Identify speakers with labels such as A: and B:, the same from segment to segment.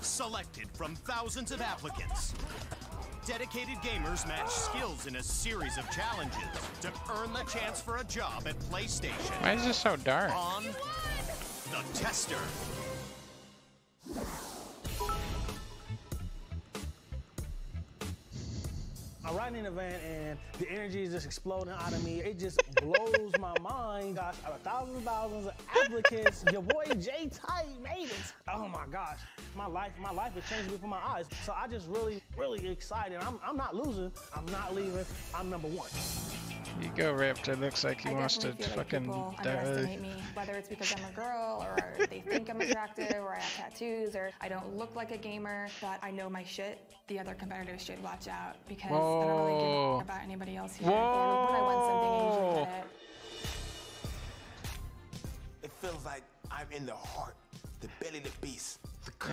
A: Selected from thousands of applicants, dedicated gamers match skills in a series of challenges to earn the chance for a job at PlayStation.
B: Why is this so dark?
A: On The Tester.
C: I'm riding in a van and the energy is just exploding out of me. It just blows my mind. Gosh, out of thousands of applicants, your boy J Tight made it. Oh my gosh, my life is changing before my eyes. So I just really excited. I'm not losing. I'm not leaving. I'm number one.
B: Ego Raptor looks like he wants to fucking
D: people
B: die.
D: underestimate me, whether it's because I'm a girl, or they think I'm attractive, or I have tattoos, or I don't look like a gamer, but I know my shit. The other competitors should watch out, because I don't really give a about anybody else here. Or when I want something, I usually get it.
E: It feels like I'm in the heart, the belly of the beast.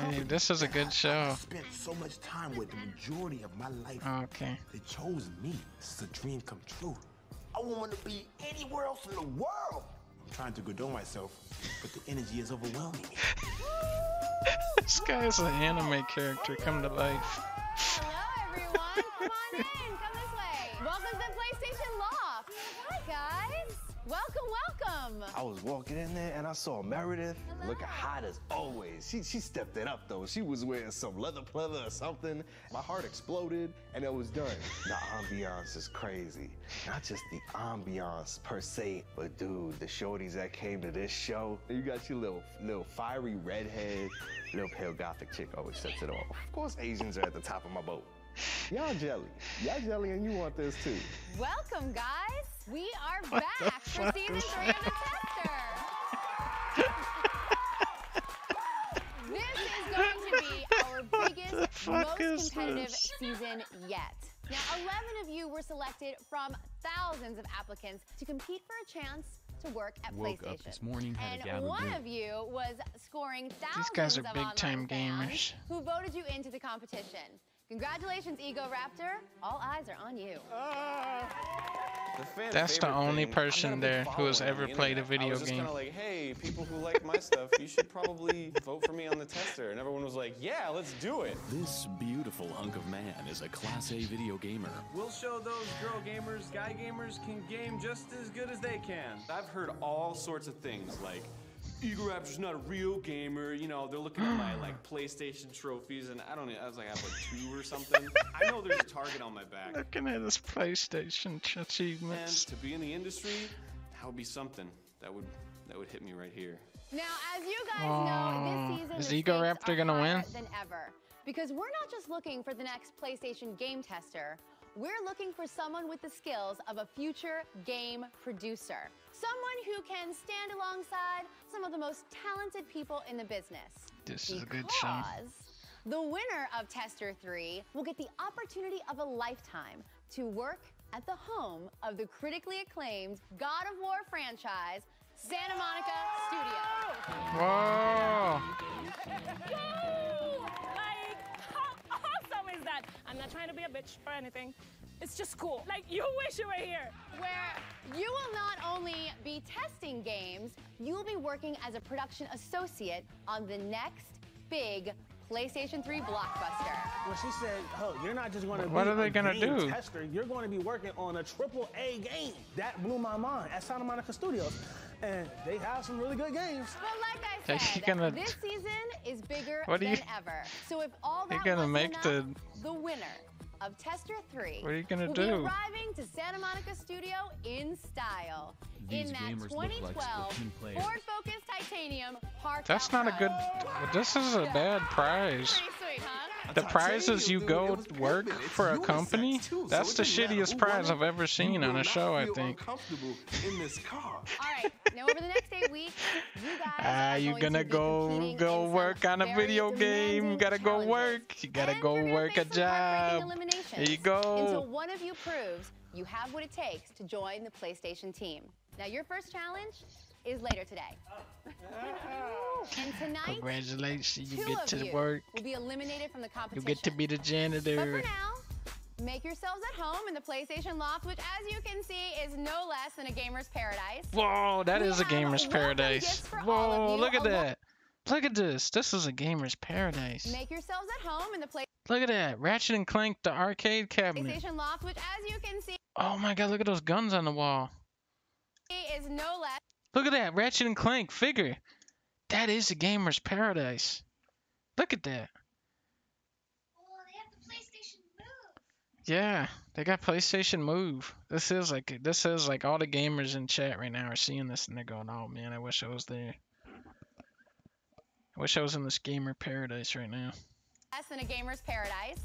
B: Hey, this is a good show.
E: I spent so much time with the majority of my life.
B: Okay.
E: They chose me. This is a dream come true. I wouldn't want to be anywhere else in the world. I'm trying to condone myself, but the energy is overwhelming me.
B: This guy is an anime character come to life.
F: Hello, everyone. Come on in. Come this way. Welcome to the PlayStation Loft. Hi, guys. Welcome.
G: I was walking in there and I saw Meredith looking hot as always. She stepped it up though. She was wearing some leather pleather or something. My heart exploded and it was done. The ambiance is crazy. Not just the ambiance per se, but dude, the shorties that came to this show. You got your little fiery redhead, little pale gothic chick always sets it off. Of course, Asians are at the top of my boat. Y'all jelly and you want this too.
F: Welcome, guys. We are back for season 3 of The Tester. This is going to be our biggest, most competitive season yet. Now, 11 of you were selected from thousands of applicants to compete for a chance to work at PlayStation.
H: Woke up this morning, had a
F: and
H: gavel
F: one
H: drink.
F: of you was scoring thousands
B: These guys are
F: of
B: big-time
F: online
B: gamers.
F: fans who voted you into the competition. Congratulations, Ego Raptor. All eyes are on you.
B: That's the only person there who has ever played a video
I: I was just
B: game.
I: kind of like, hey, people who like my stuff, you should probably vote for me on the tester. And everyone was like, yeah, let's do it.
H: This beautiful hunk of man is a Class A video gamer.
J: We'll show those girl gamers, guy gamers can game just as good as they can.
I: I've heard all sorts of things like, Ego Raptor's not a real gamer. You know, they're looking at my like PlayStation trophies, and I was like, I have like 2 or something. I know there's a target on my back.
B: Looking at his PlayStation
I: And
B: achievements.
I: to be in the industry, that would be something. That would hit me right here.
F: Now, as you guys know, this season
B: Is
F: the
B: Ego
F: stakes
B: Raptor
F: are
B: gonna
F: higher
B: win?
F: than ever. Because we're not just looking for the next PlayStation game tester. We're looking for someone with the skills of a future game producer. Someone who can stand alongside some of the most talented people in the business.
B: This is a good show.
F: Because the winner of Tester 3 will get the opportunity of a lifetime to work at the home of the critically acclaimed God of War franchise, Santa Monica Studios.
B: Whoa!
K: Like, how awesome is that? I'm not trying to be a bitch or anything. It's just cool. Like, you wish you were here.
F: Where you will not only be testing games, you will be working as a production associate on the next big PlayStation 3 blockbuster.
C: When she said, oh, you're not just going to be
B: What are they gonna
C: a game
B: do?
C: tester, you're going to be working on a AAA game. That blew my mind at Santa Monica Studios. And they have some really good games.
F: But like I said, this season is bigger than ever. So if all that
B: You're gonna
F: wasn't
B: make
F: enough, the winner of Tester 3
B: What are you gonna
F: will
B: do?
F: be arriving to Santa Monica Studio in style.
H: These
F: in that
H: gamers look like
F: 2012
H: Splatoon players.
F: Ford Focus Titanium Hardtop
B: That's not a good. This is a bad prize.
F: Pretty sweet, huh?
B: The prize is you go work for a company. That's the shittiest prize I've ever seen on a show, I think.
E: In this car.
F: All right, now over the next 8 weeks, you guys are
B: You
F: going
B: gonna
F: to be
B: go
F: competing in
B: work
F: some
B: on a
F: very
B: video game. You
F: demanding
B: gotta go
F: challenges.
B: work. You gotta
F: And
B: go
F: you're gonna
B: work a
F: face some heartbreaking
B: job.
F: eliminations
B: There you go.
F: Until one of you proves you have what it takes to join the PlayStation team. Now, your first challenge is later today. And tonight,
B: Congratulations, you
F: 2
B: get
F: of
B: to
F: you
B: work.
F: will be eliminated from the
B: You
F: competition.
B: get to be the
F: But
B: janitor.
F: for now, make yourselves at home in the PlayStation Loft, which, as you can see, is no less than a gamer's paradise.
B: Whoa, that
F: We
B: is a
F: have
B: gamer's
F: welcome
B: paradise.
F: gifts for all of
B: Whoa,
F: you,
B: look at
F: along-
B: that. Look at this. This is a gamer's paradise.
F: Make yourselves at home in the
B: Look at that. Ratchet and Clank, the arcade cabinet.
F: PlayStation Loft, which, as you can see,
B: Oh my god, look at those guns on the wall.
F: is no less.
B: Look at that. Ratchet and Clank figure. That is a gamer's paradise. Look at that.
L: Oh, they have the PlayStation Move.
B: Yeah, they got PlayStation Move. This is like all the gamers in chat right now are seeing this and they're going, "Oh man, I wish I was there. I wish I was in this gamer paradise right now."
F: Less than a gamer's paradise.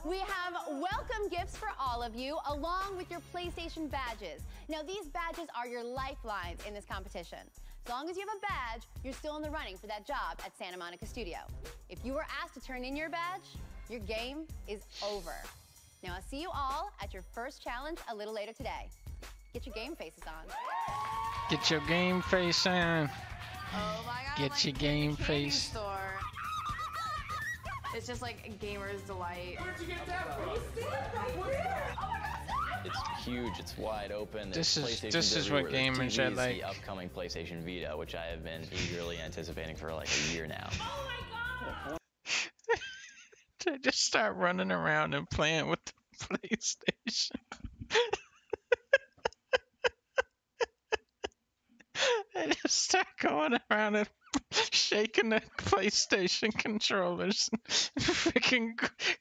F: We have welcome gifts for all of you, along with your PlayStation badges. Now, these badges are your lifelines in this competition. As long as you have a badge, you're still in the running for that job at Santa Monica Studio. If you were asked to turn in your badge, your game is over. Now, I'll see you all at your first challenge a little later today. Get your game faces on.
B: Get your game face on.
D: Oh my god.
B: Get your game face.
D: Store. It's just like a gamer's delight.
J: Where'd you get that from?
M: It's huge. It's wide open.
B: This
M: There's
B: is
M: PlayStations
B: what
M: everywhere. There's
B: gamers are
M: TVs,
B: like.
M: The upcoming PlayStation Vita, which I have been eagerly anticipating for like a year now.
K: Oh my god!
B: They just start running around and playing with the PlayStation. They just start going around and shaking the PlayStation controllers, freaking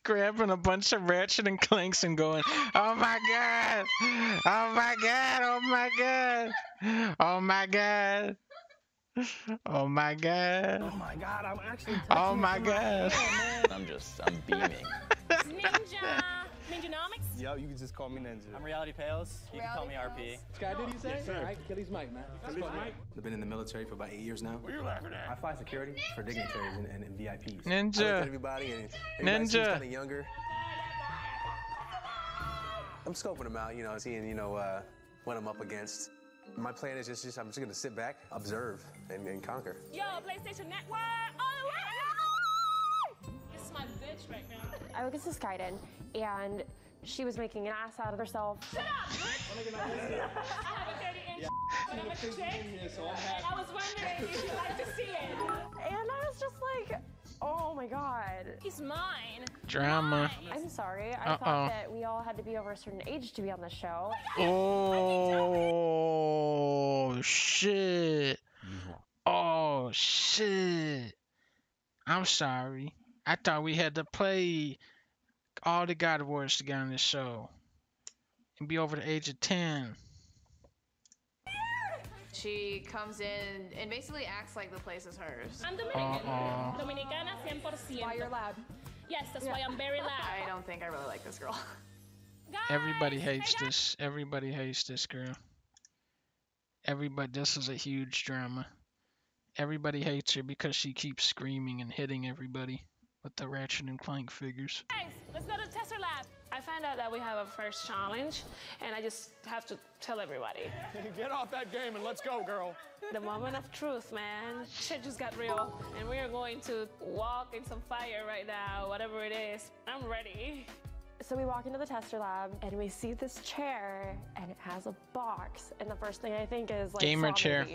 B: grabbing a bunch of Ratchet and Clanks and going, "Oh my god! Oh my god! Oh my god! Oh my god! Oh my god!
C: Oh my god, I'm actually touching
B: Oh my god!"
M: I'm beaming.
K: Ninja! Ninjanomics?
J: Yo, you can just call me Ninja.
N: I'm Reality Pales. You can call me RP.
O: Sky, did he say?
J: Yes, sir.
O: All right, Kelly's mic, man.
E: I've been in the military for about 8 years now.
J: What are you laughing at?
E: I fly security for dignitaries and VIPs.
B: Ninja.
E: I look at everybody and everybody seems kind of younger. I'm scoping them out, seeing, what I'm up against. My plan is just I'm just gonna sit back, observe, and conquer.
K: Yo, PlayStation Network! Oh, wow! This is my bitch right now.
P: I look at this Skyden, and she was making an ass out of herself.
K: Shut up, bitch! I have a 30-inch but I'm a chick, and I was wondering if you'd like to see it.
P: And I was just like, oh my god.
K: He's mine.
B: Drama.
P: I'm sorry. I thought that we all had to be over a certain age to be on the show.
B: Oh shit. Oh shit. I'm sorry. I thought we had to play all the God of Wars to get on this show and be over the age of 10.
D: She comes in and basically acts like the place is hers.
K: I'm Dominican. Dominicana 100%.
D: Why you're loud?
K: Yes, that's why I'm very loud.
D: I don't think I really like this girl.
B: Everybody hates this. Everybody hates this girl. This is a huge drama. Everybody hates her because she keeps screaming and hitting everybody with the Ratchet and Clank figures.
K: Guys, let's go to the tester lab. I found out that we have a first challenge, and I just have to tell everybody.
J: Get off that game and let's go, girl.
K: The moment of truth, man. Shit just got real, and we are going to walk in some fire right now, whatever it is. I'm ready.
P: So we walk into the tester lab, and we see this chair, and it has a box. And the first thing I think is like
B: gamer chair.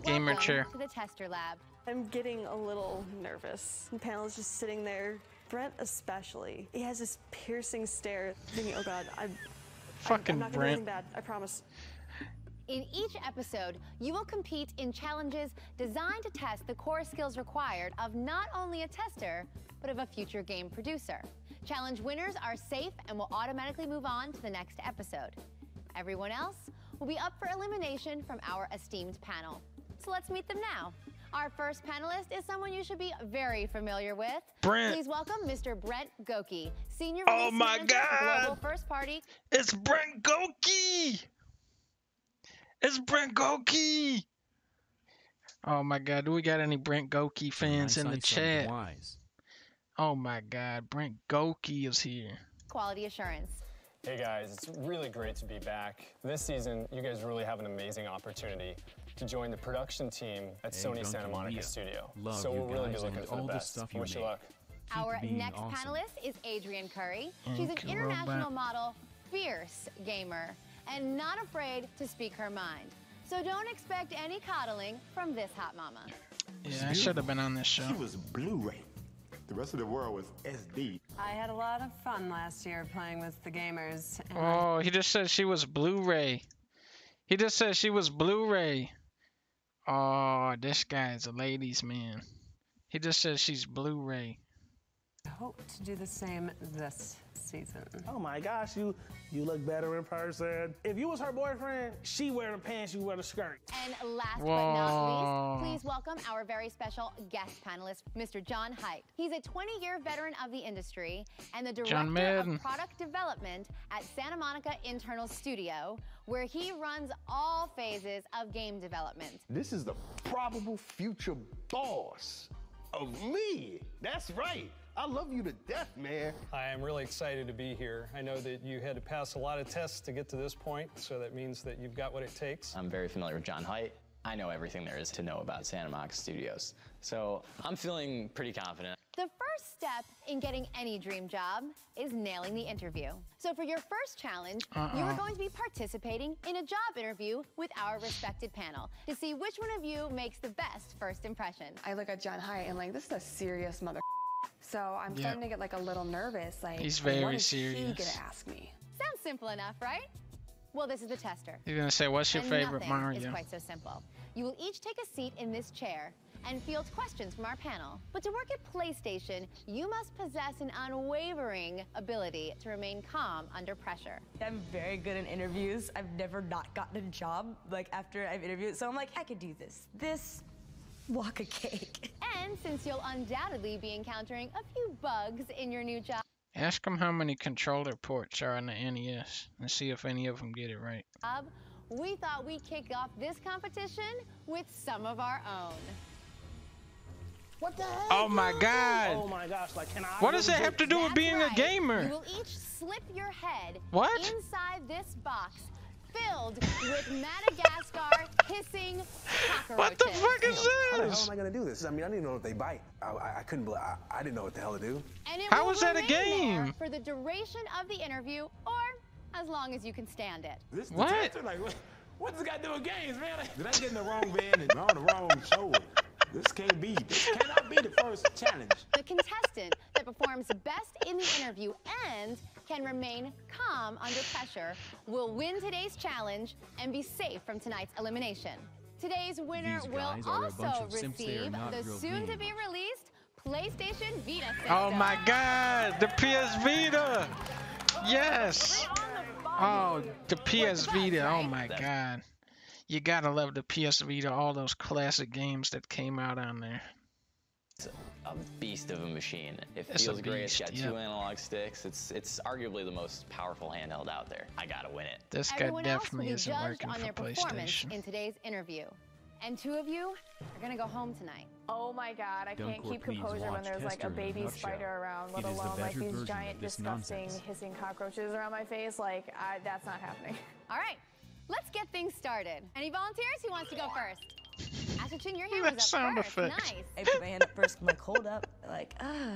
B: Gamer
F: Welcome
B: chair.
F: to the tester lab.
Q: I'm getting a little nervous. The panel is just sitting there. Brent especially. He has this piercing stare, thinking, oh god, I'm not gonna do anything bad, I promise.
F: In each episode, you will compete in challenges designed to test the core skills required of not only a tester, but of a future game producer. Challenge winners are safe and will automatically move on to the next episode. Everyone else will be up for elimination from our esteemed panel. So let's meet them now. Our first panelist is someone you should be very familiar with.
B: Brent.
F: Please welcome Mr. Brent Goki, Senior
B: Oh
F: Release
B: my
F: Manager for
B: God.
F: Global First Party.
B: It's Brent Goki! It's Brent Goki! Oh my god, do we got any Brent Goki fans in the chat? Oh my god, Brent Goki is here.
F: Quality Assurance.
R: Hey guys, it's really great to be back. This season, you guys really have an amazing opportunity to join the production team at Sony Santa Monica Studio. So we'll really be looking for the best. Wish you luck.
F: Our next panelist is Adrienne Curry. She's an international model, fierce gamer, and not afraid to speak her mind. So don't expect any coddling from this hot mama.
B: Yeah, I should have been on this show.
E: She was Blu-ray. The rest of the world was SD.
O: I had a lot of fun last year playing with the gamers. And
B: Oh, he just said she was Blu-ray. He just said she was Blu-ray. Oh, this guy's a ladies' man. He just said she's Blu-ray.
O: I hope to do the same this season.
C: Oh my gosh, you look better in person. If you was her boyfriend, she wear the pants, you wear the skirt.
F: And last but not least, please welcome our very special guest panelist, Mr. John Haidt. He's a 20-year veteran of the industry and the director of product development at Santa Monica Internal Studio, where he runs all phases of game development.
G: This is the probable future boss of me. That's right. I love you to death, man.
R: I am really excited to be here. I know that you had to pass a lot of tests to get to this point, so that means that you've got what it takes.
M: I'm very familiar with John Haidt. I know everything there is to know about Santa Monica Studios. So I'm feeling pretty confident.
F: The first step in getting any dream job is nailing the interview. So for your first challenge, you are going to be participating in a job interview with our respected panel to see which one of you makes the best first impression.
D: I look at John Haidt and like, this is a serious mother. So I'm starting to get like a little nervous. Like,
B: he's very
D: what is
B: serious.
D: he gonna ask me?
F: Sounds simple enough, right? Well, this is the tester.
B: He's gonna say, "What's your favorite
F: nothing
B: Mario?"
F: is quite so simple. You will each take a seat in this chair and field questions from our panel. But to work at PlayStation, you must possess an unwavering ability to remain calm under pressure.
S: I'm very good in interviews. I've never not gotten a job like after I've interviewed, so I'm like, I could do this. Walk a cake.
F: And since you'll undoubtedly be encountering a few bugs in your new job,
B: Ask him how many controller ports are on the NES and see if any of them get it right.
F: we thought we'd kick off this competition with some of our own.
C: What the heck?
B: Oh my God!
C: Oh my gosh, like can I?
B: What does that have to do with being a gamer?
F: You will each slip your head inside this box filled with Madagascar hissing cockroaches.
B: What the fuck is
G: How the hell
B: this?
G: am I gonna do this? I mean, I didn't know if they bite. I couldn't believe. I didn't know what the hell to do.
F: And it
B: How
F: will
B: is that a
F: remain
B: game?
F: there for the duration of the interview, or as long as you can stand it.
E: This
B: What?
E: detector, like, what's this got to do with games, man? Like, did I get in the wrong van and on the wrong show? This can't be. This cannot be the first challenge.
F: The contestant that performs best in the interview and can remain calm under pressure will win today's challenge and be safe from tonight's elimination. Today's winner
H: These
F: will
H: guys are a bunch
F: also
H: of simps. They are
F: receive
H: not
F: the
H: real
F: soon-to-be-released PlayStation Vita system.
B: Oh my God! The PS Vita! Yes! Oh, the PS Vita! Oh my God! You gotta love the PS Vita. All those classic games that came out on there.
M: It's a beast of a machine. It
B: It's a
M: feels great. It's got
B: beast,
M: two
B: yeah.
M: analog sticks. It's arguably the most powerful handheld out there. I gotta win it.
B: This guy
F: Everyone else will
B: definitely
F: be
B: isn't
F: judged
B: working
F: on
B: for
F: their performance
B: PlayStation.
F: in today's interview. And two of you are gonna go home tonight.
K: Oh my God, I can't
H: Dunkor,
K: keep
H: please
K: composure when
H: watch
K: there's like a
H: Tester in a
K: baby
H: nutshell.
K: spider around, let
H: It is the
K: alone like
H: better
K: these
H: version
K: giant,
H: of this
K: disgusting,
H: nonsense.
K: hissing cockroaches around my face. Like, that's not happening.
F: All right, let's get things started. Any volunteers? Who wants to go first? Asherton, your hand was up
B: sound
F: first.
B: effect.
F: Nice.
S: I put my hand up first, I'm like, hold up. Like, I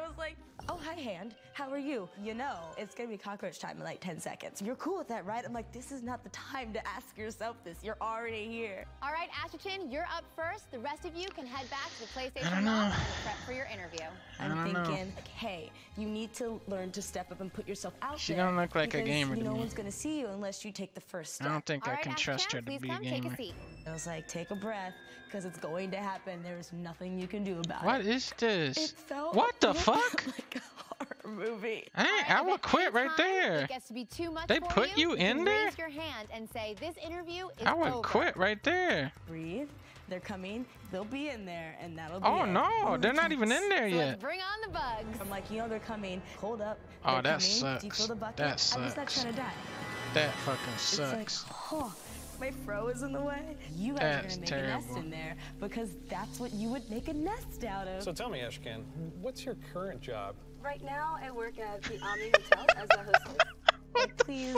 S: was like, oh, hi, hand. How are you? You know, it's gonna be cockroach time in like 10 seconds. You're cool with that, right? I'm like, this is not the time to ask yourself this. You're already here.
F: All right, Asherton, you're up first. The rest of you can head back to the
B: I
F: PlayStation
B: don't know.
F: Lounge and prep for your interview.
S: I'm
B: I don't know.
S: thinking, like, hey, you need to learn to step up and put yourself out
B: She
S: there.
B: don't look like a
S: because
B: gamer to
S: no
B: me.
S: one's gonna see you unless you take the first step.
B: I don't think
F: All
B: I
F: right,
B: can trust her
F: Asherton,
B: to
F: please
B: be a
F: come take
B: gamer.
F: a seat.
S: I was like, take a breath, because it's going to happen. There's nothing you can do about
B: What
S: it.
B: is this?
S: It felt
B: What the
S: a little
B: fuck?
S: like a horror movie.
B: I would quit right
F: Anytime
B: there.
F: It gets to be too much
B: They
F: for
B: put you in
F: can
B: there?
F: Raise your hand and say, this interview is
B: I would
F: over.
B: quit right there.
S: Breathe. They're coming. They'll be in there, and that'll be
B: Oh
S: it.
B: no, they're not even in there
F: So let's
B: yet.
F: bring on the bugs.
S: I'm like, you know, they're coming. Hold up.
B: Oh,
S: They're
B: that
S: coming. Do you
B: sucks.
S: feel the bucket?
B: That
S: I'm just not
B: sucks.
S: trying to die.
B: That fucking
S: It's
B: sucks.
S: like, oh, my fro is in the way. You guys
B: That's
S: are gonna make a nest
B: terrible.
S: in there because that's what you would make a nest out of.
R: So tell me, Ashkan, what's your current job?
T: Right now, I work at the Omni Hotel as a hostess.
S: Like, please,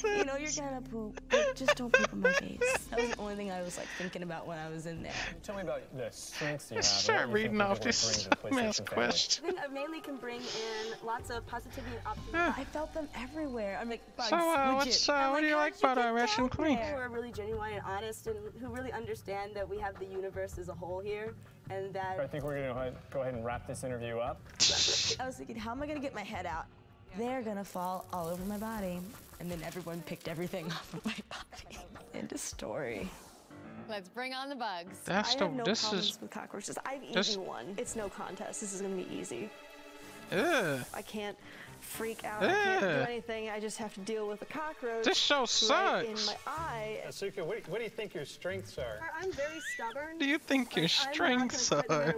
S: you know you're gonna poop, but just don't poop in my face. That was the only thing I was like thinking about when I was in there.
R: Tell me about the strengths you have.
B: Start reading off this man's question.
P: I think I mainly can bring in lots of positivity and optimism.
S: I felt them everywhere. I'm like, bugs,
B: So,
S: legit.
B: what do you like about our Russian queen?
P: Who are really genuine and honest and who really understand that we have the universe as a whole here and that...
R: I think we're gonna go ahead and wrap this interview up.
S: I was thinking, how am I gonna get my head out? They're gonna fall all over my body. And then everyone picked everything off of my body. End of story.
F: Let's bring on the bugs.
Q: I have no problems with cockroaches. I've eaten one. It's no contest. This is gonna be easy. I can't freak out. I can't do anything. I just have to deal with a cockroach.
B: This show
Q: right
B: sucks.
Q: in my eye.
R: Asuka, what do you think your strengths are?
P: I'm very stubborn.
B: Do you think your strengths are?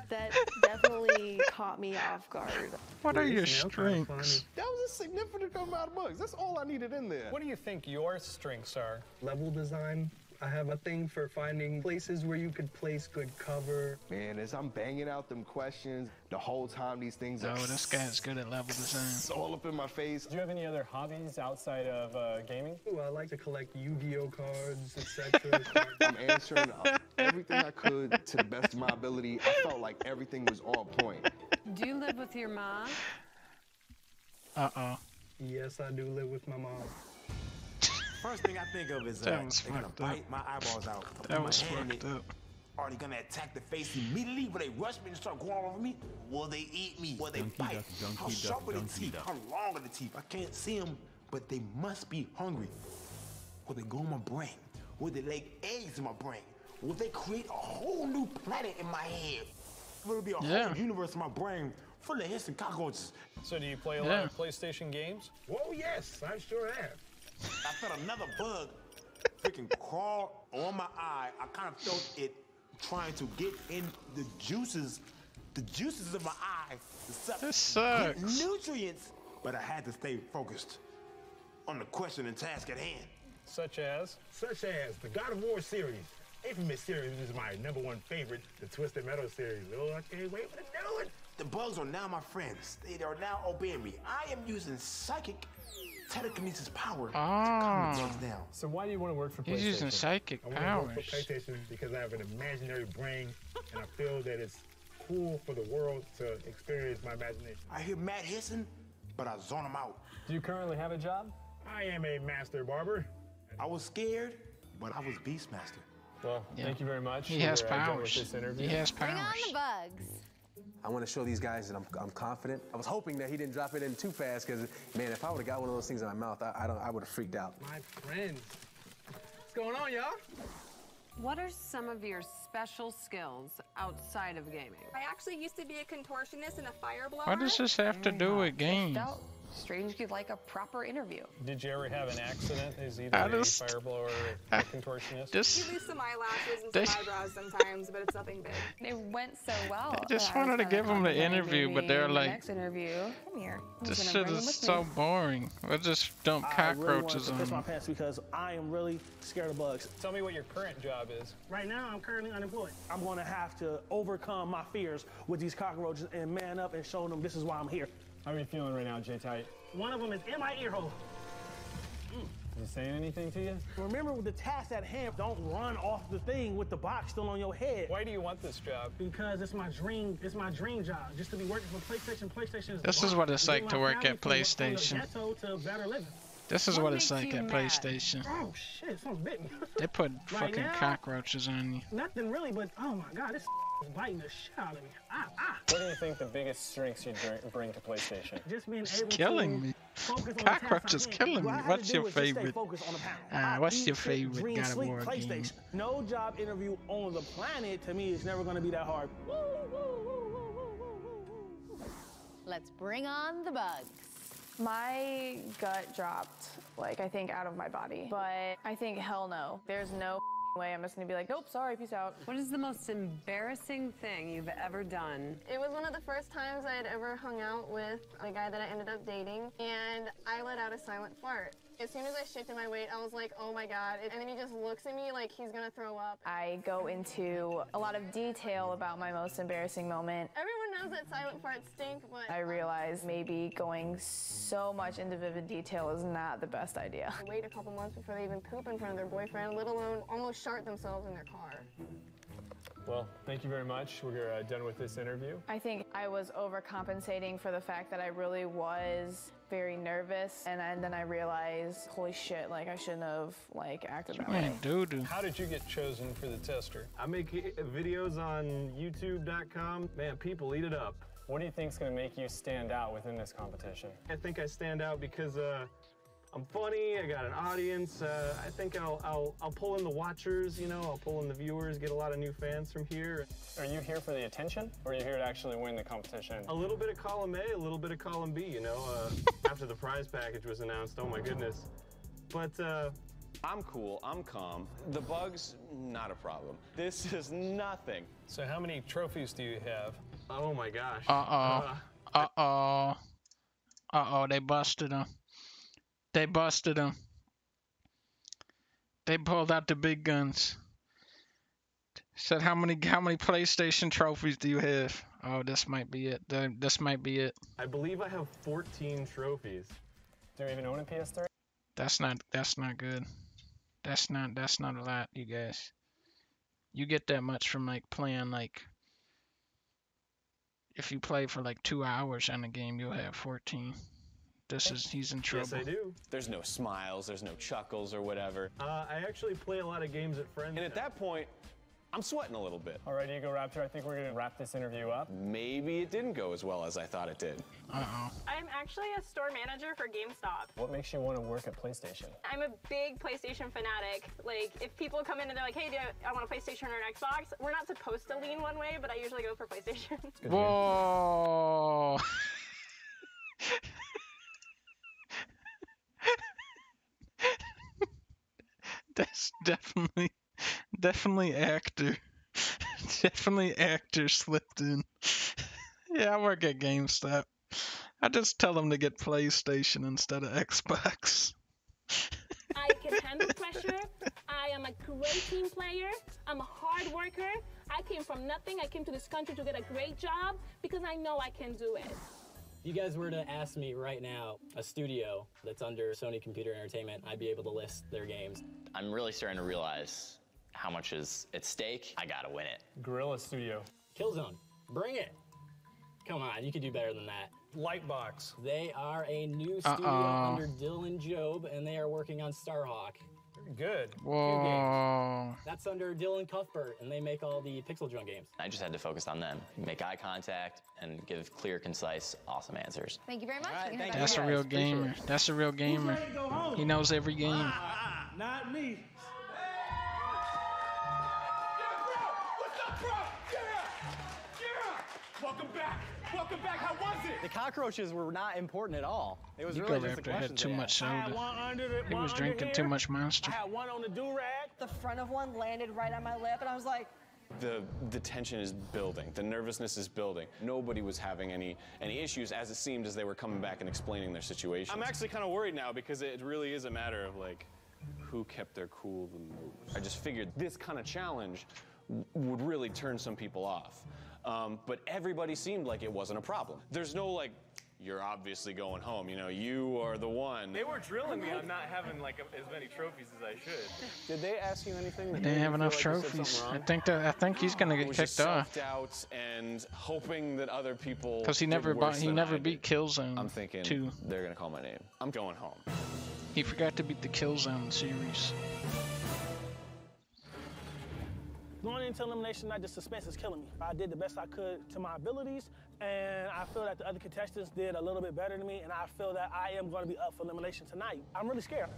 Q: That definitely caught me off guard.
B: What are your strengths?
G: That was a significant amount of bugs. That's all I needed in there.
R: What do you think your strengths are?
T: Level design. I have a thing for finding places where you could place good cover.
G: Man, as I'm banging out them questions, the whole time these things are...
B: Oh, this guy's good at level design.
G: It's all up in my face.
R: Do you have any other hobbies outside of gaming?
T: Ooh, I like to collect Yu-Gi-Oh cards, etc.
G: I'm answering everything I could to the best of my ability. I felt like everything was on point.
O: Do you live with your mom?
B: Uh-oh.
T: Yes, I do live with my mom.
E: First thing I think of is they're gonna bite my eyeballs out.
B: That was fucked up.
E: Are they gonna attack the face immediately? Will they rush me and start going all over me? Will they eat me? Will they bite? How sharp are the teeth? How long are the teeth? I can't see them, but they must be hungry. Will they go in my brain? Will they lay eggs in my brain? Will they create a whole new planet in my head? Will it be a whole universe in my brain full of hissing cockroaches?
R: So do you play a lot of PlayStation games?
E: Whoa, yes, I sure have. I felt another bug freaking crawl on my eye. I kind of felt it trying to get in the juices of my eye to suck get nutrients, but I had to stay focused on the question and task at hand.
R: Such as?
E: Such as the God of War series. Infamous series is my #1 favorite, the Twisted Metal series. Oh, I can't wait for the new one. The bugs are now my friends. They are now obeying me. I am using psychic telekinesis power to calm the bugs down.
R: So why do you want to work for PlayStation?
B: He's using psychic powers.
E: I want to work for PlayStation because I have an imaginary brain, and I feel that it's cool for the world to experience my imagination. I hear Matt hissing, but I zone him out.
R: Do you currently have a job?
E: I am a master barber. I was scared, but I was Beastmaster.
R: Well, thank you very much.
B: He has powers. He has powers.
F: Bring on the bugs.
U: I want to show these guys that I'm confident. I was hoping that he didn't drop it in too fast, because, man, if I would have got one of those things in my mouth, I would have freaked out.
T: My friends. What's going on, y'all?
O: What are some of your special skills outside of gaming?
P: I actually used to be a contortionist and a fire blower.
B: What does this have to do with games?
D: Felt strangely like a proper interview.
R: Did you ever have an accident as either a fire blower or a contortionist?
P: You lose some eyelashes and some eyebrows sometimes, but it's nothing big.
D: They went so well.
B: I just wanted to give them the interview, but they're like,
D: next interview, come here.
B: this shit is so boring. We'll just dump cockroaches
C: I really want to piss my
B: on them.
C: pants because I am really scared of bugs.
R: Tell me what your current job is.
C: Right now, I'm currently unemployed. I'm going to have to overcome my fears with these cockroaches and man up and show them this is why I'm here.
R: How are you feeling right now, J-Tight?
C: One of them is in my ear hole.
R: Is he saying anything to you?
C: Remember with the task at hand, don't run off the thing with the box still on your head.
R: Why do you want this job?
C: Because it's my dream job, just to be working for PlayStation. PlayStation is
B: This is what it's like to work at PlayStation.
C: To better living.
B: This is what it's like at PlayStation.
C: Oh shit, something bit me.
B: They put
C: Right
B: fucking
C: now?
B: cockroaches on you.
C: Nothing really, but oh my god, this is biting the shit out of me.
R: What do you think the biggest strengths you bring to PlayStation?
C: Just being
B: It's
C: able
B: killing
C: to
B: me.
C: focus on
B: Cockroach
C: the
B: is
C: task at hand.
B: killing me.
C: What I have
B: What's
C: to
B: your
C: do is just stay
B: favorite?
C: focused on the panel.
B: What's your
C: Eat,
B: favorite
C: dream,
B: God of
C: sleep,
B: War game?
C: PlayStation. No job interview on the planet to me is never going to be that hard.
F: Let's bring on the bugs.
D: My gut dropped, like, I think out of my body. But I think, hell no. There's no way I'm just gonna be like, nope, sorry, peace out.
O: What is the most embarrassing thing you've ever done?
P: It was one of the first times I had ever hung out with a guy that I ended up dating, and I let out a silent fart.
Q: As soon as I shifted my weight, I was like, oh my God. And then he just looks at me like he's gonna throw up.
D: I go into a lot of detail about my most embarrassing moment.
Q: Everyone knows that silent farts stink, but
D: I realize maybe going so much into vivid detail is not the best idea.
Q: they wait a couple months before they even poop in front of their boyfriend, let alone almost shart themselves in their car.
R: Well, thank you very much. We're done with this interview.
D: I think I was overcompensating for the fact that I really was very nervous, and then I realized, holy shit, like I shouldn't have like acted that way.
R: How did you get chosen for the tester? I make videos on YouTube.com. Man, people eat it up. What do you think is going to make you stand out within this competition? I think I stand out because I'm funny, I got an audience. I think I'll pull in the watchers, you know, I'll pull in the viewers, get a lot of new fans from here. Are you here for the attention, or are you here to actually win the competition? A little bit of column A, a little bit of column B, you know, after the prize package was announced, oh my goodness. But,
I: I'm cool, I'm calm. The bugs, not a problem. This is nothing.
R: So how many trophies do you have? Oh my gosh.
B: They busted him. They busted him. They pulled out the big guns. Said, how many PlayStation trophies do you have? Oh, this might be it. This might be it.
R: I believe I have 14 trophies. Do you even own a PS3?
B: That's not good. That's not a lot, you guys. You get that much from like playing like, if you play for like 2 hours on a game, you'll have 14. He's in trouble.
R: Yes, I do.
I: There's no smiles, there's no chuckles or whatever.
R: I actually play a lot of games at friends.
I: And at that point, I'm sweating a little bit.
R: All right, Ego Raptor, I think we're gonna wrap this interview up.
I: Maybe it didn't go as well as I thought it did.
Q: I'm actually a store manager for GameStop.
R: What makes you want to work at PlayStation?
Q: I'm a big PlayStation fanatic. Like, if people come in and they're like, hey, I want a PlayStation or an Xbox, we're not supposed to lean one way, but I usually go for PlayStation.
B: Whoa. That's definitely actor. Definitely actor slipped in. Yeah, I work at GameStop. I just tell them to get PlayStation instead of Xbox.
K: I can handle pressure. I am a great team player. I'm a hard worker. I came from nothing. I came to this country to get a great job because I know I can do it.
N: If you guys were to ask me right now, a studio that's under Sony Computer Entertainment, I'd be able to list their games.
M: I'm really starting to realize how much is at stake. I gotta win it.
R: Gorilla Studio.
N: Killzone, bring it. Come on, you could do better than that.
R: Lightbox.
N: They are a new studio under Dylan Job, and they are working on Starhawk.
R: Good.
B: Whoa.
N: That's under Dylan Cuthbert, and they make all the Pixel Junk games.
M: I just had to focus on them, make eye contact, and give clear, concise, awesome answers.
F: Thank you very much.
N: Right,
B: That's a real gamer. That's a real gamer. He knows every game.
C: Not me.
E: What's up, bro? Welcome back. Welcome back. How was it?
N: The cockroaches were not important at all. It was
B: Ego
N: really just the
B: Raptor had
N: questions
B: too
N: they
B: much
N: asked.
B: soda. He was drinking too much Monster.
C: I had one on the do-rag.
S: The front of one landed right on my lip, and I was like,
I: The tension is building. The nervousness is building. Nobody was having any issues, as it seemed as they were coming back and explaining their situation. I'm actually kind of worried now because it really is a matter of like, who kept their cool the most. I just figured this kind of challenge would really turn some people off. But everybody seemed like it wasn't a problem. There's no like, you're obviously going home, you know, you are the one.
J: They were drilling me on not having like as many trophies as I should.
I: Did they ask you anything?
B: They didn't have enough trophies. I think he's gonna get kicked off.
I: Self-doubt and hoping that other people.
B: Because he never beat Killzone.
I: I'm thinking
B: 2.
I: They're gonna call my name. I'm going home.
B: He forgot to beat the Killzone series.
C: Going into elimination night, the suspense is killing me. I did the best I could to my abilities, and I feel that the other contestants did a little bit better than me, and I feel that I am going to be up for elimination tonight. I'm really scared.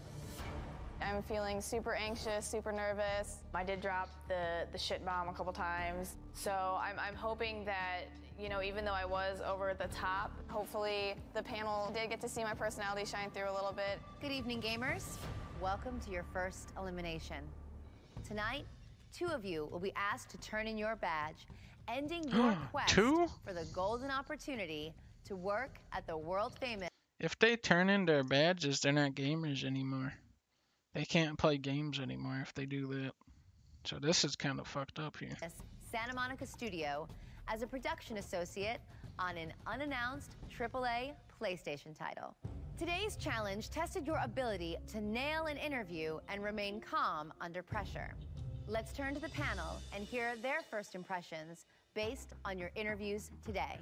D: I'm feeling super anxious, super nervous. I did drop the shit bomb a couple times. So I'm hoping that, you know, even though I was over the top, hopefully the panel did get to see my personality shine through a little bit.
F: Good evening, gamers. Welcome to your first elimination. Tonight, 2 of you will be asked to turn in your badge, ending your quest for the golden opportunity to work at the world-famous
B: If they turn in their badges, they're not gamers anymore. They can't play games anymore if they do that. So this is kind of fucked up here.
F: Santa Monica studio as a production associate on an unannounced AAA PlayStation title. Today's challenge tested your ability to nail an interview and remain calm under pressure. Let's turn to the panel and hear their first impressions based on your interviews today.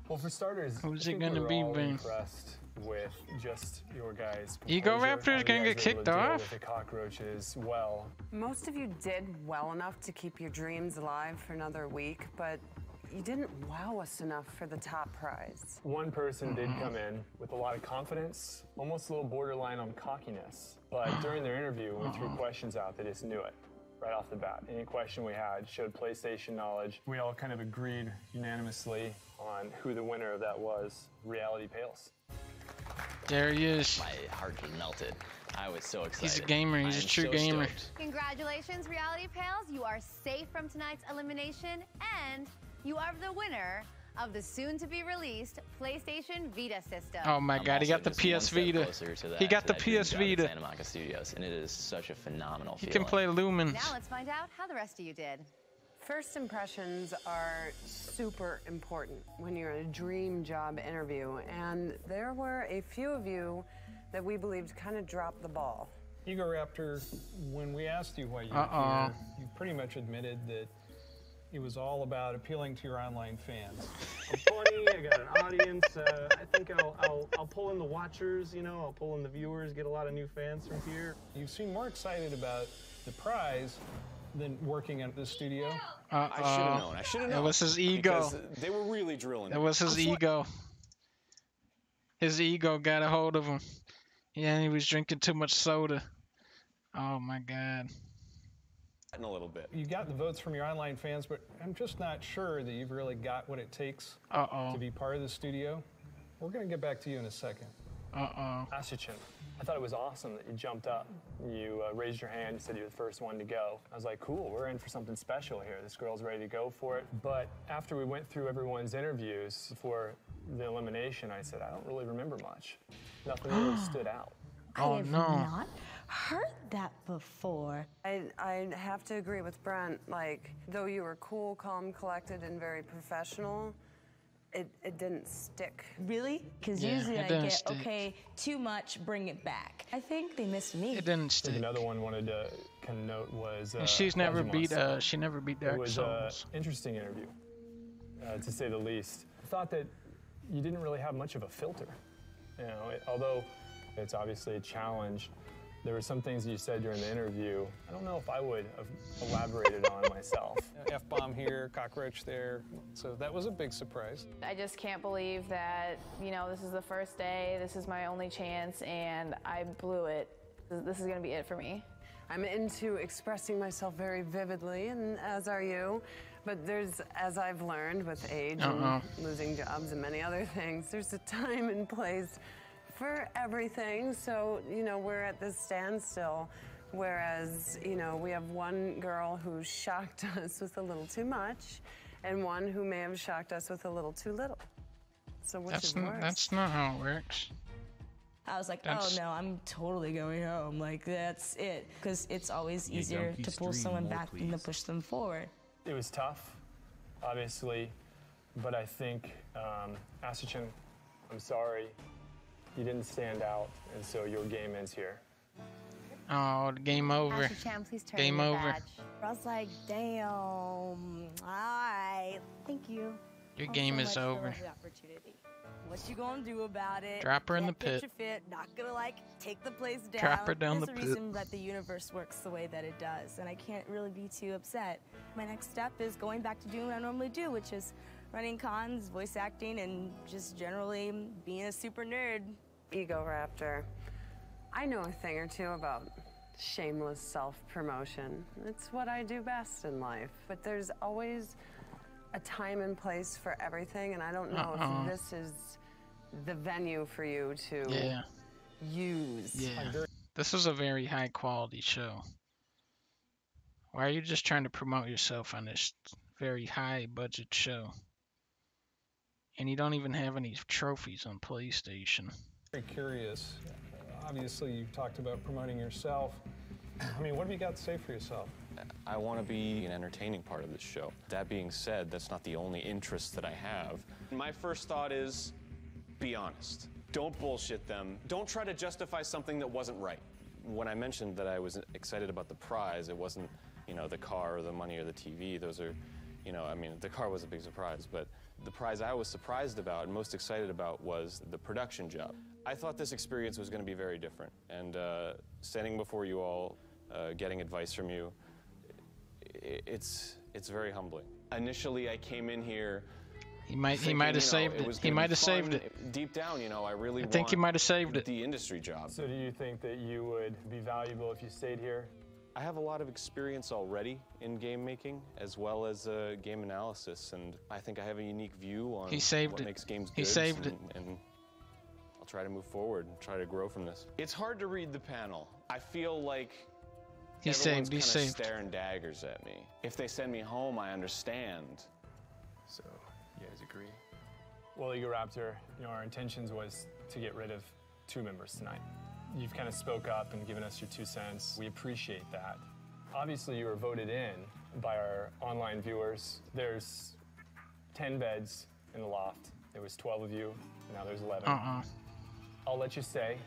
R: Well, for starters,
B: who's
R: I
B: it
R: think
B: gonna
R: we were
B: be,
R: all
B: Ben?
R: impressed with just your guys'
B: Ego
R: composure,
B: Raptor's
R: how
B: gonna
R: you
B: get
R: guys were able
B: kicked
R: to deal
B: off?
R: with the cockroaches well.
O: Most of you did well enough to keep your dreams alive for another week, but you didn't wow us enough for the top prize.
R: One person did come in with a lot of confidence, almost a little borderline on cockiness. But during their interview, when we threw questions out, they just knew it right off the bat. Any question we had showed PlayStation knowledge. We all kind of agreed unanimously on who the winner of that was. Reality Pales.
B: There he is.
M: My heart just melted. I was so excited.
B: He's a gamer. He's
M: I
B: a
M: am
B: true
M: so
B: gamer.
M: stoked.
F: Congratulations, Reality Pales. You are safe from tonight's elimination, and you are the winner of the soon-to-be-released PlayStation Vita system.
B: Oh my
M: I'm
B: God, he
M: also
B: got the
M: just one
B: PS
M: step
B: Vita.
M: closer to that-
B: He got
M: to
B: the
M: that dream
B: PS
M: job at
B: Vita.
M: Santa Monica Studios, and it is such a phenomenal
B: He
M: feeling.
B: can play Lumens.
F: Now let's find out how the rest of you did.
O: First impressions are super important when you're in a dream job interview, and there were a few of you that we believed kind of dropped the ball.
R: Ego Raptor, when we asked you why you were
B: Uh-oh.
R: here, you pretty much admitted that it was all about appealing to your online fans. I'm funny, I got an audience, I think I'll pull in the watchers, you know, I'll pull in the viewers, get a lot of new fans from here. You seem more excited about the prize than working at the studio.
B: Uh-oh.
I: I should have known. I should have known.
B: It was his ego.
I: Because they were really drilling.
B: It was his ego. His ego got a hold of him. Yeah, he was drinking too much soda. Oh my God.
I: In a little bit.
R: You got the votes from your online fans, but I'm just not sure that you've really got what it takes
B: Uh-oh.
R: to be part of the studio. We're going to get back to you in a second.
B: Uh-oh.
R: Asichin, I thought it was awesome that you jumped up. You raised your hand, you said you were the first one to go. I was like, cool, we're in for something special here. This girl's ready to go for it. But after we went through everyone's interviews for the elimination, I said, I don't really remember much. Nothing really stood out.
B: Oh,
S: I have
B: no.
S: not heard that before.
O: I have to agree with Brent. Like, though you were cool, calm, collected, and very professional, it didn't stick.
S: Really? Because
B: Yeah,
S: usually
B: it
S: I
B: didn't
S: get,
B: stick.
S: okay, too much, bring it back. I think they missed me.
B: It didn't
R: I
B: stick.
R: think another one wanted to kind of note was
B: And she's never
R: Quasimodo.
B: beat. She never beat
R: It
B: Dark
R: was an
B: Souls.
R: interesting interview, to say the least. I thought that you didn't really have much of a filter. You know, although it's obviously a challenge, there were some things you said during the interview. I don't know if I would have elaborated on myself. F-bomb here, cockroach there. So that was a big surprise.
D: I just can't believe that, you know, this is the first day, this is my only chance, and I blew it. This is gonna be it for me.
O: I'm into expressing myself very vividly, and as are you. But there's, as I've learned with age and losing jobs and many other things, there's a time and place for everything. So, you know, we're at this standstill, whereas, you know, we have one girl who shocked us with a little too much, and one who may have shocked us with a little too little. So which is worse?
B: That's not how it works.
S: I was like,
B: That's-
S: oh no, I'm totally going home. Like, that's it. Because it's always
H: Yeah,
S: easier
H: Donkey
S: to pull
H: stream
S: someone
H: more,
S: back than to
H: please.
S: push them forward.
R: It was tough, obviously, but I think, Asichin, I'm sorry, you didn't stand out, and so your game ends here.
B: Oh, game over.
F: Ashley Chan, please turn
B: Game
F: in your
B: over.
F: badge.
S: I was like, damn. All right. Thank you.
B: Your
S: all
B: game
S: so
B: is
S: much for
B: over.
S: the opportunity. What you gonna do about it?
B: Drop her in
S: Can't
B: the
S: pitch
B: pit.
S: a fit. Not gonna like take the place down.
B: Drop her down
S: There's
B: the
S: a
B: pit.
S: reason that the universe works the way that it does, and I can't really be too upset. My next step is going back to doing what I normally do, which is running cons, voice acting, and just generally being a super nerd.
O: Ego Raptor. I know a thing or two about shameless self-promotion. It's what I do best in life. But there's always a time and place for everything, and I don't know if this is the venue for you to use.
B: Yeah. This is a very high quality show. Why are you just trying to promote yourself on this very high budget show? And you don't even have any trophies on PlayStation.
R: Very curious. Obviously, you talked about promoting yourself. I mean, what have you got to say for yourself?
I: I want to be an entertaining part of this show. That being said, that's not the only interest that I have. My first thought is, be honest. Don't bullshit them. Don't try to justify something that wasn't right. When I mentioned that I was excited about the prize, it wasn't, you know, the car or the money or the TV. Those are, you know, I mean, the car was a big surprise, but the prize I was surprised about and most excited about was the production job. I thought this experience was going to be very different, and standing before you all, getting advice from you, it's very humbling. Initially, I came in here.
B: He might have saved it. He might have saved it.
I: Deep down, you know, I really
B: think he might have saved it.
I: The industry job.
R: So do you think that you would be valuable if you stayed here?
I: I have a lot of experience already in game making, as well as game analysis, and I think I have a unique view on what makes games good.
B: He saved it.
I: And I'll try to move forward and try to grow from this. It's hard to read the panel. I feel like everyone's kind of staring daggers at me. If they send me home, I understand.
R: So, you guys agree? Well, Eagle Raptor, you know, our intentions was to get rid of 2 members tonight. You've kind of spoke up and given us your 2 cents. We appreciate that. Obviously, you were voted in by our online viewers. There's 10 beds in the loft. There was 12 of you. Now there's 11. I'll let you stay.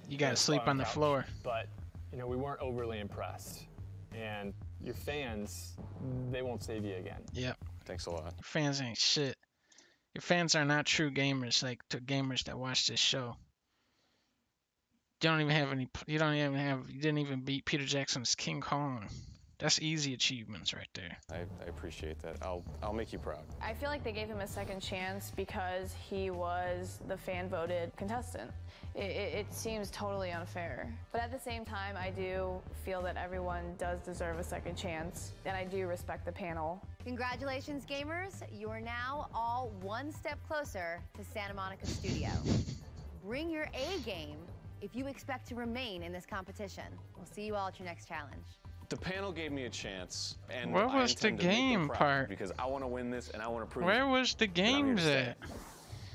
B: You gotta sleep on the floor.
R: But, you know, we weren't overly impressed. And your fans, they won't save you again.
B: Yep.
I: Thanks a lot.
B: Your fans ain't shit. Your fans are not true gamers, like to gamers that watch this show. You don't even have any. You didn't even beat Peter Jackson's King Kong. That's easy achievements right there.
I: I appreciate that. I'll make you proud.
D: I feel like they gave him a second chance because he was the fan-voted contestant. It seems totally unfair. But at the same time, I do feel that everyone does deserve a second chance, and I do respect the panel.
F: Congratulations, gamers. You are now all one step closer to Santa Monica Studio. Bring your A game if you expect to remain in this competition. We'll see you all at your next challenge.
I: The panel gave me a chance, and
B: What was the game part?
I: Because I want to win this, and I want to prove.
B: Where was the games at?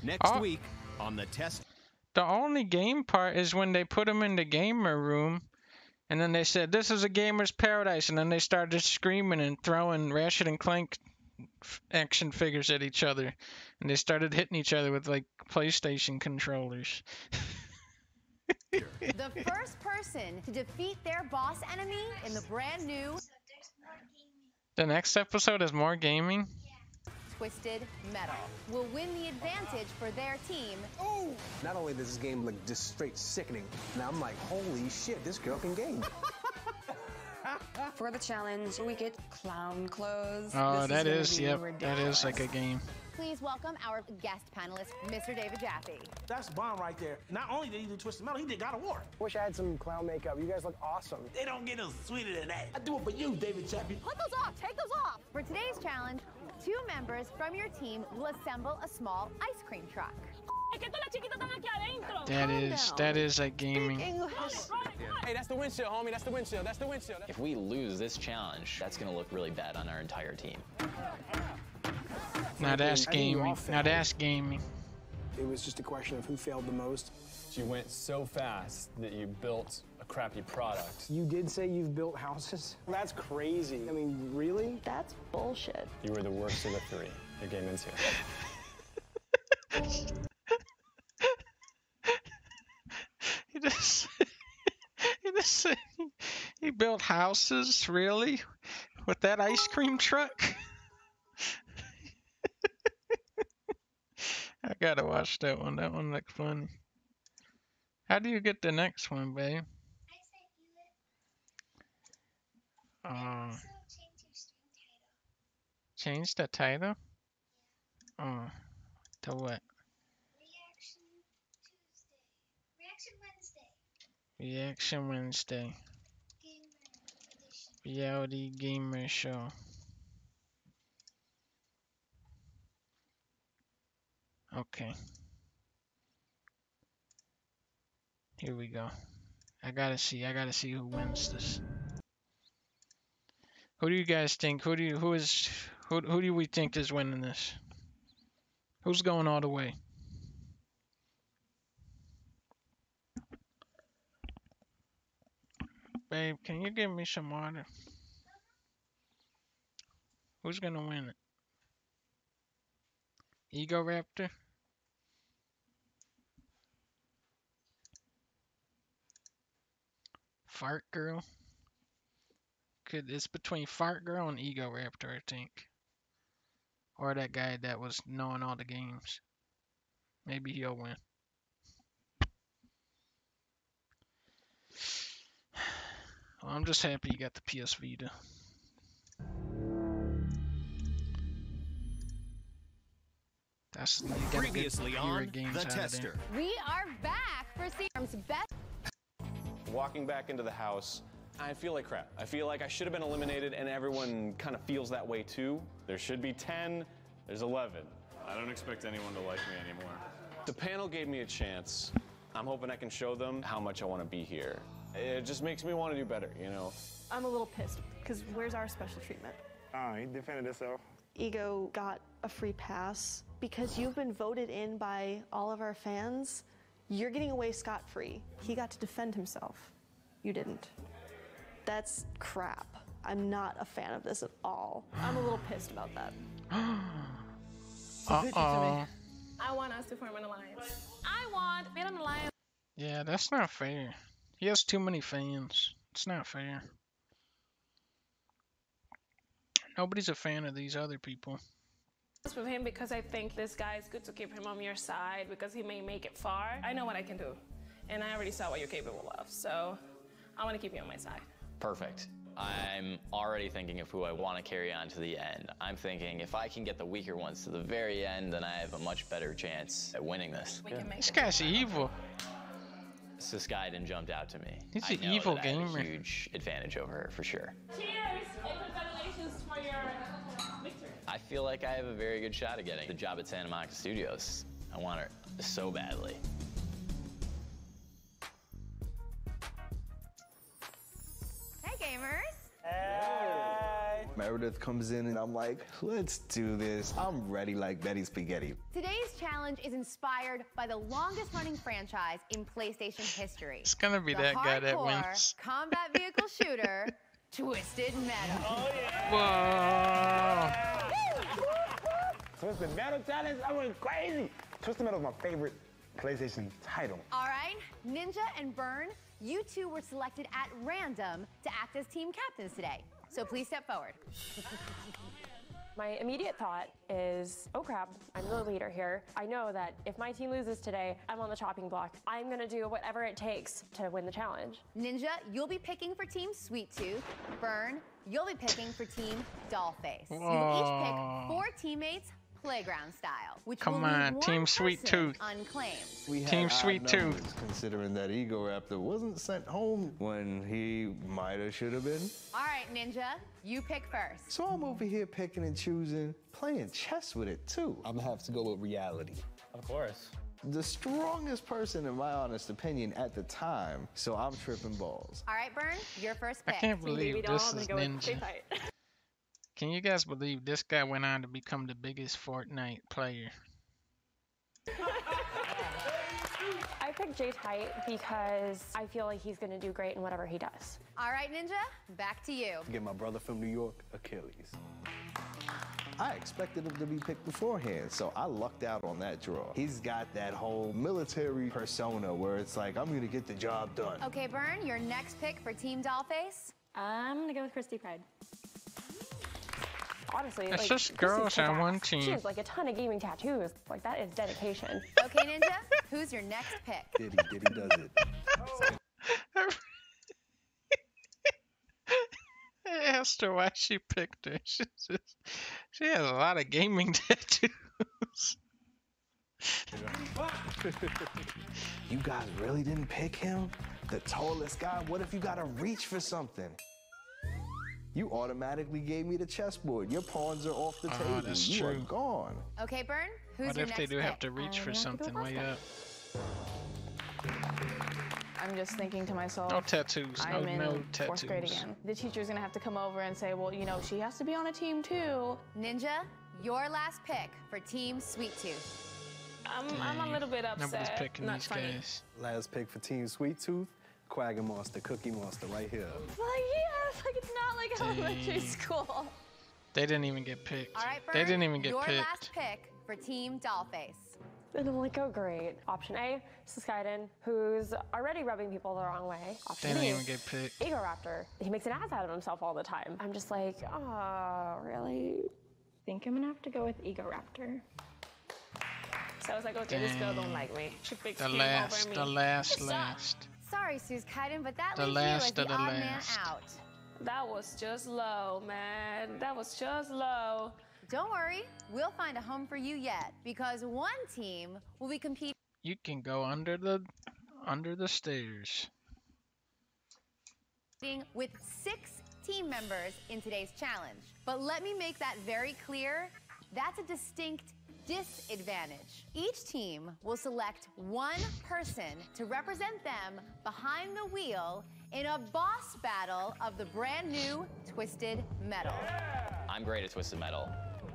A: Next week on the test.
B: The only game part is when they put him in the gamer room, and then they said, "This is a gamer's paradise," and then they started screaming and throwing Ratchet and Clank action figures at each other, and they started hitting each other with like PlayStation controllers.
F: The first person to defeat their boss enemy in the brand new
B: The next episode is more gaming.
F: Twisted Metal will win the advantage for their team.
U: Not only does this game look just straight sickening, now I'm like, holy shit, this girl can game.
D: For the challenge, we get clown clothes.
B: Oh, that is, yep, that is like a game.
F: Please welcome our guest panelist, Mr. David Jaffe.
C: That's bomb right there. Not only did he do Twisted Metal, he did God of War.
V: Wish I had some clown makeup. You guys look awesome.
C: They don't get no sweeter than that. I do it for you, David Jaffe.
F: Put those off, take those off. For today's challenge, 2 members from your team will assemble a small ice cream truck.
B: That is a gaming.
N: Hey, that's the windshield, homie. That's the windshield. That's the windshield.
M: If we lose this challenge, that's going to look really bad on our entire team.
B: Now that's gaming. Now that's gaming.
V: It was just a question of who failed the most.
R: You went so fast that you built a crappy product.
V: You did say you've built houses? That's crazy. I mean, really?
P: That's bullshit.
R: You were the worst of the 3. Your game ends here.
B: He built houses, really? With that ice cream truck? I gotta watch that one. That one looks funny. How do you get the next one, babe? Change the title? Oh, to what? Reaction Wednesday. Reality Gamer Show. Okay. Here we go. I gotta see who wins this. Who do you guys think? Who do we think is winning this? Who's going all the way? Babe, can you give me some water? Who's gonna win it? Ego Raptor? Fart Girl? It's between Fart Girl and Ego Raptor, I think. Or that guy that was knowing all the games. Maybe he'll win. Well, I'm just happy you got the PS Vita. That's you gotta
A: Previously
B: get
A: on
B: games
A: The
B: out of
A: Tester.
B: there.
F: We are back for Seagram's best.
I: Walking back into the house, I feel like crap. I feel like I should have been eliminated, and everyone kind of feels that way too. There should be 10, there's 11. I don't expect anyone to like me anymore. The panel gave me a chance. I'm hoping I can show them how much I want to be here. It just makes me want to do better, you know?
Q: I'm a little pissed, because where's our special treatment?
V: He defended himself.
Q: Ego got a free pass. Because you've been voted in by all of our fans, you're getting away scot-free. He got to defend himself. You didn't. That's crap. I'm not a fan of this at all. I'm a little pissed about that.
B: Uh-oh.
K: I want us to form an alliance. I want to be an alliance.
B: Yeah, that's not fair. He has too many fans. It's not fair. Nobody's a fan of these other people.
K: With him because I think this guy is good to keep him on your side because he may make it far. I know what I can do, and I already saw what you're capable of, so I want to keep you on my side.
M: Perfect. I'm already thinking of who I want to carry on to the end. I'm thinking if I can get the weaker ones to the very end, then I have a much better chance at winning this.
B: This guy's evil.
M: This guy didn't jump out to me.
B: He's
M: I
B: an
M: know
B: evil
M: that I have
B: gamer.
M: a huge advantage over her, for sure.
K: Cheers and congratulations for your victory.
M: I feel like I have a very good shot at getting the job at Santa Monica Studios. I want her so badly.
F: Hey, gamers.
G: Meredith comes in and I'm like, let's do this. I'm ready like Betty Spaghetti.
F: Today's challenge is inspired by the longest-running franchise in PlayStation history.
B: It's gonna be
F: the
B: that guy that
F: hardcore
B: wins.
F: combat vehicle shooter, Twisted Metal.
B: Oh, yeah. Whoa!
V: Twisted Metal challenge, I went crazy. Twisted Metal is my favorite PlayStation title.
F: All right, Ninja and Burn, you two were selected at random to act as team captains today. So please step forward.
P: My immediate thought is, oh crap, I'm the leader here. I know that if my team loses today, I'm on the chopping block. I'm gonna do whatever it takes to win the challenge.
F: Ninja, you'll be picking for Team Sweet Tooth. Burn, you'll be picking for Team Dollface. You each pick 4 teammates, playground style, which
B: Come
F: will leave
B: on,
F: one
B: Team Sweet
F: person
B: Tooth.
F: unclaimed.
G: We had
B: Team
G: odd
B: Sweet Tooth.
G: numbers, considering that Ego Raptor wasn't sent home when he might have should have been.
F: All right, Ninja, you pick first.
G: So I'm over here picking and choosing, playing chess with it too. I'm gonna have to go with reality.
N: Of course.
G: The strongest person, in my honest opinion, at the time, so I'm tripping balls.
F: All right, Burn, your first
B: I
F: pick.
B: can't believe this is Ninja. Can you guys believe this guy went on to become the biggest Fortnite player?
P: I picked Jay Tight because I feel like he's gonna do great in whatever he does.
F: All right, Ninja, back to you.
G: Get my brother from New York, Achilles. I expected him to be picked beforehand, so I lucked out on that draw. He's got that whole military persona where it's like, I'm gonna get the job done.
F: Okay, Burn, your next pick for Team Dollface.
P: I'm gonna go with Christy Pride. Honestly,
B: It's
P: like,
B: just
P: Christy's
B: girls on
P: kick-ass.
B: one team.
P: She has like a ton of gaming tattoos. Like that is dedication.
F: Okay, Ninja, who's your next pick?
G: Diddy does it.
B: I asked her why she picked her. She has a lot of gaming tattoos.
G: You guys really didn't pick him? The tallest guy? What if you gotta reach for something? You automatically gave me the chessboard. Your pawns are off the table.
B: That's
G: You are
B: true.
G: gone.
F: Okay, Burn, who's
B: What
F: your
B: if
F: next
B: they do
F: pick?
B: have to reach for something way up?
L: I'm just thinking to myself,
B: No tattoos.
L: I'm in
B: no
L: fourth grade
B: tattoos.
L: again. The teacher's gonna have to come over and say, well, you know, she has to be on a team too.
F: Ninja, your last pick for Team Sweet Tooth.
K: I'm a little bit upset.
B: Nobody's picking
K: Not
B: these
K: funny.
B: guys.
V: Last pick for Team Sweet Tooth,
U: Quagga Monster, Cookie Monster, right here.
S: Like, yes, like it's not like elementary school.
B: They didn't even get picked.
F: All right,
B: They
F: Bird,
B: didn't even get
F: your
B: picked.
F: last pick for Team Dollface.
P: And I'm like, oh great. Option A, Skyden, who's already rubbing people the wrong way. Option
B: They
P: B,
B: didn't even get picked.
P: Ego Raptor. He makes an ass out of himself all the time. I'm just like, oh, really?
D: I think I'm gonna have to go with Ego Raptor. So I was like, okay, this girl don't like me. She picks him over me.
B: The last.
F: Sorry, Skyden, but that
B: The
F: leaves you as
B: last
F: the
B: of the
F: odd man
B: last.
F: out.
D: That was just low, man. That was just low.
F: Don't worry, we'll find a home for you yet, because one team will be competing
B: You can go under the stairs.
F: with 6 team members in today's challenge. But let me make that very clear. That's a distinct disadvantage. Each team will select one person to represent them behind the wheel in a boss battle of the brand new Twisted Metal.
M: I'm great at Twisted Metal.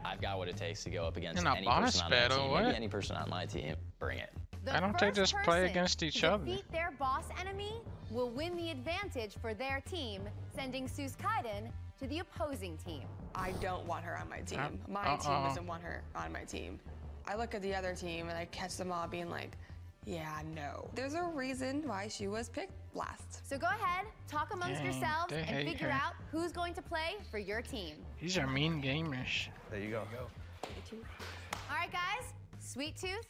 M: I've got what it takes to go up against
B: In a
M: any
B: boss
M: person on
B: battle,
M: that team.
B: what?
M: Maybe any person on my team. Bring it.
F: The
B: don't they
F: first
B: just play
F: person
B: against each
F: to
B: other?
F: defeat their boss enemy will win the advantage for their team, sending Skyden to the opposing team.
E: I don't want her on my team. My team doesn't want her on my team. I look at the other team and I catch them all being like, yeah, no. There's a reason why she was picked last.
F: So go ahead, talk amongst
B: Dang,
F: yourselves
B: they
F: and
B: hate
F: figure
B: her.
F: out who's going to play for your team.
B: These are mean gamers.
G: There you go.
F: All right, guys, Sweet Tooth,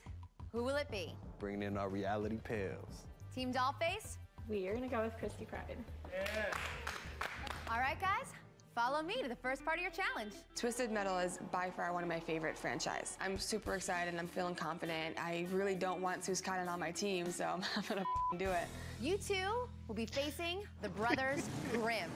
F: who will it be?
G: Bringing in our reality pals.
F: Team Dollface?
D: We are gonna go with Christy Pride.
F: All right, guys, follow me to the first part of your challenge.
E: Twisted Metal is by far one of my favorite franchise. I'm super excited and I'm feeling confident. I really don't want Skyden on my team, so I'm gonna do it.
F: You two will be facing the brothers Grimm,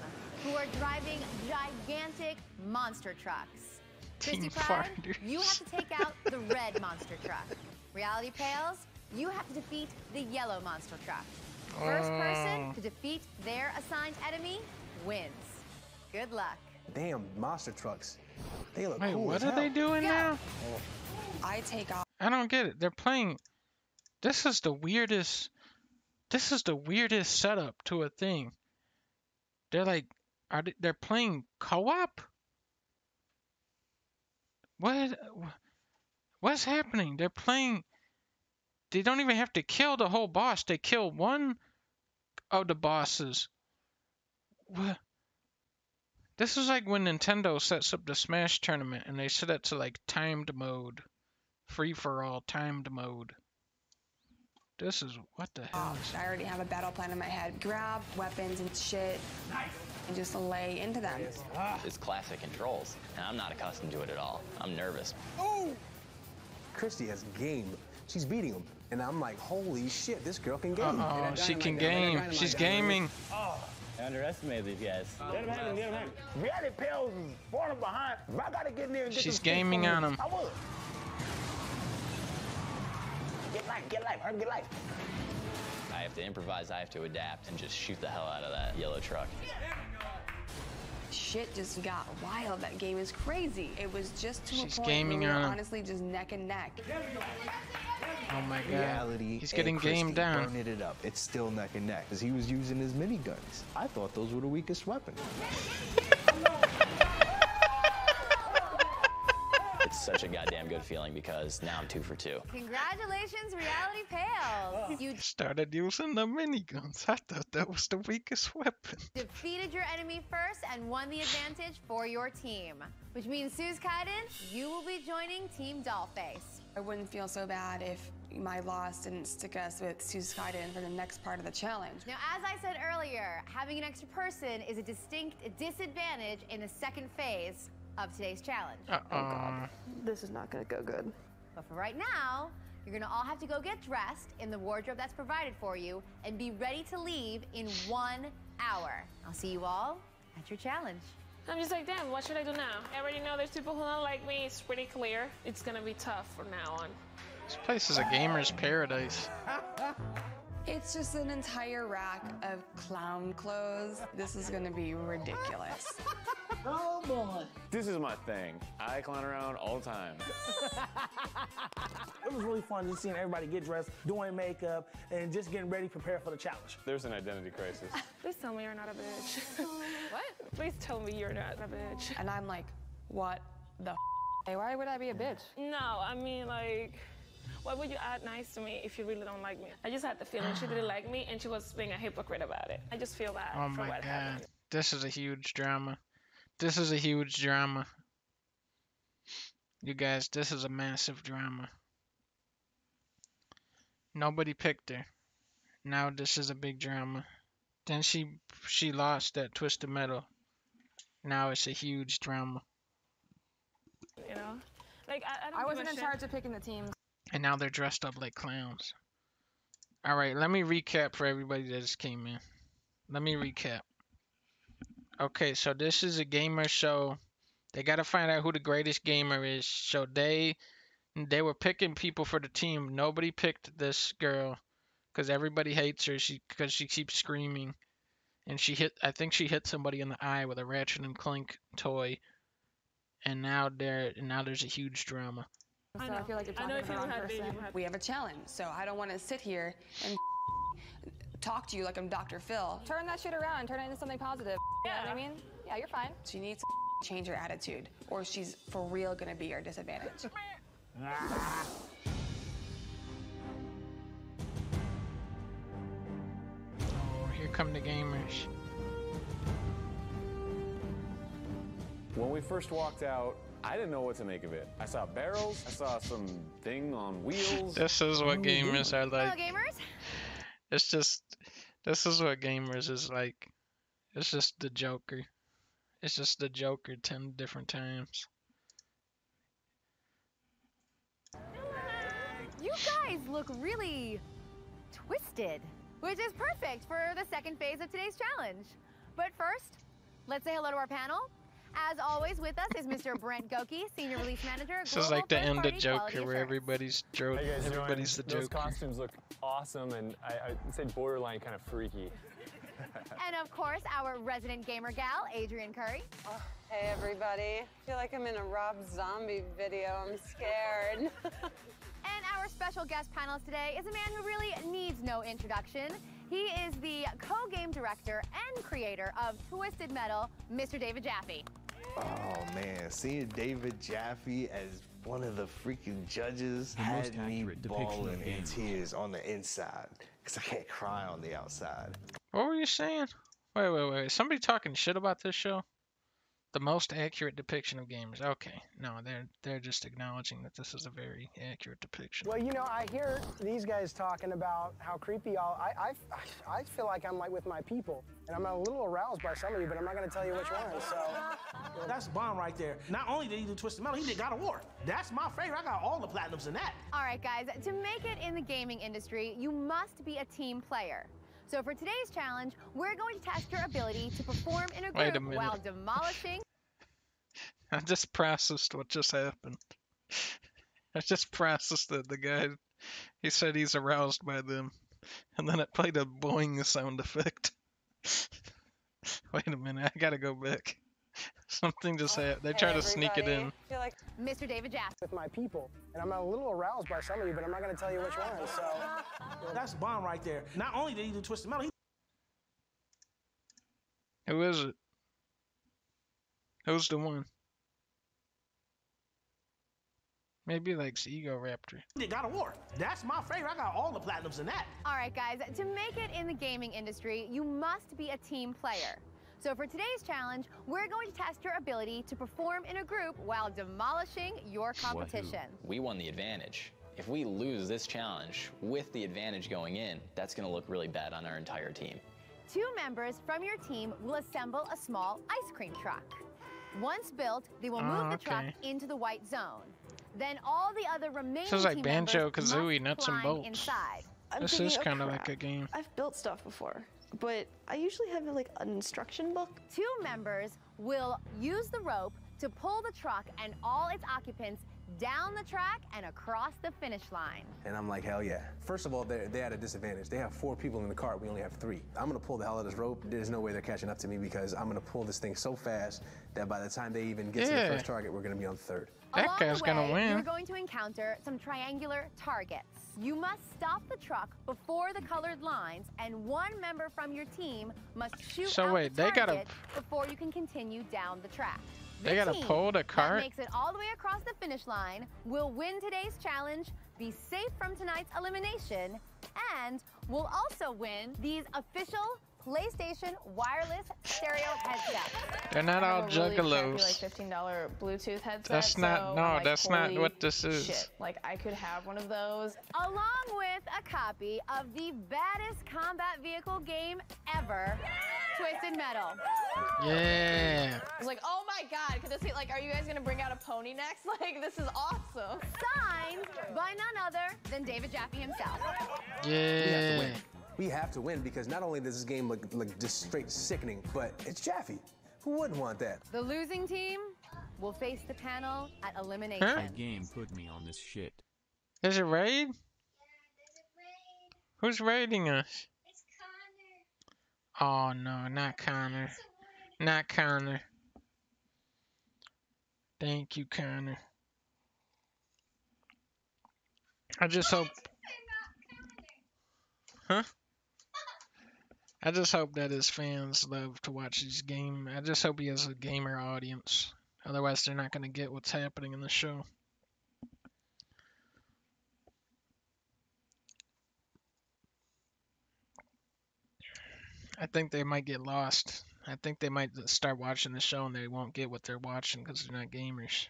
F: who are driving gigantic monster trucks. Christy
B: Team
F: Pride,
B: fighters.
F: you have to take out the red monster truck. Reality Pales, you have to defeat the yellow monster truck. First person to defeat their assigned enemy wins. Good luck.
U: Damn monster trucks. They look
B: Wait,
U: cool
B: what
U: as
B: are
U: hell.
B: they doing now?
E: I take off.
B: I don't get it. They're playing. This is the weirdest. This is the weirdest setup to a thing. They're like, they're playing co-op? What's happening? They're playing. They don't even have to kill the whole boss. They kill one of the bosses. What? This is like when Nintendo sets up the Smash tournament and they set it to like timed mode. Free for all timed mode. This is what the hell is
E: I already have a battle plan in my head. Grab weapons and shit and just lay into them.
M: It's classic controls, and I'm not accustomed to it at all. I'm nervous.
U: Oh! Christy has game. She's beating him. And I'm like, holy shit, this girl can game.
B: Uh-oh, she can game. She's gaming.
T: I underestimated these guys.
V: Let him have it, let him have it. Reality Pals is falling behind. If I gotta get in there and get
B: She's
V: some
B: gaming
V: sticks
B: on
V: from
B: him.
V: I will. Get life, hurry, get life.
M: I have to improvise, I have to adapt, and just shoot the hell out of that yellow truck.
E: Shit just got wild. That game is crazy. It was just to
B: She's
E: a point
B: gaming
E: where we were
B: on him.
E: honestly just neck and neck.
B: Oh my god.
G: Reality.
B: He's getting
G: and Christy
B: gamed down.
G: burning it up. It's still neck and neck because he was using his miniguns. I thought those were the weakest weapons.
M: It's such a goddamn good feeling because now I'm 2 for 2.
F: Congratulations, Reality Pales. You
B: Started using the miniguns. I thought that was the weakest weapon.
F: defeated your enemy first and won the advantage for your team. Which means, Skyden, you will be joining Team Dollface.
E: I wouldn't feel so bad if my loss didn't stick us with Skyden for the next part of the challenge.
F: Now, as I said earlier, having an extra person is a distinct disadvantage in the second phase of today's challenge.
Q: This is not gonna go good.
F: But for right now, you're gonna all have to go get dressed in the wardrobe that's provided for you and be ready to leave in 1 hour. I'll see you all at your challenge.
D: I'm just like, damn, what should I do now? I already know there's people who don't like me. It's pretty clear. It's gonna be tough from now on.
B: This place is a gamer's paradise.
E: It's just an entire rack of clown clothes. This is gonna be ridiculous.
V: Oh Come on.
I: This is my thing. I clown around all the time.
C: It was really fun just seeing everybody get dressed, doing makeup, and just getting ready, prepare for the challenge.
I: There's an identity crisis.
K: Please tell me you're not a bitch. What? Please tell me you're not a bitch.
E: And I'm like, what the Hey, why would I be a bitch?
K: No, I mean, like, why would you act nice to me if you really don't like me? I just had the feeling she didn't like me and she was being a hypocrite about it. I just feel bad
B: Oh
K: for
B: my
K: what
B: god.
K: happened.
B: This is a huge drama. This is a huge drama. You guys, this is a massive drama. Nobody picked her. Now this is a big drama. Then she lost that Twisted Metal. Now it's a huge drama.
K: You know? Like,
E: I wasn't in charge of picking the teams.
B: And now they're dressed up like clowns. Alright, let me recap for everybody that just came in. Let me recap. Okay, so this is a gamer show. They gotta find out who the greatest gamer is. So they were picking people for the team. Nobody picked this girl because everybody hates her. Because she keeps screaming, and I think she hit somebody in the eye with a Ratchet and Clank toy. And now there's a huge drama.
E: So I feel like you're talking to the wrong person. We have a challenge, so I don't want to sit here and talk to you like I'm Dr. Phil. Turn that shit around and turn it into something positive. You know what I mean? Yeah, you're fine. She needs to change her attitude, or she's for real gonna be our disadvantage.
B: Oh, here come the gamers.
I: When we first walked out, I didn't know what to make of it. I saw barrels, I saw some thing on wheels.
B: This is what gamers are like.
F: Hello, gamers.
B: This is what gamers is like. It's just the Joker. It's just the Joker 10 different times.
F: You guys look really twisted, which is perfect for the second phase of today's challenge. But first, let's say hello to our panel. As always, with us is Mr. Brent Goki, Senior Release Manager.
B: This is like the end of Joker, where everybody's everybody's the Joker.
R: Those costumes look awesome, and I'd say borderline kind of freaky.
F: And of course, our resident gamer gal, Adrian Curry.
O: Oh, hey, everybody. I feel like I'm in a Rob Zombie video. I'm scared.
F: And our special guest panelist today is a man who really needs no introduction. He is the co-game director and creator of Twisted Metal, Mr. David Jaffe.
G: Oh man, seeing David Jaffe as one of the freaking judges had me bawling in tears on the inside because I can't cry on the outside.
B: What were you saying? Wait. Somebody talking shit about this show? The most accurate depiction of gamers. Okay, no, they're just acknowledging that this is a very accurate depiction.
C: Well, you know, I hear these guys talking about how creepy y'all. I feel like I'm like with my people, and I'm a little aroused by some of you, but I'm not going to tell you which one. So that's bomb right there. Not only did he do Twisted Metal, he did God of War. That's my favorite. I got all the platinums in that.
F: All right, guys, to make it in the gaming industry, you must be a team player. So for today's challenge, we're going to test your ability to perform in a group while demolishing.
B: I just processed what just happened. I just processed that the guy, he said he's aroused by them, and then it played a boing sound effect. Wait a minute, I gotta go back. Something just happened. They tried to sneak it in.
C: I feel like
F: Mr. David Jaffe.
C: With my people, and I'm a little aroused by some of you, but I'm not going to tell you which one. So that's bomb right there. Not only did he do Twisted Metal,
B: Who is it? Who's the one? Maybe like Ego Raptor.
C: he did God of War. That's my favorite. I got all the platinums in that.
F: All right, guys, to make it in the gaming industry, you must be a team player. So for today's challenge, we're going to test your ability to perform in a group while demolishing your competition.
M: We won the advantage. If we lose this challenge with the advantage going in, that's going to look really bad on our entire team.
F: 2 members from your team will assemble a small ice cream truck. Once built, they will move the truck into the white zone. Then all the other remaining
B: This is like
F: team
B: Banjo-Kazooie, nuts and
F: climb
B: bolts.
F: inside.
B: This is kind of like a game.
Q: I've built stuff before, but I usually have like an instruction book.
F: 2 members will use the rope to pull the truck and all its occupants down the track and across the finish line.
U: And I'm like, hell yeah. First of all, they're at a disadvantage. They have 4 people in the cart, we only have 3. I'm gonna pull the hell out of this rope. There's no way they're catching up to me because I'm gonna pull this thing so fast that by the time they even get to the first target, we're gonna be on 3rd.
B: That guy's gonna win.
F: You're going to encounter some triangular targets. You must stop the truck before the colored lines, and one member from your team must shoot out the target before you can continue down the track.
B: They gotta pull the cart.
F: That makes it all the way across the finish line will win today's challenge, be safe from tonight's elimination, and will also win these official PlayStation wireless stereo headsets.
B: They're not all juggalos.
L: Like $15 Bluetooth headset.
B: That's not. No, that's not what this is.
L: Shit. Like I could have one of those,
F: along with a copy of the baddest combat vehicle game ever, Twisted Metal.
B: Yeah.
L: I was like, oh my god, could this be like, are you guys gonna bring out a pony next? Like, this is awesome.
F: Signed by none other than David Jaffe himself.
B: Yeah.
U: We have to win because not only does this game look just straight sickening, but it's Jaffe. Who wouldn't want that?
F: The losing team will face the panel at elimination.
A: The game put me on this shit.
B: There's a raid? Who's raiding us?
H: It's Connor.
B: Oh no, not Connor. Not Connor. Thank you, Connor. I just hope. Huh? I just hope that his fans love to watch his game. I just hope he has a gamer audience. Otherwise, they're not going to get what's happening in the show. I think they might get lost. I think they might start watching the show and they won't get what they're watching because they're not gamers.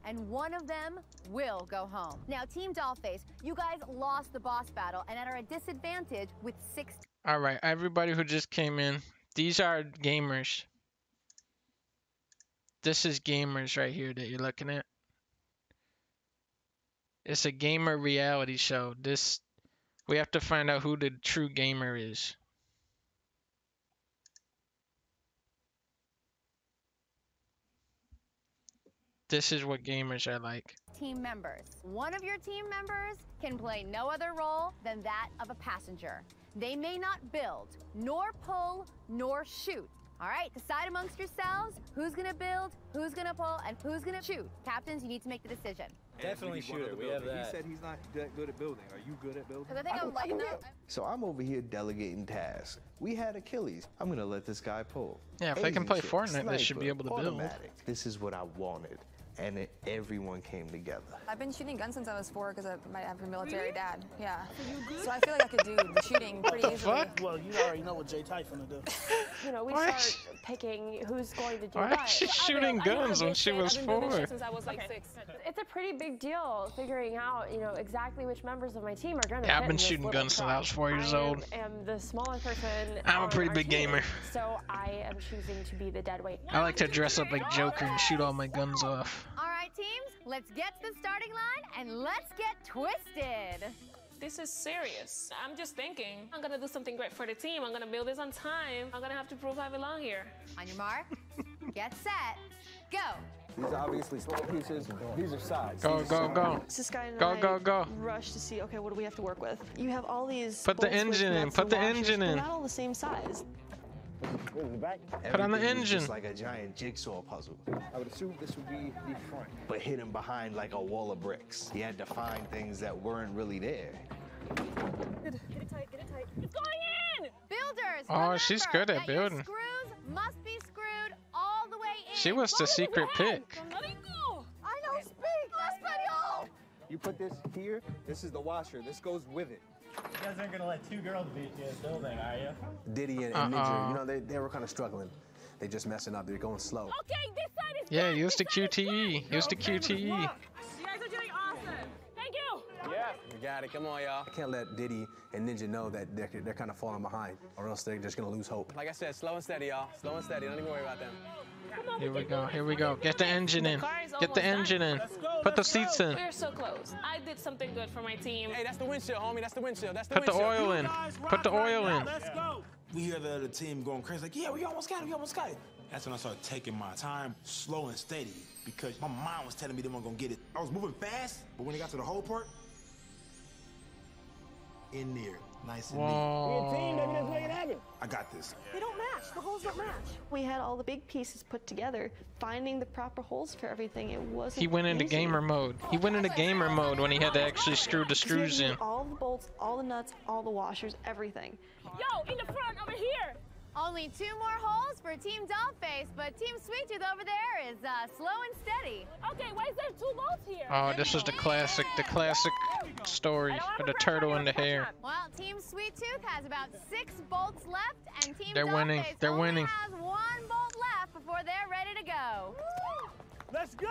F: And one of them will go home. Now, Team Dollface, you guys lost the boss battle and are at a disadvantage with 6.
B: All right, everybody who just came in, these are gamers. This is gamers right here that you're looking at. It's a gamer reality show. We have to find out who the true gamer is. This is what gamers are like.
F: Team members. One of your team members can play no other role than that of a passenger. They may not build, nor pull, nor shoot. All right, decide amongst yourselves who's gonna build, who's gonna pull, and who's gonna shoot. Captains, you need to make the decision.
J: Definitely shooter. We have that. He said he's not that good at building. Are you good at building?
F: Because I think I'm light enough.
G: So I'm over here delegating tasks. We had Achilles. I'm gonna let this guy pull.
B: Yeah, if they can play Fortnite, they should be able to build.
G: Automatic. This is what I wanted. And everyone came together.
E: I've been shooting guns since I was 4 because I have a military dad. Yeah. So I feel like I could do the shooting pretty easily.
C: Well, you already know what J-Type gonna do.
P: You know, we start picking who's going to do
B: what. Why is she shooting guns when she was 4?
K: Since I was like 6.
P: It's a pretty big deal figuring out, you know, exactly which members of my team are going to
B: Yeah, I've been shooting guns since I was 4 years old.
P: I am the smaller person.
B: I'm a pretty big gamer.
P: So I am choosing to be the dead weight.
B: I like to dress up like Joker and shoot all my guns off.
F: All right, teams, let's get to the starting line and let's get twisted.
K: This is serious. I'm just thinking, I'm gonna do something great for the team. I'm gonna build this on time. I'm gonna have to prove I belong here.
F: On your mark, get set, go.
J: These are obviously small pieces. These are sides.
B: Go, go, go.
Q: This guy and
B: go.
Q: Rush to see, okay, what do we have to work with? You have all these.
B: Put the engine in. Put the engine in.
Q: They're not all the same size.
B: Put on the engine.
G: It's like a giant jigsaw puzzle.
J: I would assume this would be the front.
G: But hidden behind like a wall of bricks. He had to find things that weren't really there.
K: Get it tight, get it tight. It's going in!
F: Builders,
B: oh, she's good at building.
F: Your screws must be screwed all the way in.
B: She was the secret pick.
F: I don't speak Espanol!
J: You put this here, this is the washer. This goes with it.
T: You guys aren't gonna let 2 girls beat you in building, are you?
U: Diddy and Ninja, you know, they were kind of struggling. They just messing up. They're going slow.
K: Okay, this side is
B: Yeah, use the QTE. Use the QTE.
K: You guys are doing awesome. Thank you.
N: Yeah, we got it. Come on, y'all.
U: I can't let Diddy and Ninja know that they're kind of falling behind, or else they're just gonna lose hope.
N: Like I said, slow and steady, y'all. Slow and steady. Don't even worry about them.
B: Here we go. Here we go. Get the engine in. Get the engine in. Put the seats in.
K: We're so close. I did something good for my team.
N: Hey, that's the windshield, homie. That's the windshield. That's the
B: Put the
N: windshield.
B: oil in. Put the oil in.
J: Let's go.
W: We hear the other team going crazy, like, yeah, we almost got it, we almost got it.
D: That's when I started taking my time slow and steady because my mind was telling me they weren't gonna get it. I was moving fast, but when it got to the hole part, in there, nice and neat.
C: We're a team, baby. Let's make it happen.
D: I got this.
Q: They don't match. The holes don't match. We had all the big pieces put together. Finding the proper holes for everything, it wasn't
B: He went into
Q: easy.
B: gamer mode. He went into gamer mode when he had to actually screw the screws in.
Q: All the bolts, all the nuts, all the washers, everything.
K: Yo, in the front, over here.
F: Only 2 more holes for Team Dollface, but Team Sweet Tooth over there is slow and steady.
K: Okay, why is there 2 bolts here?
B: Oh, this is the classic story of the turtle and the hare.
F: Well, Team Sweet Tooth has about 6 bolts left, and Team
B: They're winning.
F: Dollface
B: They're
F: only
B: winning.
F: has 1 bolt left before they're ready to go.
C: Let's go!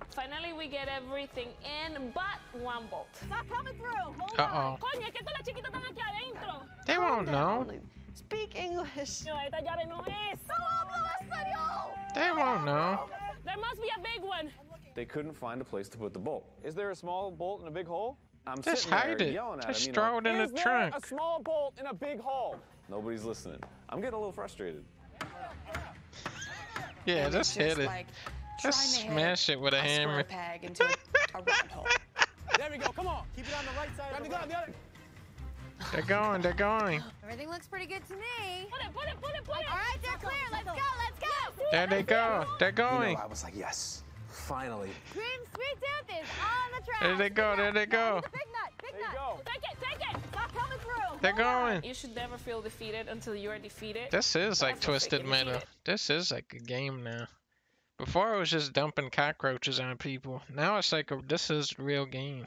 K: Finally, we get everything in but 1 bolt.
Q: Stop coming through. Hold
B: Uh-oh.
K: Coño, es que todas las chiquitas están aquí adentro.
B: They won't know.
Q: Speak English.
K: No, esta llave no es.
B: They won't know.
K: There must be a big one.
I: They couldn't find a place to put the bolt. Is there a small bolt in a big hole? I'm
B: Just
I: sitting
B: hide
I: there
B: it.
I: yelling at
B: Just
I: him,
B: throw it in the
I: is there
B: trunk.
I: a small bolt in a big hole? Nobody's listening. I'm getting a little frustrated.
B: Yeah, just hit it. Just smash it with a hammer.
E: Peg into a round hole.
C: There we go. Come on. Keep it on the right side. Of the gun.
B: They're going. They're going.
F: Everything looks pretty good to me.
K: Put it.
F: All right, they're clear. Let's go.
B: There they go. They're going.
U: You know, I was like, yes, finally.
F: Team Sweet Tooth is on the track.
B: There they go. There they go.
F: Big nut.
K: Take it.
F: Stop coming through.
B: They're going.
K: You should never feel defeated until you are defeated.
B: This is like
K: That's what
B: Twisted
K: freaking
B: Metal.
K: defeated.
B: This is like a game now. Before it was just dumping cockroaches on people. Now it's like this is real game.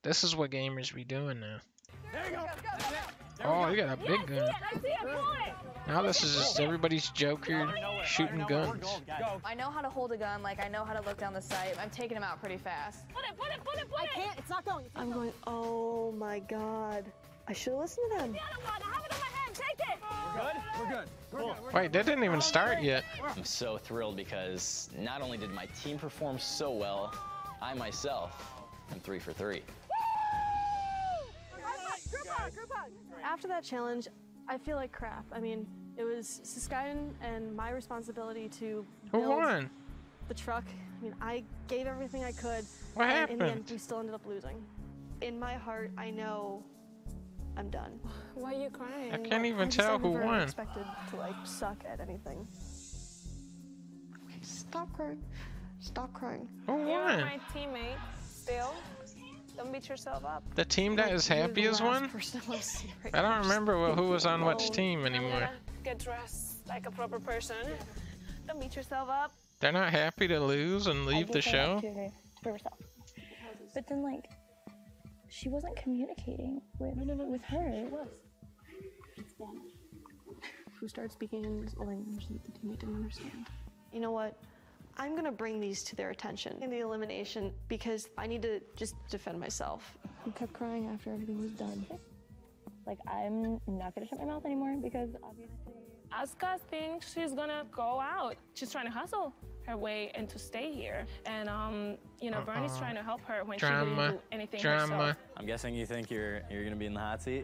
B: This is what gamers be doing now.
C: There you go.
B: Oh, you got a big gun.
K: I see it. Pull it.
B: Now this is just everybody's Joker shooting guns.
L: I know how to hold a gun, like I know how to look down the sight. I'm taking them out pretty fast.
K: Put it.
Q: I can't. It's not going. I'm going, oh my God. I should have listened to them.
K: The other one. I have it in my hand. Take it.
C: We're good.
B: Wait, that didn't even start yet.
M: I'm so thrilled because not only did my team perform so well, I myself am 3 for 3.
Q: Group hug. After that challenge, I feel like crap. I mean, it was Siskaiden and my responsibility to
B: Who
Q: build
B: won?
Q: the truck. I mean, I gave everything I could.
B: What
Q: and in the end,
B: happened?
Q: we still ended up losing. In my heart, I know I'm done.
K: Why are you crying?
B: I can't even
Q: I just
B: tell
Q: I
B: who
Q: never
B: won.
Q: expected to like suck at anything. Okay, stop crying. Stop crying.
B: Who
K: You're
B: won?
K: my teammate. Still, don't beat yourself up.
B: The team that is happy is one? I don't remember who was on which team anymore.
K: Get dressed like a proper person. Don't beat yourself up.
B: They're not happy to lose and leave the show?
S: For herself. But then, like, she wasn't communicating with her. She was.
Q: Who started speaking in a language that the teammate didn't understand. You know what? I'm gonna bring these to their attention in the elimination because I need to just defend myself.
S: He kept crying after everything was done. Like, I'm not gonna shut my mouth anymore because obviously.
K: Asuka thinks she's gonna go out. She's trying to hustle her way and to stay here. And you know, Bernie's trying to help her when she didn't do anything herself.
M: I'm guessing you think you're gonna be in the hot seat.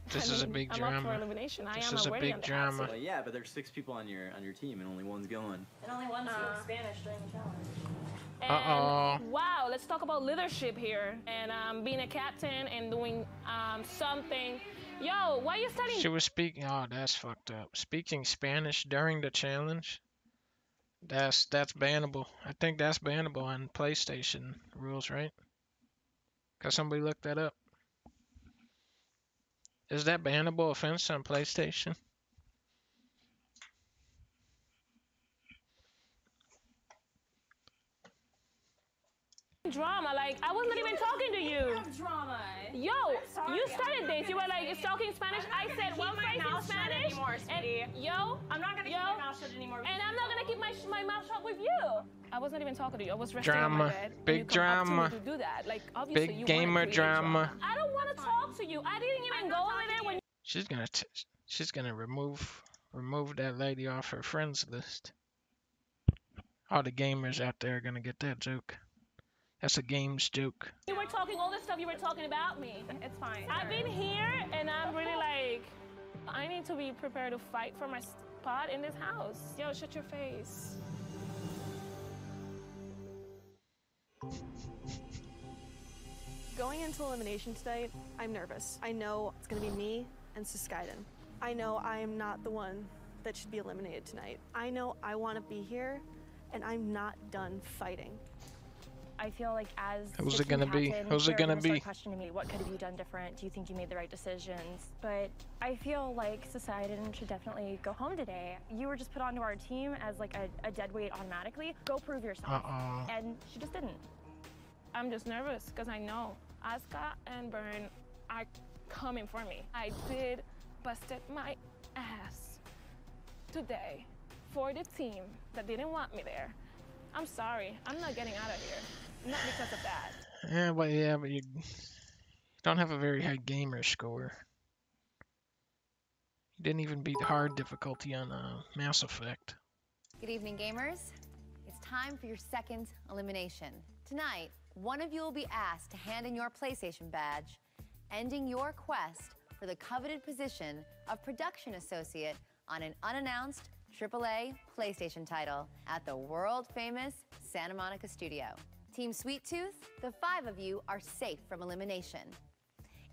B: This is a big
K: I'm up for
B: drama.
K: elimination. I
B: This
K: am
B: is a
K: already
B: big
K: on the
B: drama.
K: hot seat.
M: Well, yeah, but there's 6 people on your team and only one's going.
P: And only one spoke Spanish during the challenge.
K: And wow, let's talk about leadership here and being a captain and doing something. Yo, why are you studying?
B: She was speaking. Oh, that's fucked up. Speaking Spanish during the challenge. That's bannable. I think that's bannable on PlayStation rules, right? Cause somebody looked that up. Is that bannable offense on PlayStation?
K: Drama, like I wasn't even talking to you.
P: Drama.
K: Yo, you started this. You were like, it's talking Spanish. I said one phrase in Spanish. And yo,
P: I'm not gonna keep my mouth shut anymore.
K: And I'm not gonna keep my mouth shut with you. I wasn't even talking to you. I was resting on
B: Drama.
K: my bed.
B: Big
K: you come up to me
B: drama.
K: to do that. Like obviously
B: Big
K: you
B: gamer
K: wanna create
B: drama.
K: I don't want to talk to you. I didn't even go over there when.
B: She's gonna remove that lady off her friends list. All the gamers out there are gonna get that joke. That's a games joke.
K: You were talking all this stuff. You were talking about me. It's fine. I've been here, and I'm really like, I need to be prepared to fight for jackpot in this house. Yo, shut your face.
Q: Going into elimination today, I'm nervous. I know it's gonna be me and Suskaiden. I know I am not the one that should be eliminated tonight. I know I want to be here, and I'm not done fighting.
P: I feel like as
B: Who's
P: the
B: it gonna
P: team
B: be?
P: captain,
B: Who's it
P: you're
B: gonna
P: start
B: be?
P: questioning me. What could have you done different? Do you think you made the right decisions? But I feel like Suskaiden should definitely go home today. You were just put onto our team as like a dead weight automatically. Go prove yourself. And she just didn't.
K: I'm just nervous because I know Asuka and Burn are coming for me. I did busted my ass today for the team that didn't want me there. I'm sorry. I'm not getting out of here. Not because of that.
B: Yeah, but you don't have a very high gamer score. You didn't even beat hard difficulty on Mass Effect.
F: Good evening, gamers. It's time for your second elimination. Tonight, one of you will be asked to hand in your PlayStation badge, ending your quest for the coveted position of production associate on an unannounced AAA PlayStation title at the world-famous Santa Monica studio. Team Sweet Tooth, the 5 of you are safe from elimination.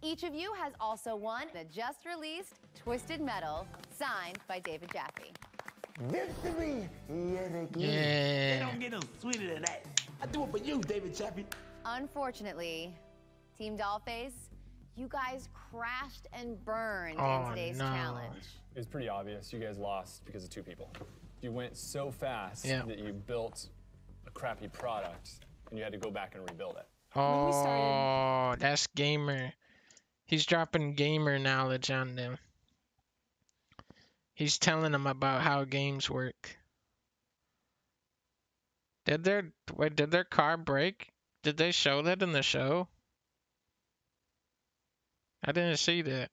F: Each of you has also won the just-released Twisted Metal, signed by David Jaffe.
D: Victory! Yet again.
B: Yeah.
D: They don't get no sweeter than that. I do it for you, David Chappie.
F: Unfortunately, Team Dollface, you guys crashed and burned
B: Oh,
F: in today's
B: no.
F: challenge.
I: It was pretty obvious you guys lost because of 2 people. You went so fast that you built a crappy product and you had to go back and rebuild it.
B: Oh, that's gamer. He's dropping gamer knowledge on them. He's telling them about how games work. Did their car break? Did they show that in the show? I didn't see that.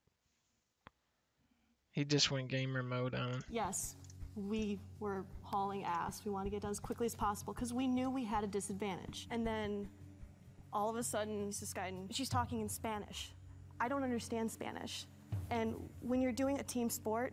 B: He just went gamer mode on.
Q: Yes, we were hauling ass. We wanted to get done as quickly as possible because we knew we had a disadvantage. And then all of a sudden, Suskaiden, she's talking in Spanish. I don't understand Spanish. And when you're doing a team sport,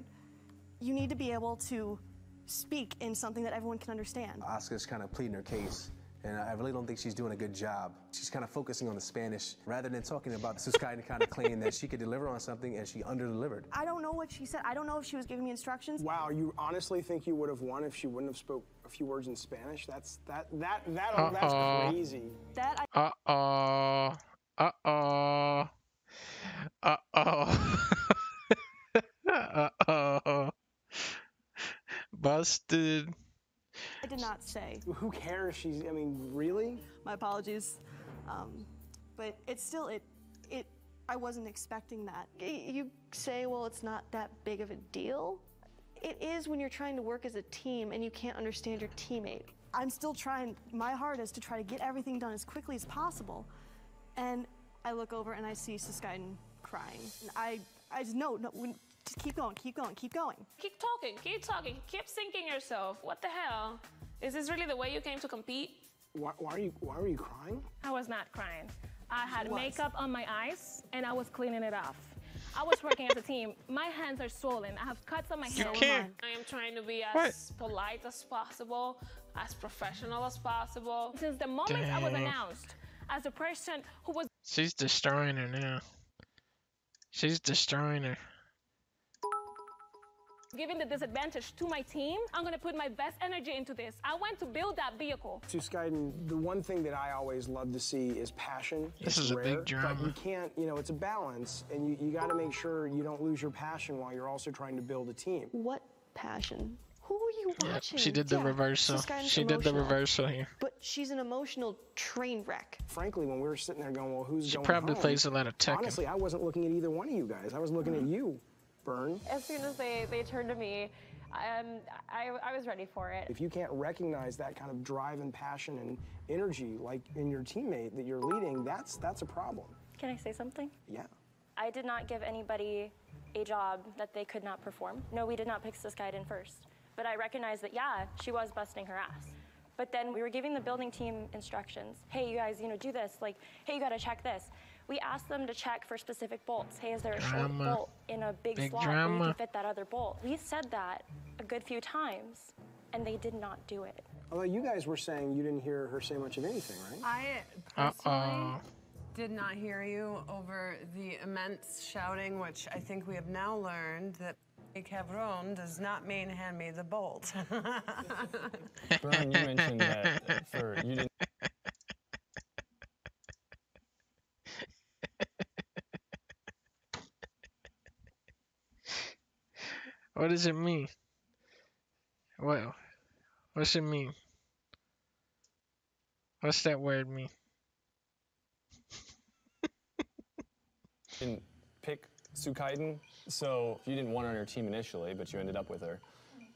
Q: you need to be able to speak in something that everyone can understand.
U: Asuka's kind of pleading her case, and I really don't think she's doing a good job. She's kind of focusing on the Spanish rather than talking about Suskaiden kind of claiming that she could deliver on something and she under-delivered.
Q: I don't know what she said. I don't know if she was giving me instructions.
C: Wow, you honestly think you would have won if she wouldn't have spoke a few words in Spanish? That's crazy.
B: Uh-oh. Uh-oh. Busted.
Q: I did not say.
C: Who cares? I mean, really?
Q: My apologies. But it's still, I wasn't expecting that. You say, well, it's not that big of a deal. It is when you're trying to work as a team and you can't understand your teammate. I'm still trying my hardest to try to get everything done as quickly as possible. And I look over and I see Suskaiden crying. And I just, no, just keep going.
K: Keep talking, keep talking, keep sinking yourself. What the hell? Is this really the way you came to compete?
C: Why were you crying?
K: I was not crying. I had makeup on my eyes and I was cleaning it off. I was working as a team. My hands are swollen. I have cuts on my hands. I am trying to be as polite as possible, as professional as possible. Since the moment I was announced as a person who was...
B: She's destroying her now. She's destroying her.
K: Giving the disadvantage to my team, I'm gonna put my best energy into this. I went to build that vehicle.
C: Suskaiden, the one thing that I always love to see is passion.
B: This is rare, a big drama.
C: But you can't, it's a balance, and you gotta make sure you don't lose your passion while you're also trying to build a team.
Q: What passion? Who are you watching?
B: She did the reversal. She did the reversal here.
Q: But she's an emotional train wreck.
C: Frankly, when we were sitting there going, well, who's going home?
B: She probably plays a lot of Tekken.
C: Honestly, I wasn't looking at either one of you guys. I was looking at you. Burn.
P: As soon as they turned to me, I was ready for it.
C: If you can't recognize that kind of drive and passion and energy like in your teammate that you're leading, that's a problem.
P: Can I say something?
C: Yeah.
P: I did not give anybody a job that they could not perform. No, we did not pick Suskaiden first. But I recognized that, yeah, she was busting her ass. But then we were giving the building team instructions. Hey, you guys, do this. Like, hey, you gotta check this. We asked them to check for specific bolts. Hey, is there a short bolt in a big slot where you can fit that other bolt? We said that a good few times, and they did not do it.
C: Although you guys were saying you didn't hear her say much of anything, right?
O: I personally did not hear you over the immense shouting, which I think we have now learned that cabron does not mean hand me the bolt.
I: Bern, you mentioned that you didn't.
B: What does it mean? Well, what's it mean? What's that word mean?
I: Didn't pick Sukaiden, so you didn't want her on your team initially, but you ended up with her.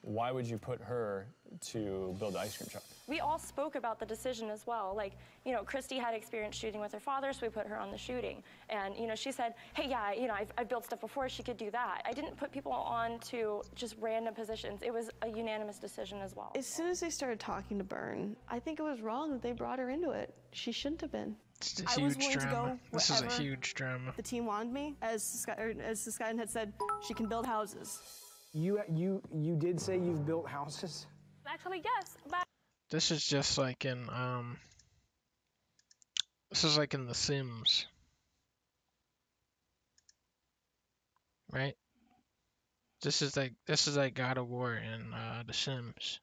I: Why would you put her to build the ice cream truck?
P: We all spoke about the decision as well. Like, you know, Christy had experience shooting with her father, so we put her on the shooting. And, you know, she said, hey, yeah, you know, I've built stuff before, she could do that. I didn't put people on to just random positions. It was a unanimous decision as well.
Q: As soon as they started talking to Bern, I think it was wrong that they brought her into it. She shouldn't have been.
B: It's a huge drama. This is a huge drama.
Q: The team wanted me, as Skyden had said, she can build houses.
C: You did say you've built houses?
K: Actually, yes. But
B: This is just like in this is like in The Sims. Right? This is like God of War in The Sims.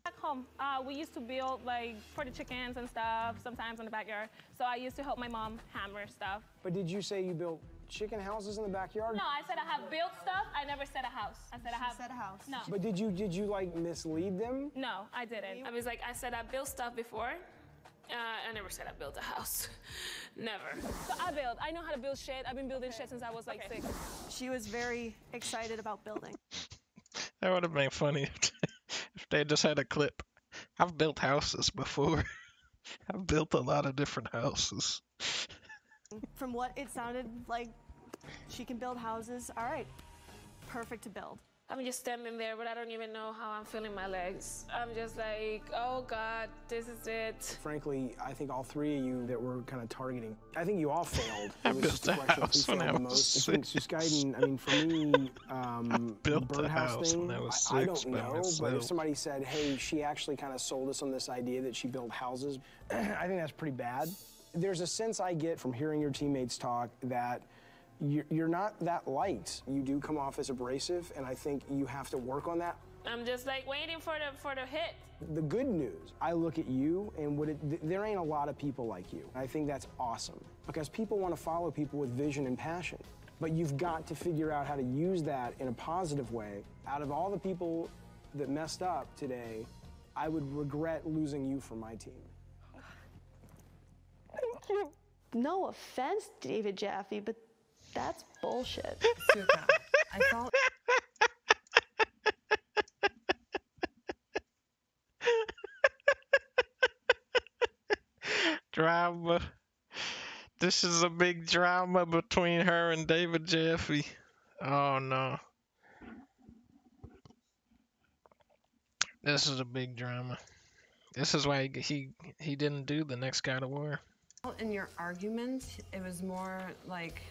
K: back home, we used to build like for the chickens and stuff, sometimes in the backyard. So I used to help my mom hammer stuff.
C: But did you say you built chicken houses in the backyard?
K: No, I said I have built stuff. I never said a house. I said I have
Q: a house.
K: No.
C: But did you like mislead them?
K: No, I didn't.
R: I was like, I said I built stuff before. I never said I built a house. Never.
K: So I know how to build shit. I've been building shit since I was like 6.
Q: She was very excited about building.
B: That would have been funny if they just had a clip. I've built houses before. I've built a lot of different houses.
Q: From what it sounded like, she can build houses. All right, perfect to build.
R: I'm just standing there, but I don't even know how I'm feeling my legs. I'm just like, oh God, this is it.
C: Frankly, I think all three of you that were kind of targeting, I think you all failed.
B: I built a house when I was 6.
C: Skyden, I mean, for me, the birdhouse thing, I don't know, but if somebody said, hey, she actually kind of sold us on this idea that she built houses, I think that's pretty bad. There's a sense I get from hearing your teammates talk that you're not that light. You do come off as abrasive, and I think you have to work on that.
R: I'm just like waiting for the hit.
C: The good news, I look at you, and there ain't a lot of people like you. I think that's awesome, because people want to follow people with vision and passion. But you've got to figure out how to use that in a positive way. Out of all the people that messed up today, I would regret losing you from my team.
Q: Thank you. No offense, David Jaffe, but that's bullshit.
O: I thought.
B: Drama. This is a big drama between her and David Jaffe. Oh no. This is a big drama. This is why he didn't do the next God of War.
O: In your argument, it was more like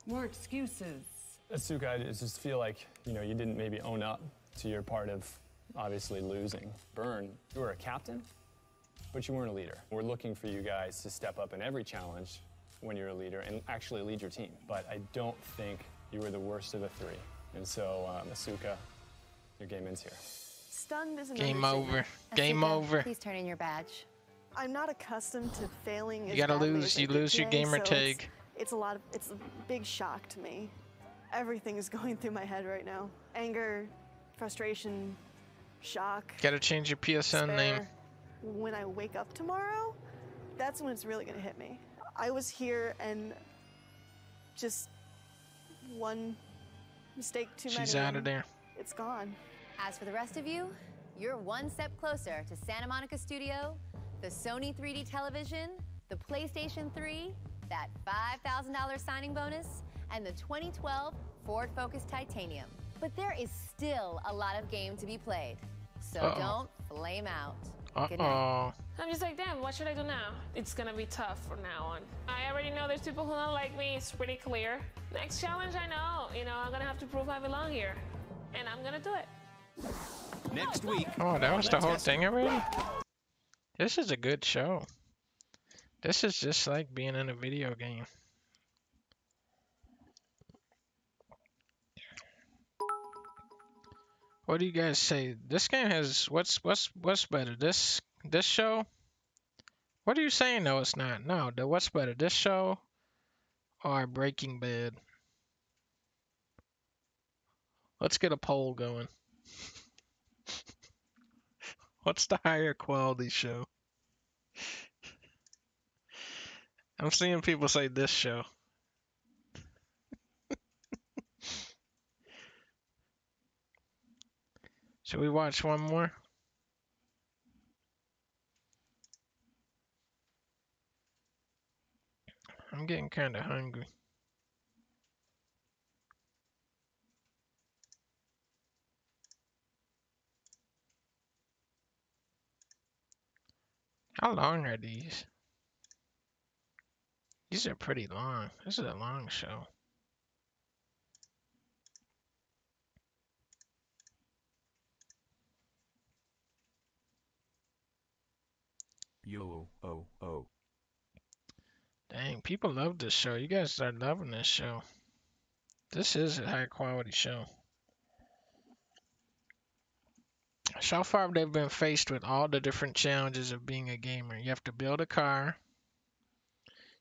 O: more excuses.
I: Asuka, I just feel like, you know, you didn't maybe own up to your part of obviously losing. Bern, you were a captain, but you weren't a leader. We're looking for you guys to step up in every challenge when you're a leader and actually lead your team. But I don't think you were the worst of the 3. And so, Asuka, your game ends here.
Q: Stunned is
B: Game over. Game over.
F: Please turn in your badge.
Q: I'm not accustomed to failing.
B: You gotta lose. You lose your gamer tag.
Q: It's a big shock to me. Everything is going through my head right now. Anger, frustration, shock.
B: Gotta change your PSN name.
Q: When I wake up tomorrow, that's when it's really gonna hit me. I was here and just one mistake too many.
B: She's out of there.
Q: It's gone.
F: As for the rest of you, you're one step closer to Santa Monica Studio, the Sony 3D television, the PlayStation 3, that $5,000 signing bonus, and the 2012 Ford Focus Titanium. But there is still a lot of game to be played, so don't flame out. Good night.
R: I'm just like, damn, what should I do now? It's gonna be tough from now on. I already know there's people who don't like me. It's pretty clear. Next challenge, I know. You know, I'm gonna have to prove I belong here. And I'm gonna do it.
A: Next week.
B: Oh, that was the whole thing already? This is a good show. This is just like being in a video game. What do you guys say? This game has what's better? This show? What are you saying? No, it's not. No, what's better? This show or Breaking Bad? Let's get a poll going. What's the higher quality show? I'm seeing people say this show. Should we watch one more? I'm getting kind of hungry. How long are these? These are pretty long. This is a long show.
A: Yo, oh.
B: Dang, people love this show. You guys are loving this show. This is a high quality show. So far, they've been faced with all the different challenges of being a gamer. You have to build a car.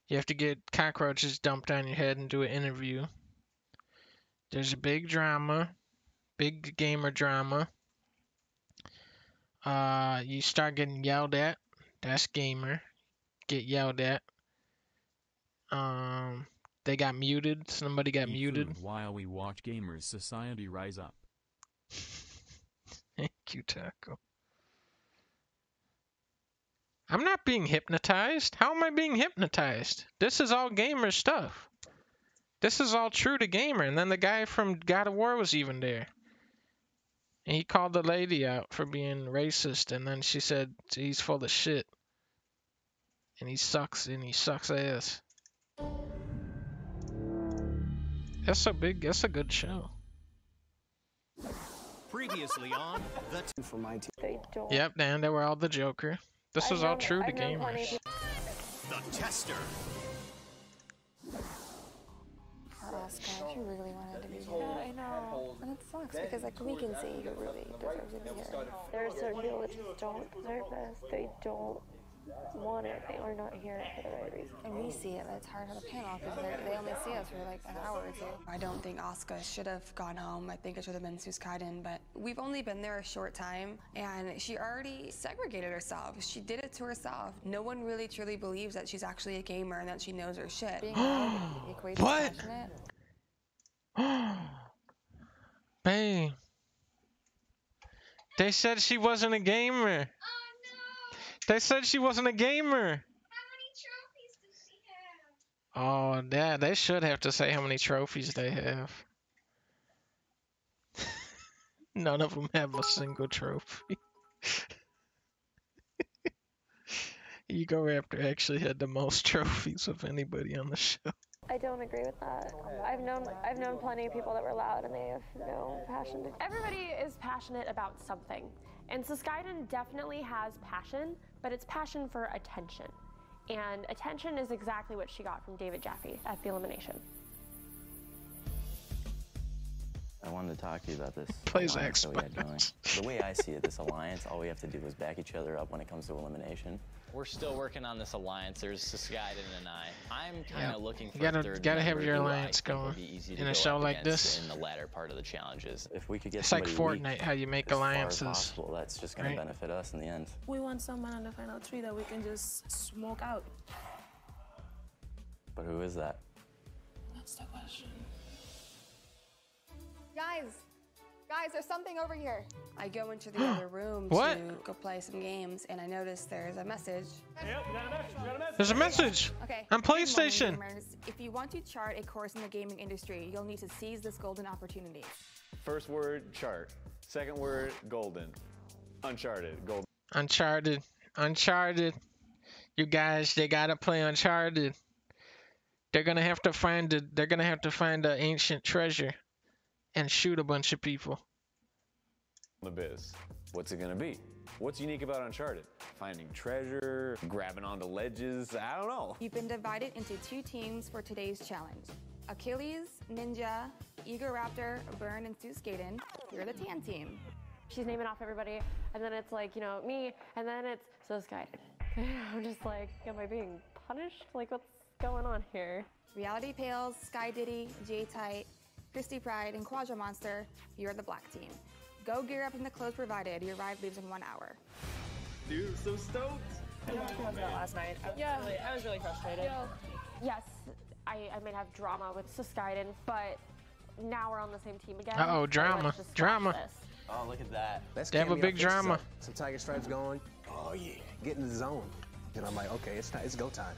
B: You have to get cockroaches dumped on your head and do an interview. There's a big drama, big gamer drama. You start getting yelled at. That's gamer. Get yelled at. They got muted. Somebody got muted.
A: While we watch Gamers Society rise up.
B: Thank you, Taco. I'm not being hypnotized. How am I being hypnotized? This is all gamer stuff. This is all true to gamer. And then the guy from God of War was even there. And he called the lady out for being racist. And then she said he's full of shit. And he sucks ass. That's a good show.
A: Previously on the
J: for my team.
S: They don't.
B: Yep, and they were all the Joker. This was all true to gamers.
A: The Tester.
E: Oscar, if you really wanted to be here. Yeah, I know. And it sucks because like we can see who really deserves to be here.
S: There are certain people that just don't deserve this. They don't want it. They are not here for the right reason.
E: And we see it, but it's hard on the panel because they only see us for like an hour or two. I don't think Asuka should have gone home. I think it should have been Suskaiden, but we've only been there a short time, and she already segregated herself. She did it to herself. No one really truly believes that she's actually a gamer and that she knows her shit. Being equates
B: What?
E: passionate.
B: Babe. They said she wasn't a gamer. They said she wasn't a gamer. Oh, yeah, they should have to say how many trophies they have. None of them have a single trophy. Ego Raptor actually had the most trophies of anybody on the show.
S: I don't agree with that. I've known plenty of people that were loud and they have no passion.
V: Everybody is passionate about something. And Suskaiden definitely has passion, but it's passion for attention. And attention is exactly what she got from David Jaffe at the elimination.
M: I wanted to talk to you about this
B: Plays
M: alliance that we had
B: Xbox.
M: going. The way I see it, this alliance, all we have to do is back each other up when it comes to elimination. We're still working on this alliance. There's Suskaiden and I. I'm kind of looking for a third
B: gotta have
M: member
B: your
M: who I
B: alliance
M: think
B: going
M: would be easy to
B: in a
M: go
B: show
M: up
B: like
M: against
B: this.
M: in the latter part of the challenges. If we could get
B: It's like
M: somebody
B: Fortnite,
M: weak,
B: how you make
M: as far as
B: alliances.
M: possible, that's just going
B: right?
M: to benefit us in the end.
W: We want someone on the final three that we can just smoke out.
M: But who is that?
W: That's the question.
E: Guys, there's something over here. I go into the other room
B: What?
E: to go play some games, and I notice there's a message.
T: Yep, we got a message.
B: There's a message
E: Okay.
B: on
E: Good morning,
B: PlayStation.
E: gamers. If you want to chart a course in the gaming industry, you'll need to seize this golden opportunity.
I: First word, chart. Second word, golden. Uncharted, golden.
B: Uncharted. You guys, they gotta play Uncharted. They're gonna have to find an ancient treasure and shoot a bunch of people.
I: The biz. What's it gonna be? What's unique about Uncharted? Finding treasure, grabbing onto ledges, I don't know.
E: You've been divided into 2 teams for today's challenge. Achilles, Ninja, Egoraptor, Burn, and Stu Skaden. You're the tan team.
V: She's naming off everybody, and then it's like, you know, me, and then it's so Sky. I'm just like, am I being punished? Like, what's going on here?
E: Reality Pales, Sky Diddy, J-Tight, Christy Pride, and Quadra Monster. You're the black team. Go gear up in the clothes provided. Your ride leaves in 1 hour.
J: Dude, I'm so stoked.
V: Last night. I was really frustrated. Yes, I might have drama with Suskaiden, but now we're on the same team again.
B: Uh-oh, drama. Drama.
J: Oh, look at that.
U: Let's
B: They have a big drama.
U: Some tiger stripes going. Oh yeah, get in the zone. And I'm like, okay, it's go time.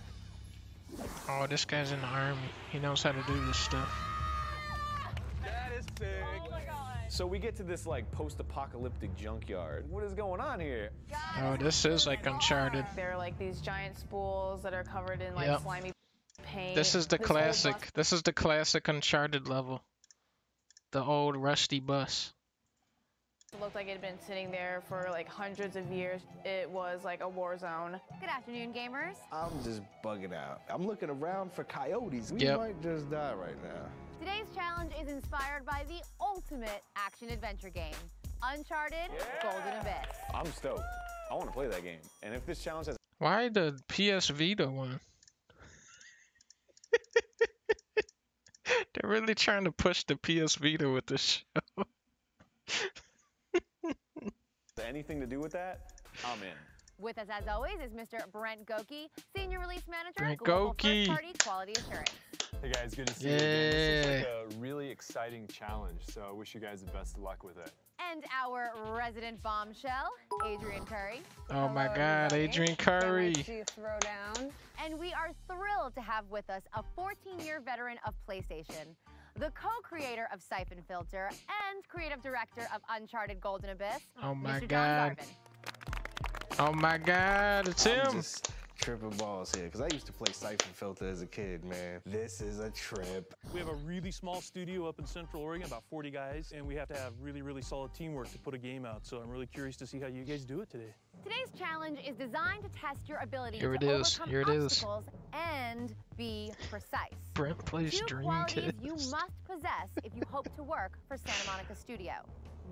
B: Oh, this guy's in the army. He knows how to do this stuff.
J: That is sick.
V: Oh my god.
I: So we get to this like post-apocalyptic junkyard. What is going on here?
B: Oh, this is like Uncharted.
L: There are like these giant spools that are covered in like slimy paint.
B: This is the
L: whole
B: classic. This is the classic Uncharted level. The old rusty bus.
L: It looked like it had been sitting there for like hundreds of years. It was like a war zone.
F: Good afternoon, gamers.
G: I'm just bugging out. I'm looking around for coyotes. We might just die right now.
F: Today's challenge is inspired by the ultimate action-adventure game, Uncharted Golden Abyss.
I: I'm stoked. I want to play that game. And if this challenge has...
B: Why the PS Vita one? They're really trying to push the PS Vita with this show.
I: anything to do with that, I'm in.
F: With us, as always, is Mr. Brent Goki, Senior Release Manager,
B: Brent
F: Global
B: Goki.
F: First Party Quality Assurance.
H: Hey guys, good to see you again. This looks like a really exciting challenge, so I wish you guys the best of luck with it.
F: And our resident bombshell, Adrian Curry.
B: Oh my God, Adrian Curry.
O: Throw down.
F: And we are thrilled to have with us a 14-year veteran of PlayStation, the co-creator of Siphon Filter and creative director of Uncharted Golden Abyss,
B: Oh my
F: Mr. John
B: God.
F: Garvin.
B: Oh my God, it's
G: I'm
B: him.
G: just tripping balls here, because I used to play Siphon Filter as a kid, man. This is a trip.
T: We have a really small studio up in Central Oregon, about 40 guys, and we have to have really, really solid teamwork to put a game out. So I'm really curious to see how you guys do it today.
F: Today's challenge is designed to test your ability
B: Here it
F: to
B: is.
F: overcome
B: Here it is.
F: obstacles and be precise.
B: Brent plays
F: 2
B: Dream
F: qualities
B: Kids.
F: you must possess if you hope to work for Santa Monica Studio.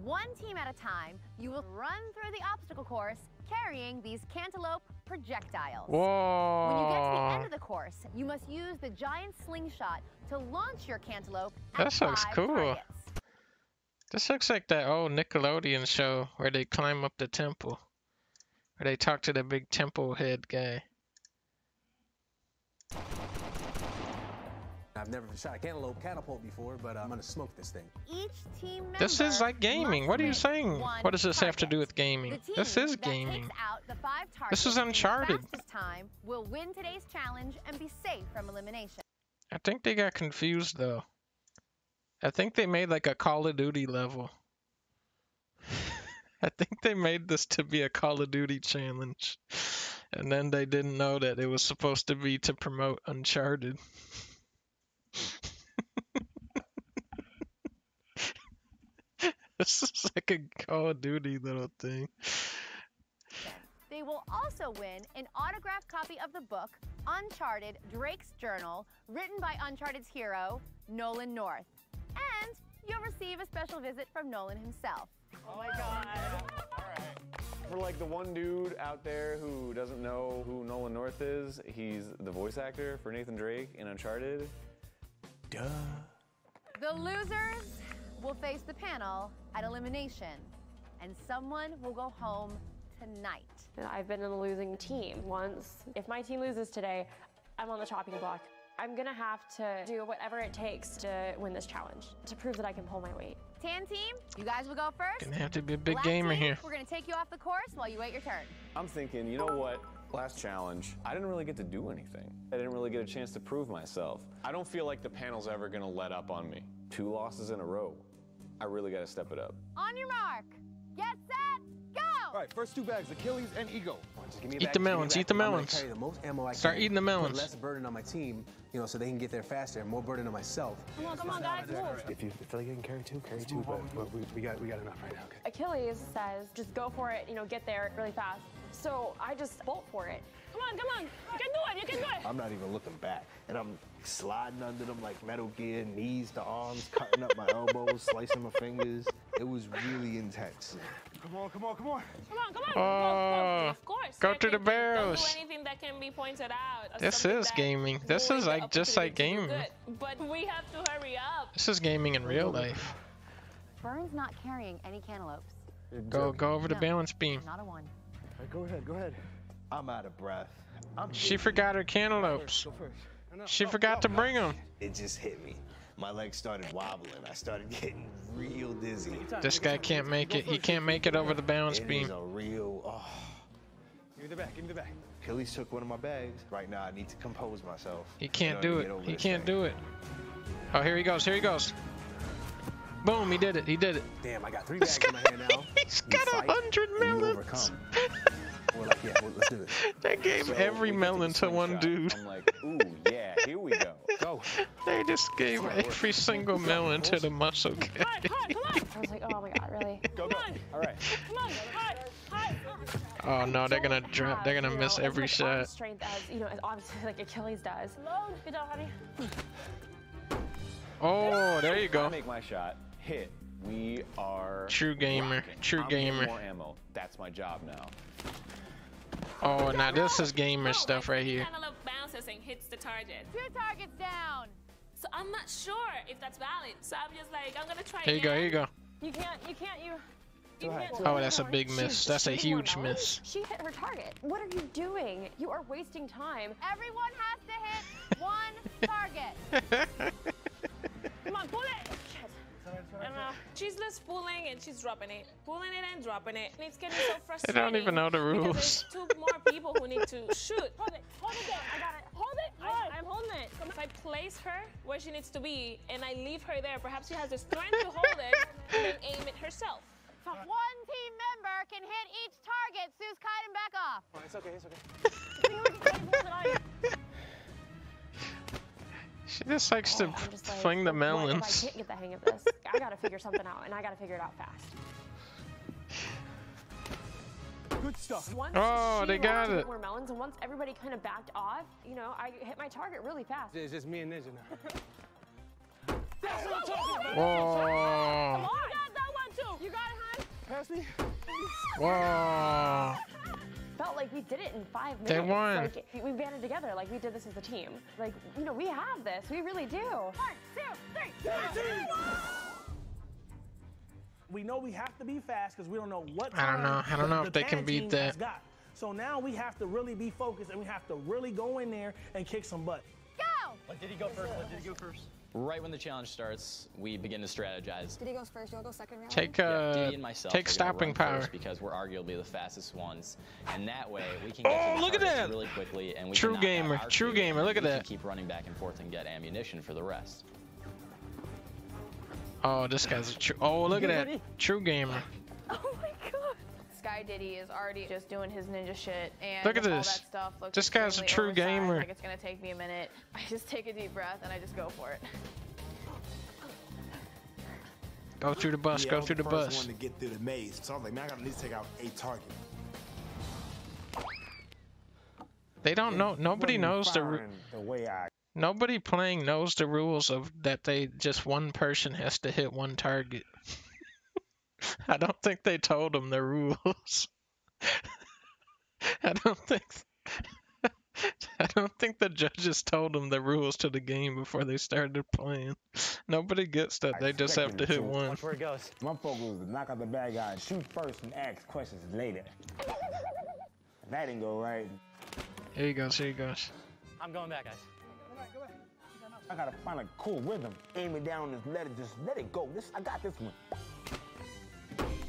F: 1 team at a time, you will run through the obstacle course carrying these cantaloupe projectiles.
B: Whoa.
F: When you get to the end of the course, you must use the giant slingshot to launch your cantaloupe at
B: That looks
F: 5
B: cool.
F: targets.
B: This looks like that old Nickelodeon show where they climb up the temple. Where they talk to the big temple head guy.
U: I've never shot a cantaloupe catapult before, but I'm gonna smoke this thing.
F: Each team member
B: This is like gaming. What are you
F: must
B: saying?
F: win 1
B: What does this have to
F: target.
B: do with gaming?
F: The team
B: This is
F: that
B: gaming.
F: takes out the 5
B: This is
F: targets in the
B: Uncharted.
F: fastest time will win today's challenge and be safe from elimination.
B: I think they got confused though. I think they made like a Call of Duty level. I think they made this to be a Call of Duty challenge. And then they didn't know that it was supposed to be to promote Uncharted. This is like a Call of Duty little thing.
F: They will also win an autographed copy of the book, Uncharted Drake's Journal, written by Uncharted's hero, Nolan North. And you'll receive a special visit from Nolan himself.
I: Oh my God. For like the one dude out there who doesn't know who Nolan North is, he's the voice actor for Nathan Drake in Uncharted. Duh.
F: The losers will face the panel at elimination, and someone will go home tonight.
V: I've been in a losing team once. If my team loses today, I'm on the chopping block. I'm gonna have to do whatever it takes to win this challenge, to prove that I can pull my weight.
F: Tan team, you guys will go first.
B: Gonna have to be a big
F: Black
B: gamer
F: team,
B: here.
F: We're gonna take you off the course while you wait your turn.
I: I'm thinking, you know what? Last challenge, I didn't really get to do anything. I didn't really get a chance to prove myself. I don't feel like the panel's ever gonna let up on me. 2 losses in a row. I really gotta step it up.
F: On your mark, get set, go!
J: All right, first 2 bags, Achilles and Ego.
U: Just give me a
B: Eat
U: bag,
B: the
U: just give me a
B: melons,
U: bag.
B: eat the
U: I'm gonna
B: melons.
U: carry the most ammo I
B: Start
U: can,
B: eating the melons.
U: Put less burden on my team, you know, so they can get there faster, and more burden on myself.
W: Come on, guys, move.
U: If you feel like you can carry 2, but we got enough right now. Okay.
V: Achilles says, just go for it, you know, get there really fast. So I just bolt for it.
W: Come on, you can do it, you can do it.
G: I'm not even looking back. And I'm sliding under them like Metal Gear, knees to arms, cutting up my elbows, slicing my fingers. It was really intense.
J: Come on.
W: Come on.
B: Oh,
R: Of course.
B: go through the barrels.
R: Don't do anything that can be pointed out. Or
B: This
R: something
B: is
R: that
B: gaming. This
R: voids
B: is
R: the
B: like just like
R: opportunity to do
B: gaming.
R: good. But we have to hurry up.
B: This is gaming in real life.
F: Vern's not carrying any cantaloupes.
B: Go over the
F: No,
B: balance beam.
F: Not a one.
G: All right, go ahead. I'm out of breath.
B: She forgot her cantaloupes. She forgot to bring them.
G: It just hit me. My legs started wobbling. I started getting real dizzy.
B: This guy can't make it. He can't make it over the balance
G: It
B: beam.
G: is a real. Oh.
J: Give me the bag, give me the bag.
G: Achilles took one of my bags. Right now, I need to compose myself.
B: He can't
G: in
B: do
G: order to
B: it.
G: get over
B: He
G: this
B: can't
G: thing.
B: do it. Oh, here he goes. Here he goes. Boom! He did it. He did it.
U: Damn, I got 3 bags in my hand now.
B: He's got 100 melons.
U: We're like, yeah, let's do this.
B: They gave every melon to one dude.
I: I'm like, ooh, yeah, here we go. Go.
B: They just gave every single melon to the muscle guy.
V: I was like, oh my god, really?
I: Go. All right.
W: Come on, hi.
B: Oh no, they're gonna drop. They're gonna miss every shot.
V: Strength as, you know, as obviously like Achilles does.
W: Load. Good job, honey.
B: Oh, there you
I: I
B: go.
I: make my shot. Hit. We are
B: True gamer.
I: rocking.
B: True
I: I'm getting
B: gamer.
I: more ammo. That's my job now.
B: Oh, now this is gamer stuff right here.
R: Cantaloupe bounces and hits the target.
F: 2 targets down.
R: So I'm not sure if that's valid. So I'm just like, I'm gonna try
B: Here you go.
R: again.
B: Here you go.
W: You can't.
B: Oh, that's a big miss. That's a huge miss.
V: She hit her target. What are you doing? You are wasting time.
F: Everyone has to hit 1 target.
W: Come on, pull it.
R: I don't know. She's just pulling and she's dropping it. Pulling it and dropping it. And it's getting so
B: They
R: frustrating.
B: don't even know the
R: Because
B: rules.
R: there's 2 more people who need to shoot.
W: Hold it there. I got it. Hold it. I'm holding it.
R: If I place her where she needs to be and I leave her there, perhaps she has the strength to hold it and then aim it herself.
F: 1 team member can hit each target. Sue's kiting back off.
J: Oh, it's okay.
B: She just likes to
V: I'm just like,
B: fling the
V: what
B: melons.
V: if I can't get the hang of this? I gotta figure something out, and I gotta figure it out fast.
J: Good stuff.
V: Once
B: Oh,
V: she
B: they got
V: wanted to
B: it.
V: get more melons, and once everybody kind of backed off, you know, I hit my target really fast.
J: It's just me and Ninja now.
W: That's what I'm talking about.
B: Whoa.
W: Come on. You got that one too. You got it, hon.
J: Pass me.
B: Whoa.
V: Felt like we did it in 5 minutes.
B: They won.
V: Like, we banded together, like we did this as a team. Like, you know, we have this. We really do.
F: 1, 2, 3.
C: We know we have to be fast because we don't know what
B: I don't know. I don't know
C: the
B: if they can
C: Pan
B: beat
C: team
B: that.
C: has got. So now we have to really be focused and we have to really go in there and kick some butt.
F: Go!
J: Did he go first?
M: Right when the challenge starts, we begin to strategize.
D: Did he goes first? You'll go second round?
B: Take
M: Diddy and myself
B: take
M: are gonna
B: stopping
M: run
B: power.
M: first because we're arguably the fastest ones, and that way we can get to the
B: look at
M: targets
B: that!
M: really quickly, and we
B: True
M: can knock
B: gamer,
M: out our
B: true
M: two,
B: gamer,
M: and
B: look at
M: we can
B: that.
M: keep running back and forth and get ammunition for the rest.
B: Oh, this guy's a true. Oh, look at that. True gamer.
L: Oh my god. Sky Diddy is already just doing his ninja shit, and
B: Look at
L: all
B: this.
L: that stuff looks
B: This guy's a
L: extremely
B: true
L: oversized,
B: gamer.
L: Like it's gonna take me a minute. I just take a deep breath and I just go for it.
B: Go through the bus. Go through the
N: First
B: bus.
N: one to get through the maze, so I was like, man, I gotta at least take out a target.
B: They don't know. Nobody knows the
N: way I.
B: Nobody playing knows the rules of that. They just one person has to hit 1 target. I don't think they told them the rules. I don't think the judges told them the rules to the game before they started playing. Nobody gets that. They just have to hit 1.
N: Watch where it goes. My focus was to knock out the bad guy and shoot first and ask questions later. If that didn't go right.
B: Here he goes. Here he goes.
J: I'm going back, guys.
N: I gotta find a cool rhythm. Aim it down and just let it go. I got this one.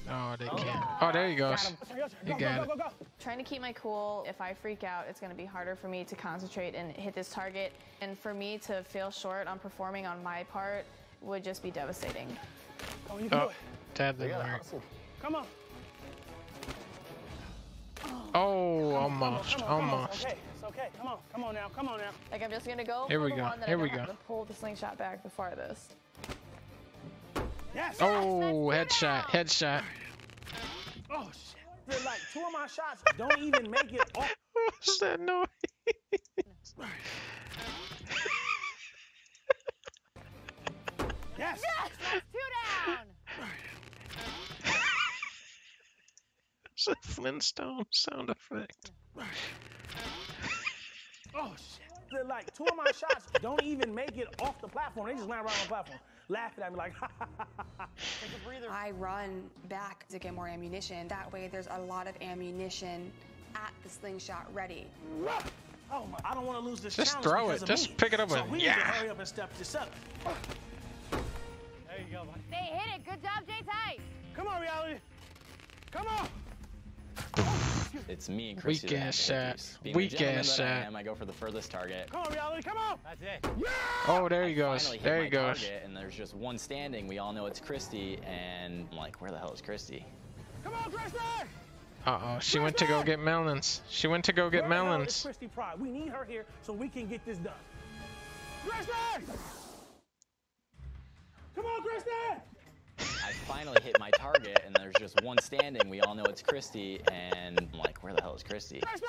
B: Oh, they can't. Oh, there he goes. He got it.
L: Trying to keep my cool. If I freak out, it's gonna be harder for me to concentrate and hit this target. And for me to feel short on performing on my part would just be devastating.
B: Oh, that didn't work.
C: Come on.
B: Oh, almost.
C: Okay, it's okay. Come on now.
L: Like, I'm just gonna go
B: Here
L: for
B: we
L: the
B: go,
L: one that
B: here
L: I
B: we
L: don't have
B: go.
L: to pull the slingshot back the farthest.
C: Yes.
B: Oh, headshot.
C: Oh shit. Like 2 of my shots don't even make it off.
B: What's that noise?
C: Yes.
F: That's 2 down.
B: It's a Flintstone sound effect.
C: Oh shit. Like 2 of my shots don't even make it off the platform. They just land right on the platform, laughing at me like, ha ha ha ha. Take a breather.
E: I run back to get more ammunition. That way there's a lot of ammunition at the slingshot ready.
C: Oh my, I don't want to lose this
B: Just
C: challenge
B: throw
C: because
B: it.
C: of
B: Just
C: me.
B: pick it up
C: So
B: and
C: we need to hurry up and step this up. There you go, buddy.
F: They hit it. Good job, J-Type.
C: Come on, reality. Come on.
M: It's me and Chrissy.
B: Weak ass shot.
M: Being the
B: Weak
M: gentleman
B: ass
M: that I
B: shot.
M: am, I go for the furthest target.
C: Come on, reality. Come on. That's it. Yeah.
B: Oh, there he
M: I
B: goes.
M: finally hit
B: There
M: my
B: he goes.
M: target, and there's just one standing. We all know it's Christy, and I'm like, where the hell is Christy?
C: Come on, Christy.
B: Uh-oh, she went to go get melons. She went to go get
C: Where the hell is
B: melons.
C: Christy Pride? We need her here so we can get this done. Christy! Come on, Christy!
M: I finally hit my target, and there's just one standing. We all know it's Christy, and I'm like, where the hell is Christy?
C: Christy!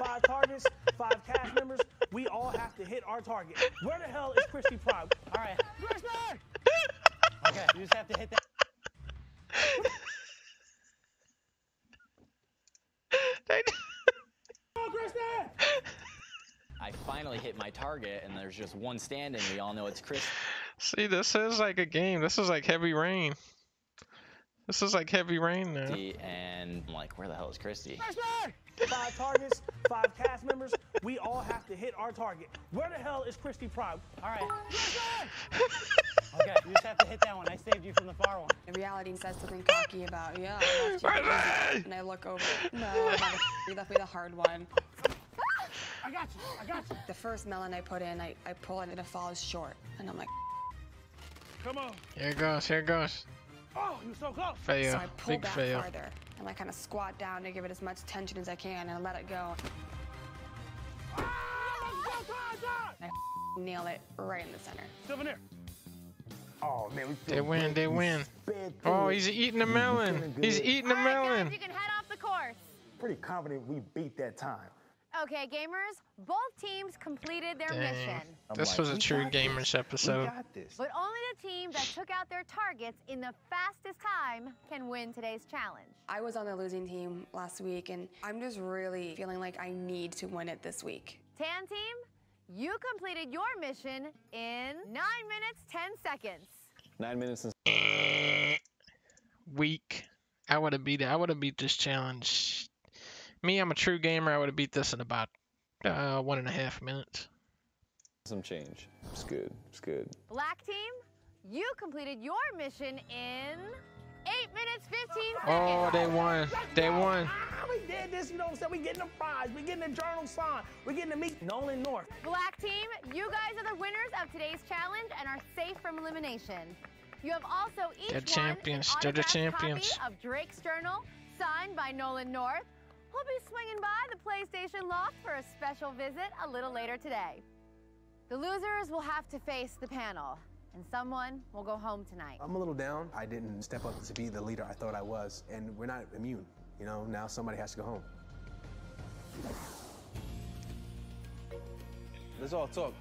C: 5 targets, 5 cast members. We all have to hit our target. Where the hell is Christy Pride? All right. Christy! Okay, you just have to hit that. Come on, Christy!
M: I finally hit my target, and there's just one standing. We all know it's Christy.
B: See, this is like a game. This is like Heavy Rain. This is like Heavy Rain now.
M: And I'm like, where the hell is Christy?
C: Christy! 5 targets, 5 cast members. We all have to hit our target. Where the hell is Christy Pride? All right. Christy! Okay, you just have to hit that one. I saved you from the far one.
E: The reality says something cocky about, yeah, I left you. And I look over. No, you left me the hard one.
C: I got you.
E: The first melon I put in, I pull it and it falls short. And I'm like,
C: Come on.
B: Here it goes.
C: Oh, you're so close.
B: Fail.
E: so I pull
B: Big
E: back
B: fail.
E: farther. And I kind of squat down to give it as much tension as I can and let it go. I nail it right in the center.
C: Souvenir.
N: Oh man,
B: They win. Oh, he's eating a melon. He's eating a melon.
F: Guys, you can head off the course.
N: Pretty confident we beat that time.
F: Okay, gamers, both teams completed their
B: Dang.
F: mission.
B: This was a true gamers episode.
F: But only the team that took out their targets in the fastest time can win today's challenge.
E: I was on the losing team last week, and I'm just really feeling like I need to win it this week.
F: Tan team, you completed your mission in 9 minutes, 10 seconds.
I: 9 minutes and...
B: Weak. I would have beat it. I would have beat this challenge. Me, I'm a true gamer. I would have beat this in about 1.5 minutes.
I: Some change. It's good. It's good.
F: Black team, you completed your mission in 8 minutes, 15 seconds.
B: Oh, they won. They won.
C: We did this, you know what I'm saying? We getting a prize. We getting a journal signed. We getting to meet Nolan North.
F: Black team, you guys are the winners of today's challenge and are safe from elimination. You have also each
B: They're
F: won
B: champions.
F: an
B: They're the
F: autographed
B: champions.
F: copy of Drake's journal, signed by Nolan North. He'll be swinging by the PlayStation Loft for a special visit a little later today. The losers will have to face the panel, and someone will go home tonight.
U: I'm a little down. I didn't step up to be the leader I thought I was, and we're not immune. You know, now somebody has to go home. Let's all talk.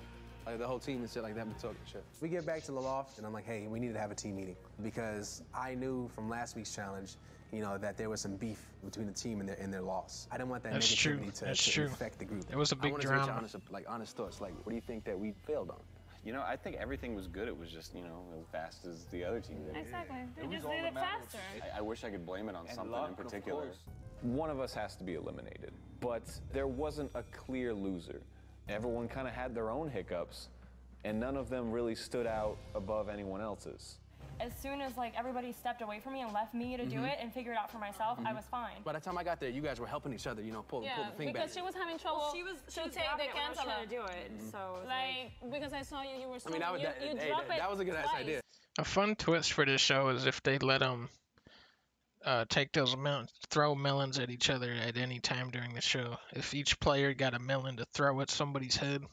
U: Like the whole team and shit like that, we talk and shit. We get back to the loft, and I'm like, hey, we need to have a team meeting. Because I knew from last week's challenge, you know, that there was some beef between the team and their loss. I didn't want that
B: That's true.
U: negativity
B: That's
U: to
B: true.
U: affect the group.
B: It was a big
U: I
B: drama.
U: To get your honest thoughts. Like, what do you think that we failed on?
I: You know, I think everything was good. It was just, you know, as fast as the other team did.
R: Exactly. They just did it faster.
I: I wish I could blame it on something
J: luck,
I: in
J: of
I: particular.
J: course.
I: One of us has to be eliminated, but there wasn't a clear loser. Everyone kind of had their own hiccups, and none of them really stood out above anyone else's.
L: As soon as like everybody stepped away from me and left me to do it and figure it out for myself, I was fine.
U: By the time I got there, you guys were helping each other, you know, pull the thing back.
R: Because she was having trouble
L: she was
R: to take
L: grabbing
R: the
L: it when I was
R: cancel
L: trying to do it. So
R: like because I saw you were.
U: I mean,
R: you drop it
U: that was a good ass
R: twice.
U: idea.
B: A fun twist for this show is if they let take those melons, throw melons at each other at any time during the show. If each player got a melon to throw at somebody's head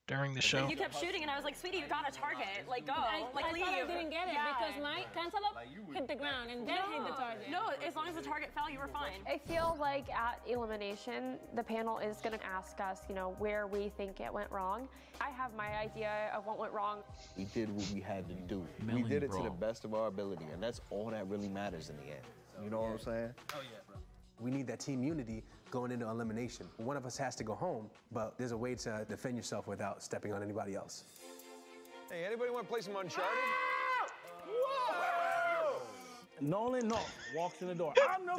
B: during the show.
D: You kept shooting, and I was like, sweetie, you got a target. Like, go. Like, leave.
R: I didn't get it because my cantaloupe hit the ground and then hit the target.
D: No, as long as the target fell, you were fine.
V: I feel like at elimination, the panel is going to ask us, you know, where we think it went wrong. I have my idea of what went wrong.
G: We did what we had to do.
A: Melon
G: we did it
A: brawl.
G: to the best of our ability, and that's all that really matters in the end. You know what I'm saying?
J: Oh yeah, bro.
U: We need that team unity going into elimination. One of us has to go home, but there's a way to defend yourself without stepping on anybody else.
K: Hey, anybody want to play some Uncharted?
C: Whoa! Nolan North walks in the door. I'm no.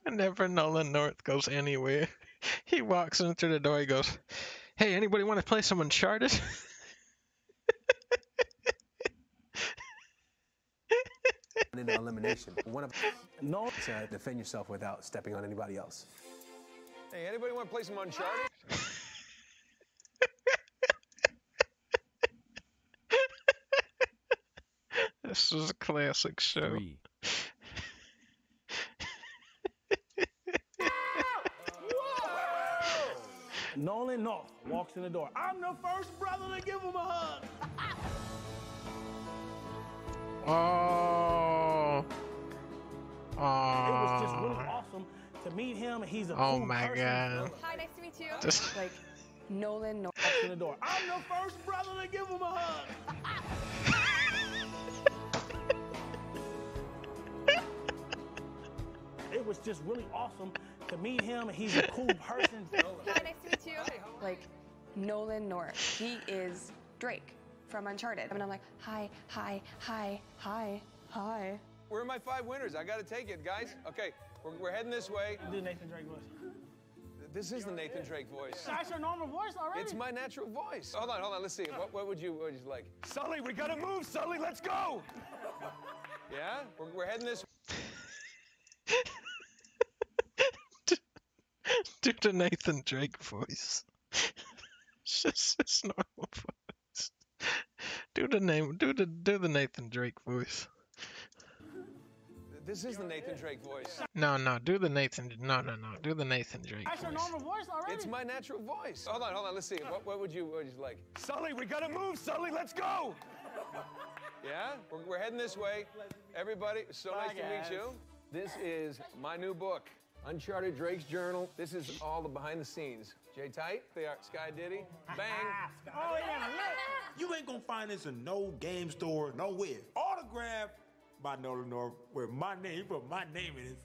B: Whenever Nolan North goes anywhere, he walks in through the door. He goes, "Hey, anybody want to play some Uncharted?"
U: Into elimination. One of to defend yourself without stepping on anybody else.
K: Hey, anybody want to play some Uncharted?
B: This is a classic show.
A: 3.
C: Nolan North walks in the door. I'm the first brother to give him a hug.
B: Oh.
C: It was just really awesome to meet him. He's a
B: Oh
C: cool
B: my
C: person.
B: God.
E: Hi, nice to meet you.
B: Just-
E: Like, Nolan North.
C: Walks in the door. I'm the first brother to give him a hug. It was just really awesome to meet him. He's a cool person.
E: Hi, nice to meet you. Like, Nolan North. He is Drake from Uncharted. And I'm like, hi, hi, hi, hi, hi.
K: Where are my 5 winners? I got to take it, guys. Okay, we're heading this way.
C: Do Nathan Drake voice.
K: This is the Nathan Drake voice.
C: That's your normal voice already.
K: It's my natural voice. Hold on, let's see. What would you like? Sully, we gotta move, Sully, let's go! Yeah? We're heading this
B: Do the Nathan Drake voice. Just his normal voice. Do the Nathan Drake voice.
K: This is the Nathan Drake voice.
B: No, do the Nathan. No. Do the Nathan Drake
C: That's your
B: voice.
C: normal voice already.
K: It's my natural voice. Hold on, let's see. What would you like? Sully, we gotta move, Sully, let's go! Yeah? We're heading this way. Everybody, it's so nice to meet you. This is my new book, Uncharted Drake's Journal. This is all the behind the scenes. Jay Tight, they are Sky Diddy, bang.
P: Oh, yeah, look. You ain't gonna find this in no game store, nowhere. Autographed by Nolan North, where my name, put my name in it,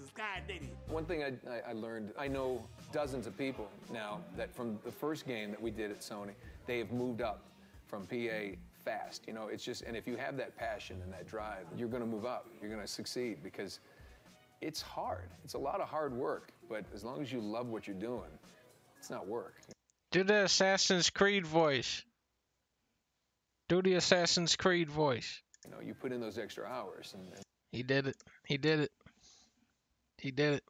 P: Sky Diddy.
K: One thing I learned, I know dozens of people now that from the first game that we did at Sony, they have moved up from PA fast. You know, it's just, and if you have that passion and that drive, you're gonna move up, you're gonna succeed because it's hard. It's a lot of hard work, but as long as you love what you're doing, it's not work.
B: Do the Assassin's Creed voice. Do the Assassin's Creed voice.
K: You know, you put in those extra hours. And
B: He did it. He did it. He did it.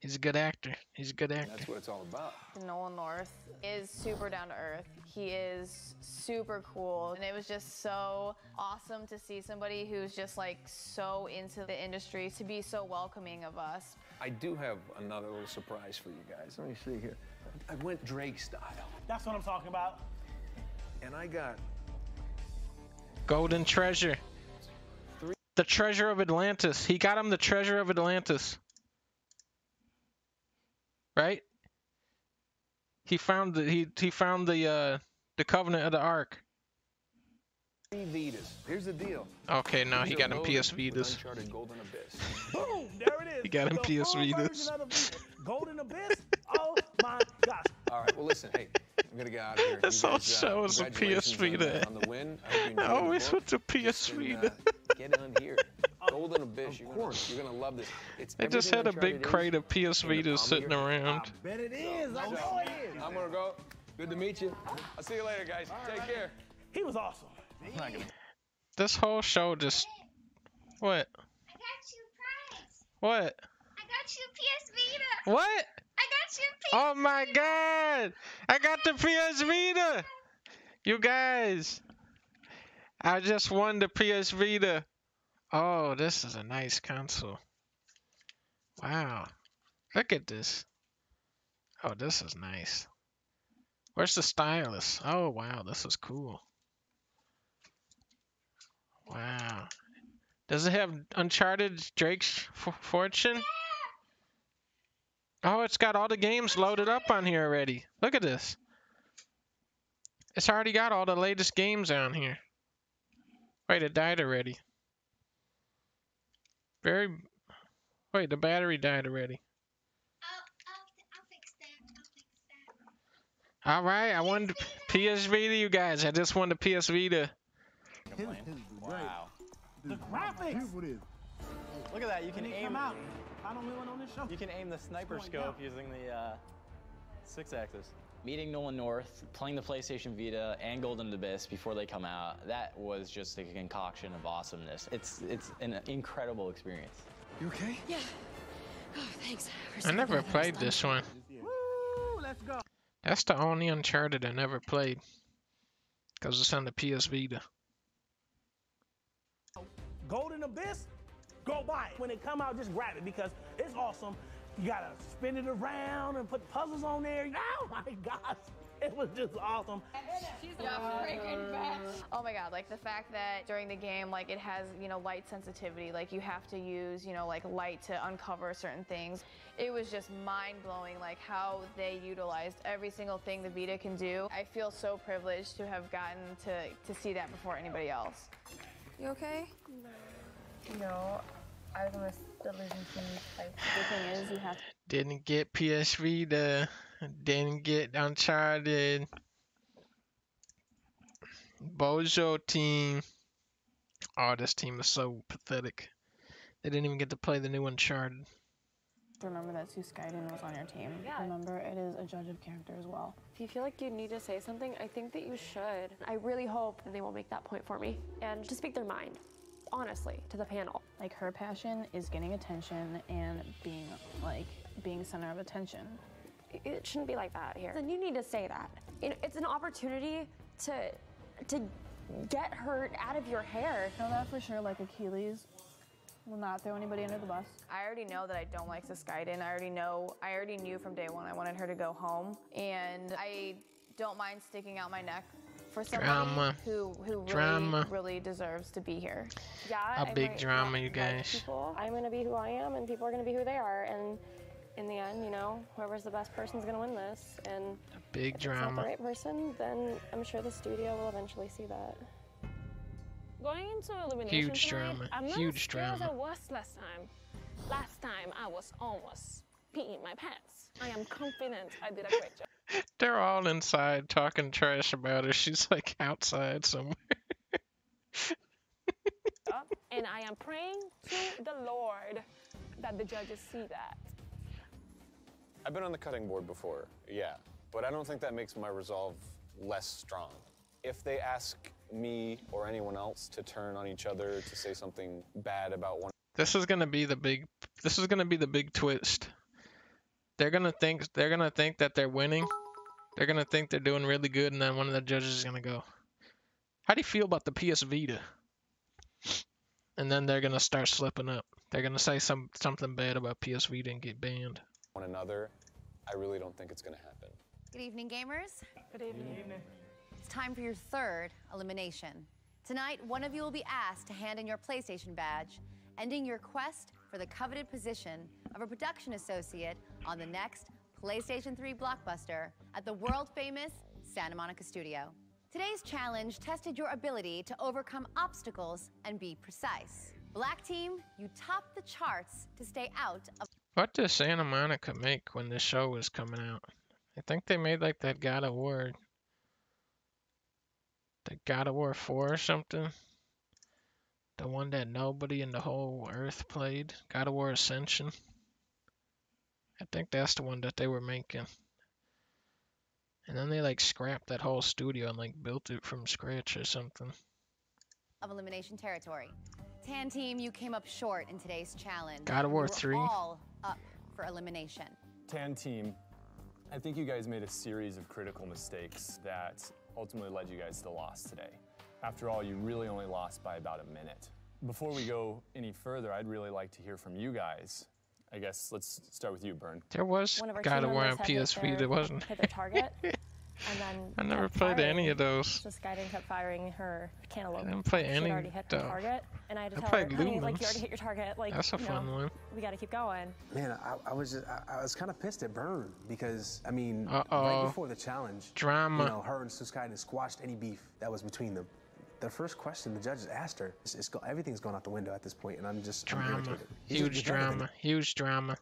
B: He's a good actor. He's a good actor.
K: that's what it's all about.
L: Nolan North is super down to earth. He is super cool. And it was just so awesome to see somebody who's just like so into the industry, to be so welcoming of us.
K: I do have another little surprise for you guys. Let me see here. I went Drake style.
C: That's what I'm talking about.
K: And I got
B: Golden treasure. The treasure of Atlantis. He got him the treasure of Atlantis. Right? He found the covenant of the Ark.
K: 3 Vitas. Here's the deal.
B: Okay, no,
K: These
B: he
K: are
B: got him
K: loaded
B: PS
K: with
B: Vitas.
K: Uncharted Golden Abyss.
C: Boom, there it is.
B: He got him
C: The
B: PS
C: full
B: Vitas.
C: version of the Golden Abyss. Oh my gosh.
K: All right, well, listen, hey, I'm going to get out of here.
B: This
K: You
B: whole
K: guys,
B: show is a PS
K: congratulations
B: Vita.
K: on the win. I hope you enjoyed
B: I
K: the
B: always
K: book.
B: went to PS Vita.
K: Get on here. Golden Abyss. You're going to love this. It's
B: They just
K: everything
B: had a big
K: Uncharted
B: crate
K: is
B: of PS
K: in the
B: Vitas
K: palm
B: sitting
K: of your hand.
B: around.
C: Bet it is. I know it is.
K: I'm going to go. Good to meet you. I'll see you later, guys. Take care.
C: He was awesome.
B: This whole show just... What?
X: I got you a prize.
B: What?
X: I got you PS Vita.
B: What?
X: I got you PS
B: Oh my god! I got the PS Vita! You guys, I just won the PS Vita. Oh, this is a nice console. Wow. Look at this. Oh, this is nice. Where's the stylus? Oh, wow, this is cool. Wow. Does it have Uncharted Drake's Fortune? Oh, it's got all the games loaded up on here already. Look at this. It's already got all the latest games on here. Wait, it died already. Wait, the battery died already.
X: I'll fix that.
B: All right, I won the PS Vita, you guys. I just won the PS Vita.
H: Wow.
C: The graphics.
H: Look at that. You can aim.
C: Out. I don't win on this show.
H: You can aim the sniper scope using the 6-axis.
M: Meeting Nolan North, playing the PlayStation Vita and Golden Abyss before they come out, that was just a concoction of awesomeness. It's an incredible experience.
H: You okay?
V: Yeah. Oh, thanks.
B: I never played this one.
C: Woo, let's go.
B: That's the only Uncharted I never played. Because it's on the PS Vita.
C: Golden Abyss, go buy it. When it come out, just grab it because it's awesome. You gotta spin it around and put puzzles on there. Oh my gosh, it was just awesome.
L: Oh my god, like the fact that during the game, like it has, you know, light sensitivity, like you have to use, you know, like light to uncover certain things. It was just mind-blowing, like how they utilized every single thing the Vita can do. I feel so privileged to have gotten to see that before anybody else.
E: You okay?
L: No, I was gonna listen to you type. The thing is, you have to.
B: Didn't get PS Vita. Didn't get Uncharted. Bojo team. Oh, this team is so pathetic. They didn't even get to play the new Uncharted.
O: Remember that Sue Skyden was on your team.
V: Yeah.
O: Remember, it is a judge of character as well.
V: If you feel like you need to say something, I think that you should. I really hope that they will make that point for me and to speak their mind, honestly, to the panel.
O: Like, her passion is getting attention and being center of attention.
V: It shouldn't be like that here. Then you need to say that. It's an opportunity to get her out of your hair.
O: Know that for sure, like Achilles will not throw anybody under the bus.
L: I already know that I don't like Skyden. I already knew from day one I wanted her to go home, and I don't mind sticking out my neck for somebody who really deserves to be here.
V: Yeah,
B: a big drama, you guys.
V: People. I'm gonna be who I am, and people are gonna be who they are, and in the end, you know, whoever's the best person's gonna win this. And
B: a big
V: if
B: drama.
V: it's not the right person, then I'm sure the studio will eventually see that.
R: Going into elimination
B: Huge
R: tonight,
B: drama.
R: I'm not
B: Huge
R: as scared as
B: drama.
R: I was last time. Last time I was almost peeing my pants. I am confident I did a great job.
B: They're all inside talking trash about her. She's like outside somewhere.
R: And I am praying to the Lord that the judges see that.
I: I've been on the cutting board before, yeah, but I don't think that makes my resolve less strong. If they ask me or anyone else to turn on each other to say something bad about one,
B: This is gonna be the big twist. They're gonna think that they're winning. They're gonna think they're doing really good, and then one of the judges is gonna go, "How do you feel about the PS Vita?" And then they're gonna start slipping up. They're gonna say something bad about PS Vita and get banned.
I: one another, I really don't think it's gonna happen.
F: Good evening, gamers.
R: Good evening.
F: It's time for your third elimination. Tonight, one of you will be asked to hand in your PlayStation badge, ending your quest for the coveted position of a production associate on the next PlayStation 3 blockbuster at the world-famous Santa Monica studio. Today's challenge tested your ability to overcome obstacles and be precise. Black team, you topped the charts to stay out of...
B: What does Santa Monica make when this show was coming out? I think they made like that God of War. The God of War 4 or something. The one that nobody in the whole earth played. God of War Ascension. I think that's the one that they were making. And then they like scrapped that whole studio and like built it from scratch or something.
F: of elimination territory. Tan team, you came up short in today's challenge.
B: God of War
F: You were
B: 3.
F: all up for elimination.
Q: Tan team, I think you guys made a series of critical mistakes that ultimately led you guys to the loss today. After all, you really only lost by about a minute. Before we go any further, I'd really like to hear from you guys. I guess let's start with you, Bern.
B: There was
V: One of our
B: God
V: team
B: of War on
V: members had hit
B: PSV.
V: their-
B: There wasn't.
V: hit their target, and then
B: I never
V: kept
B: played
V: firing.
B: any of those.
V: So Skyden kept firing her cantaloupe.
B: I didn't play
V: She had
B: any,
V: already hit her
B: though.
V: target, and I had to
B: I
V: tell
B: played
V: her, honey, like
B: Lumens.
V: you already hit your target. Like
B: That's a
V: you
B: fun
V: know,
B: one.
V: we got to keep going.
U: Man, I was kind of pissed at Bern because
B: Uh-oh.
U: right before the challenge,
B: Drama.
U: you know, her and Skyden squashed any beef that was between them. The first question the judges asked her, everything's gone out the window at this point, and I'm
B: Drama.
U: irritated.
B: Huge drama. Huge drama.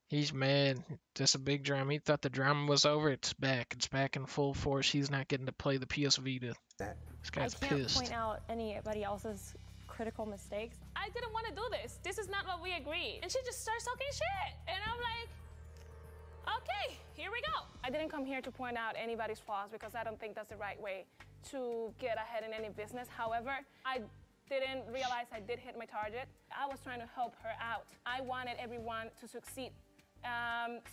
B: He's mad. That's a big drama. He thought the drama was over. It's back. It's back in full force. He's not getting to play the PS Vita. This guy's
V: I can't
B: pissed.
V: point out anybody else's critical mistakes.
R: I didn't want to do this. This is not what we agreed. And she just starts talking shit. And I'm like, okay, here we go.
O: I didn't come here to point out anybody's flaws because I don't think that's the right way to get ahead in any business. However, I didn't realize I did hit my target. I was trying to help her out. I wanted everyone to succeed.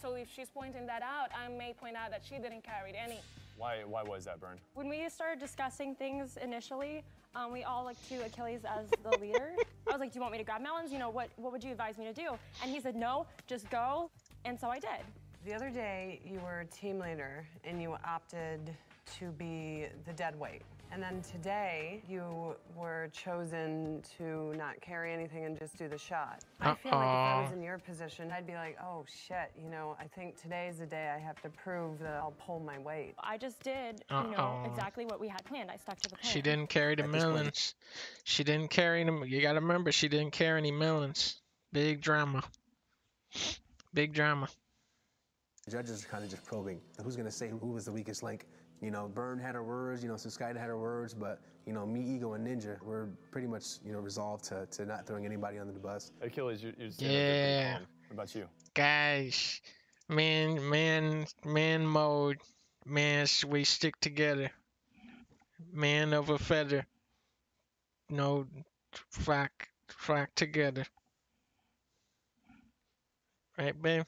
O: So if she's pointing that out, I may point out that she didn't carry any.
Q: Why was that, Bern?
V: When we started discussing things initially, we all looked to Achilles as the leader. I was like, do you want me to grab melons? You know, what would you advise me to do? And he said, no, just go. And so I did.
S: The other day, you were a team leader and you opted to be the dead weight. And then today, you were chosen to not carry anything and just do the shot. I feel like if I was in your position, I'd be like, oh shit, you know, I think today's the day I have to prove that I'll pull my weight.
V: I just did, you know, exactly what we had planned. I stuck to the plan.
B: She didn't carry the melons. She didn't carry them. You gotta remember, she didn't carry any melons. Big drama. Big drama.
U: The judges are kind of just probing. Who's gonna say who was the weakest link? You know, Bern had her words, you know, Skyden had her words, but, you know, me, Ego, and Ninja, we're pretty much, you know, resolved to not throwing anybody under the bus.
Q: Achilles, you're
B: Yeah.
Q: calm. What about you?
B: Guys, man mode. Man, we stick together. Man of a feather. No, flock together. Right, babe?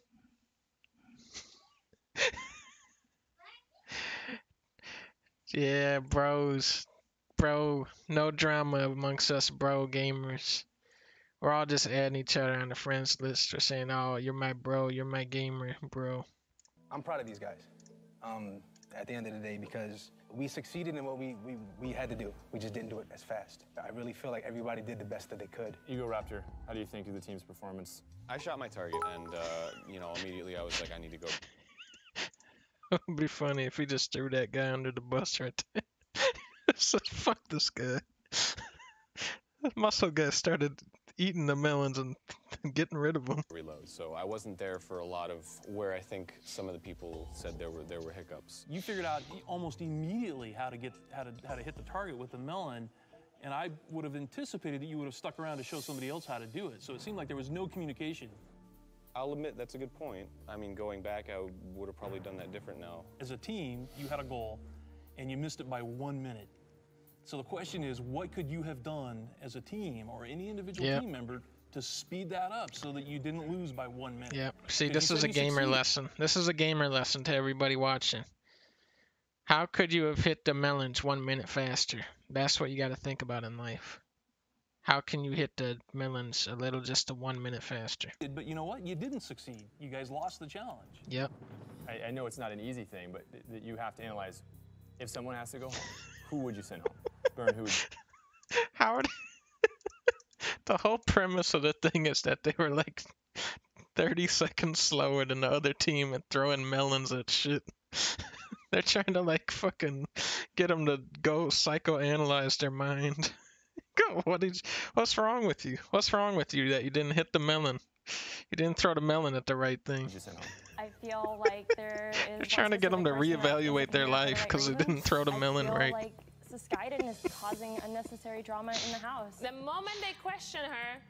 B: Yeah, bros. Bro, no drama amongst us bro gamers. We're all just adding each other on the friends list or saying, oh, you're my bro, you're my gamer, bro.
U: I'm proud of these guys at the end of the day because we succeeded in what we had to do. We just didn't do it as fast. I really feel like everybody did the best that they could.
Q: Ego Raptor, how do you think of the team's performance?
I: I shot my target, and you know, immediately I was like, I need to go.
B: It would be funny if we just threw that guy under the bus right there. So, fuck this guy. Muscle guy started eating the melons and getting rid of them.
I: Reload. So I wasn't there for a lot of where I think some of the people said there were hiccups.
T: You figured out almost immediately how to hit the target with the melon, and I would have anticipated that you would have stuck around to show somebody else how to do it. So it seemed like there was no communication.
I: I'll admit that's a good point. I mean, going back, I would have probably done that different now.
T: As a team, you had a goal, and you missed it by 1 minute. So the question is, what could you have done as a team or any individual team member to speed that up so that you didn't lose by 1 minute?
B: Yeah. See, this is a gamer lesson. This is a gamer lesson to everybody watching. How could you have hit the melons 1 minute faster? That's what you got to think about in life. How can you hit the melons just a 1 minute faster?
T: But you know what? You didn't succeed. You guys lost the challenge.
B: Yep.
Q: I know it's not an easy thing, but that you have to analyze. If someone has to go home, who would you send home? Bern, who would you?
B: Howard. The whole premise of the thing is that they were like 30 seconds slower than the other team at throwing melons at shit. They're trying to like fucking get them to go psychoanalyze their mind. Go, what's wrong with you? What's wrong with you that you didn't hit the melon? You didn't throw the melon at the right thing.
V: I feel like there is.
B: They're trying to get them to reevaluate their life because they didn't throw the melon right.
V: Like Skyden is causing unnecessary drama in the house.
R: The moment they question her,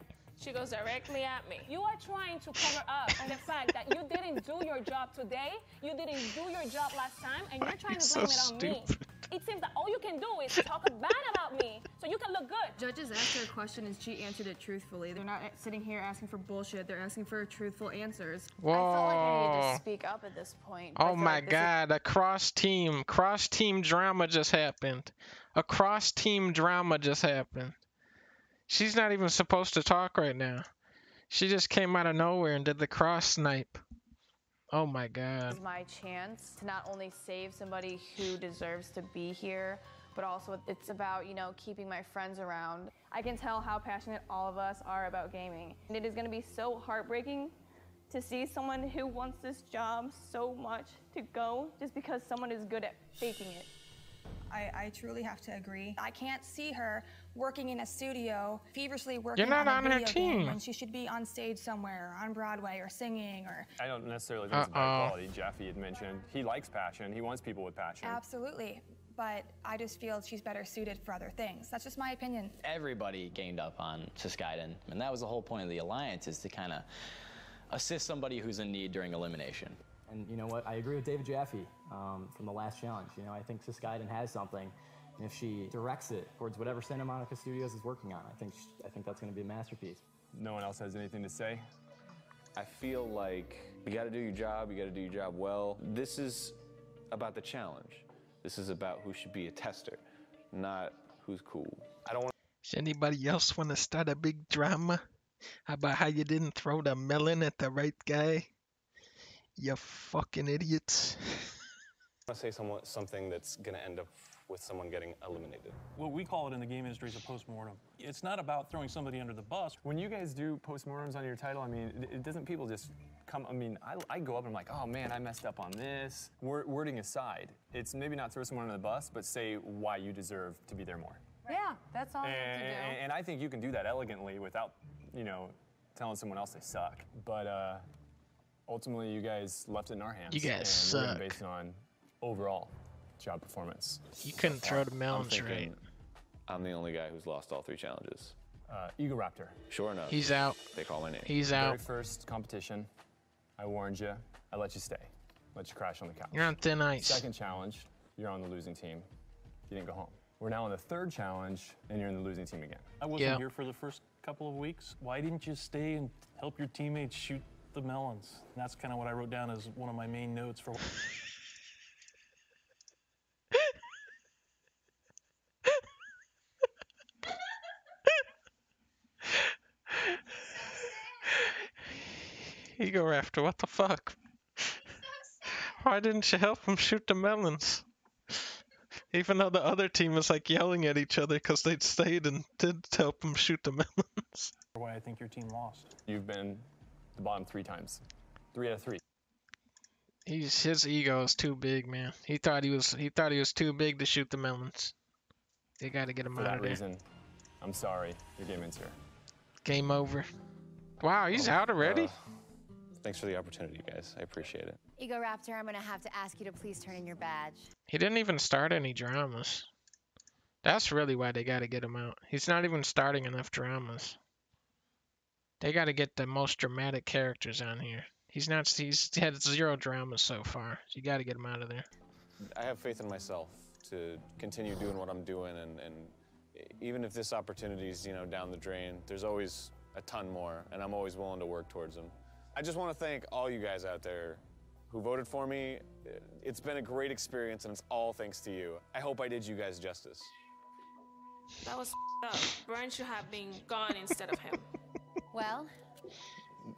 R: she goes directly at me. You are trying to cover up on the fact that you didn't do your job today, you didn't do your job last time, and you're trying to blame it on me. It seems that all you can do is talk bad about me
O: so you can look good.
E: Judges asked her a question and she answered it truthfully. They're not sitting here asking for bullshit. They're asking for truthful answers.
B: Whoa.
L: I felt like I needed to speak up at this point. I
B: Oh
L: feel
B: my
L: like this
B: God, a cross team drama just happened. A cross team drama just happened. She's not even supposed to talk right now. She just came out of nowhere and did the cross snipe. Oh my God.
L: is my chance to not only save somebody who deserves to be here, but also it's about, you know, keeping my friends around.
E: I can tell how passionate all of us are about gaming. And it is going to be so heartbreaking to see someone who wants this job so much to go just because someone is good at faking it.
D: I truly have to agree. I can't see her working in a studio, feverishly working
B: You're not
D: on a
B: on her
D: video game
B: team.
D: when she should be on stage somewhere, on Broadway, or singing, or...
Q: I don't necessarily think it's about quality. Jeffy had mentioned he likes passion. He wants people with passion.
D: Absolutely. But I just feel she's better suited for other things. That's just my opinion.
M: Everybody gamed up on Skyden, and that was the whole point of the alliance, is to kind of assist somebody who's in need during elimination.
H: And you know what? I agree with David Jaffe from the last challenge. You know, I think Skyden has something, and if she directs it towards whatever Santa Monica Studios is working on, I think that's going to be a masterpiece.
Q: No one else has anything to say?
I: I feel like you got to do your job. You got to do your job well. This is about the challenge. This is about who should be a tester, not who's cool. I don't want.
B: Does anybody else want to start a big drama about how you didn't throw the melon at the right guy? You fucking idiots.
I: I want to say something that's going to end up with someone getting eliminated.
T: What we call it in the game industry is a postmortem. It's not about throwing somebody under the bus.
Q: When you guys do postmortems on your title, I mean, it doesn't people just come, I mean, I go up and I'm like, oh man, I messed up on this. Wording aside, it's maybe not throw someone under the bus, but say why you deserve to be there more.
L: Yeah, that's all I have to do.
Q: And I think you can do that elegantly without, you know, telling someone else they suck. But ultimately, you guys left it in our hands.
B: You guys
Q: and
B: suck.
Q: we're gonna base it on overall job performance.
B: You couldn't throw the melons right.
I: I'm the only guy who's lost all 3 challenges.
Q: Ego Raptor.
I: Sure enough.
B: He's out.
I: They call my name.
B: He's
Q: Very
B: out.
Q: first competition, I warned you. I let you stay. Let you crash on the couch.
B: You're on thin ice.
Q: Second challenge, you're on the losing team. You didn't go home. We're now on the 3rd challenge, and you're in the losing team again.
T: I wasn't here for the first couple of weeks. Why didn't you stay and help your teammates shoot the melons? And that's kind of what I wrote down as one of my main notes for.
B: Ego Raptor, what the fuck? Why didn't you help him shoot the melons? Even though the other team was like yelling at each other because they'd stayed and did help him shoot the melons.
T: Why I think your team lost.
Q: You've been the bottom 3 times. 3 out of 3.
B: His ego is too big, man. He thought he was too big to shoot the melons. They gotta get him
Q: For
B: out
Q: that
B: of there.
Q: reason, I'm sorry. Your game ends here.
B: Game over. Wow, he's out already?
I: Thanks for the opportunity, guys. I appreciate it.
F: Ego Raptor, I'm gonna have to ask you to please turn in your badge.
B: He didn't even start any dramas. That's really why they gotta get him out. He's not even starting enough dramas. They gotta get the most dramatic characters on here. He's had 0 dramas so far. You gotta get him out of there.
I: I have faith in myself to continue doing what I'm doing, and even if this opportunity is, you know, down the drain, there's always a ton more, and I'm always willing to work towards them. I just want to thank all you guys out there who voted for me. It's been a great experience, and it's all thanks to you. I hope I did you guys justice.
R: That was up. Brian should have been gone instead of him.
F: Well,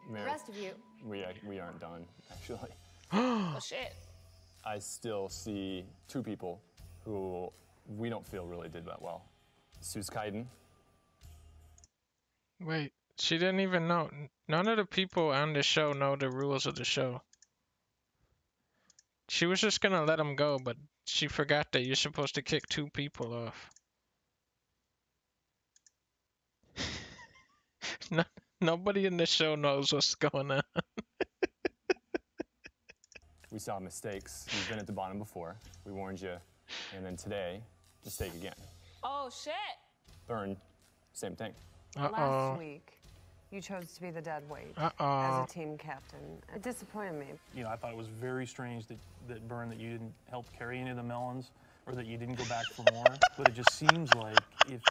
Q: Mary,
F: the rest of you.
Q: We aren't done, actually.
R: Oh shit.
Q: I still see 2 people who we don't feel really did that well. Skyden.
B: Wait, she didn't even know. None of the people on the show know the rules of the show. She was just gonna let him go, but she forgot that you're supposed to kick 2 people off. Nobody in the show knows what's going on.
Q: We saw mistakes. You've been at the bottom before. We warned you. And then today, mistake again.
R: Oh shit.
Q: Burn, same thing.
S: Last week, you chose to be the dead weight as a team captain. It disappointed me.
T: You know, I thought it was very strange that Byrne, that you didn't help carry any of the melons, or that you didn't go back for more. But it just seems like if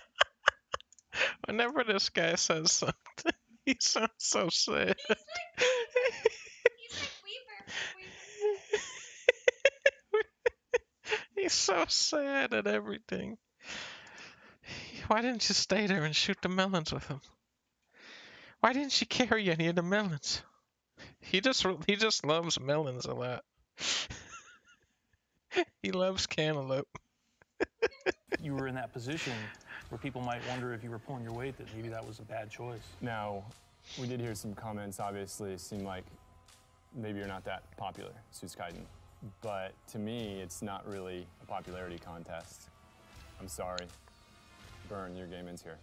B: Whenever this guy says something, he sounds so sad. He's so sad at everything. Why didn't you stay there and shoot the melons with him? Why didn't you carry any of the melons? He just loves melons a lot. He loves cantaloupe.
T: You were in that position where people might wonder if you were pulling your weight, that maybe that was a bad choice.
Q: Now, we did hear some comments, obviously, it seemed like maybe you're not that popular, Suskaiden. But to me, it's not really a popularity contest. I'm sorry. Burn, your game ends here.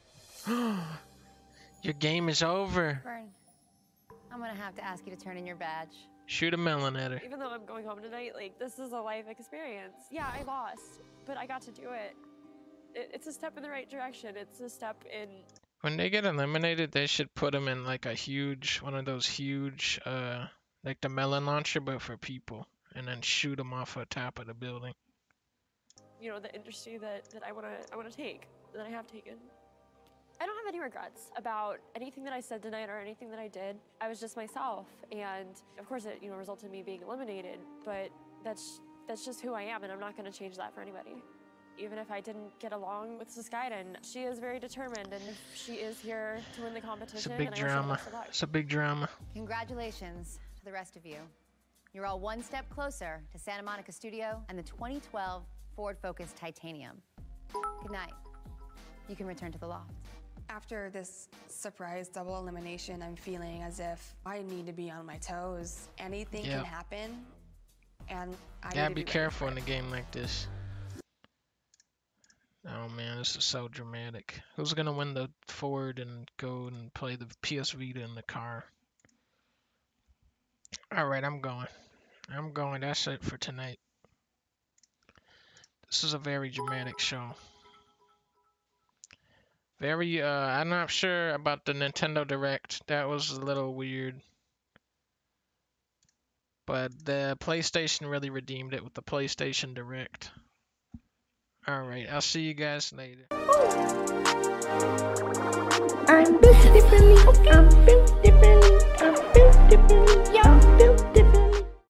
B: Your game is over.
F: Burn, I'm gonna have to ask you to turn in your badge.
B: Shoot a melon at her.
V: Even though I'm going home tonight, like, this is a life experience. Yeah, I lost, but I got to do it. It's a step in the right direction. It's a step in...
B: When they get eliminated, they should put them in like one of those huge, like the melon launcher, but for people, and then shoot them off the top of the building.
V: You know, the industry that I wanna take, that I have taken. I don't have any regrets about anything that I said tonight or anything that I did. I was just myself, and of course it, resulted in me being eliminated, but that's just who I am, and I'm not gonna change that for anybody. Even if I didn't get along with Suskaiden, she is very determined, and she is here to win the competition.
B: It's a big drama. It's a big drama.
F: Congratulations to the rest of you. You're all one step closer to Santa Monica Studio and the 2012 Ford Focus Titanium. Good night. You can return to the loft.
E: After this surprise double elimination, I'm feeling as if I need to be on my toes. Anything can happen, and I need
B: gotta
E: to
B: be careful in a game like this. Oh man, this is so dramatic. Who's gonna win the Ford and go and play the PS Vita in the car? Alright, I'm going. That's it for tonight. This is a very dramatic show. Very, I'm not sure about the Nintendo Direct. That was a little weird. But the PlayStation really redeemed it with the PlayStation Direct. Alright, I'll see you guys later.
G: I'm busy for me.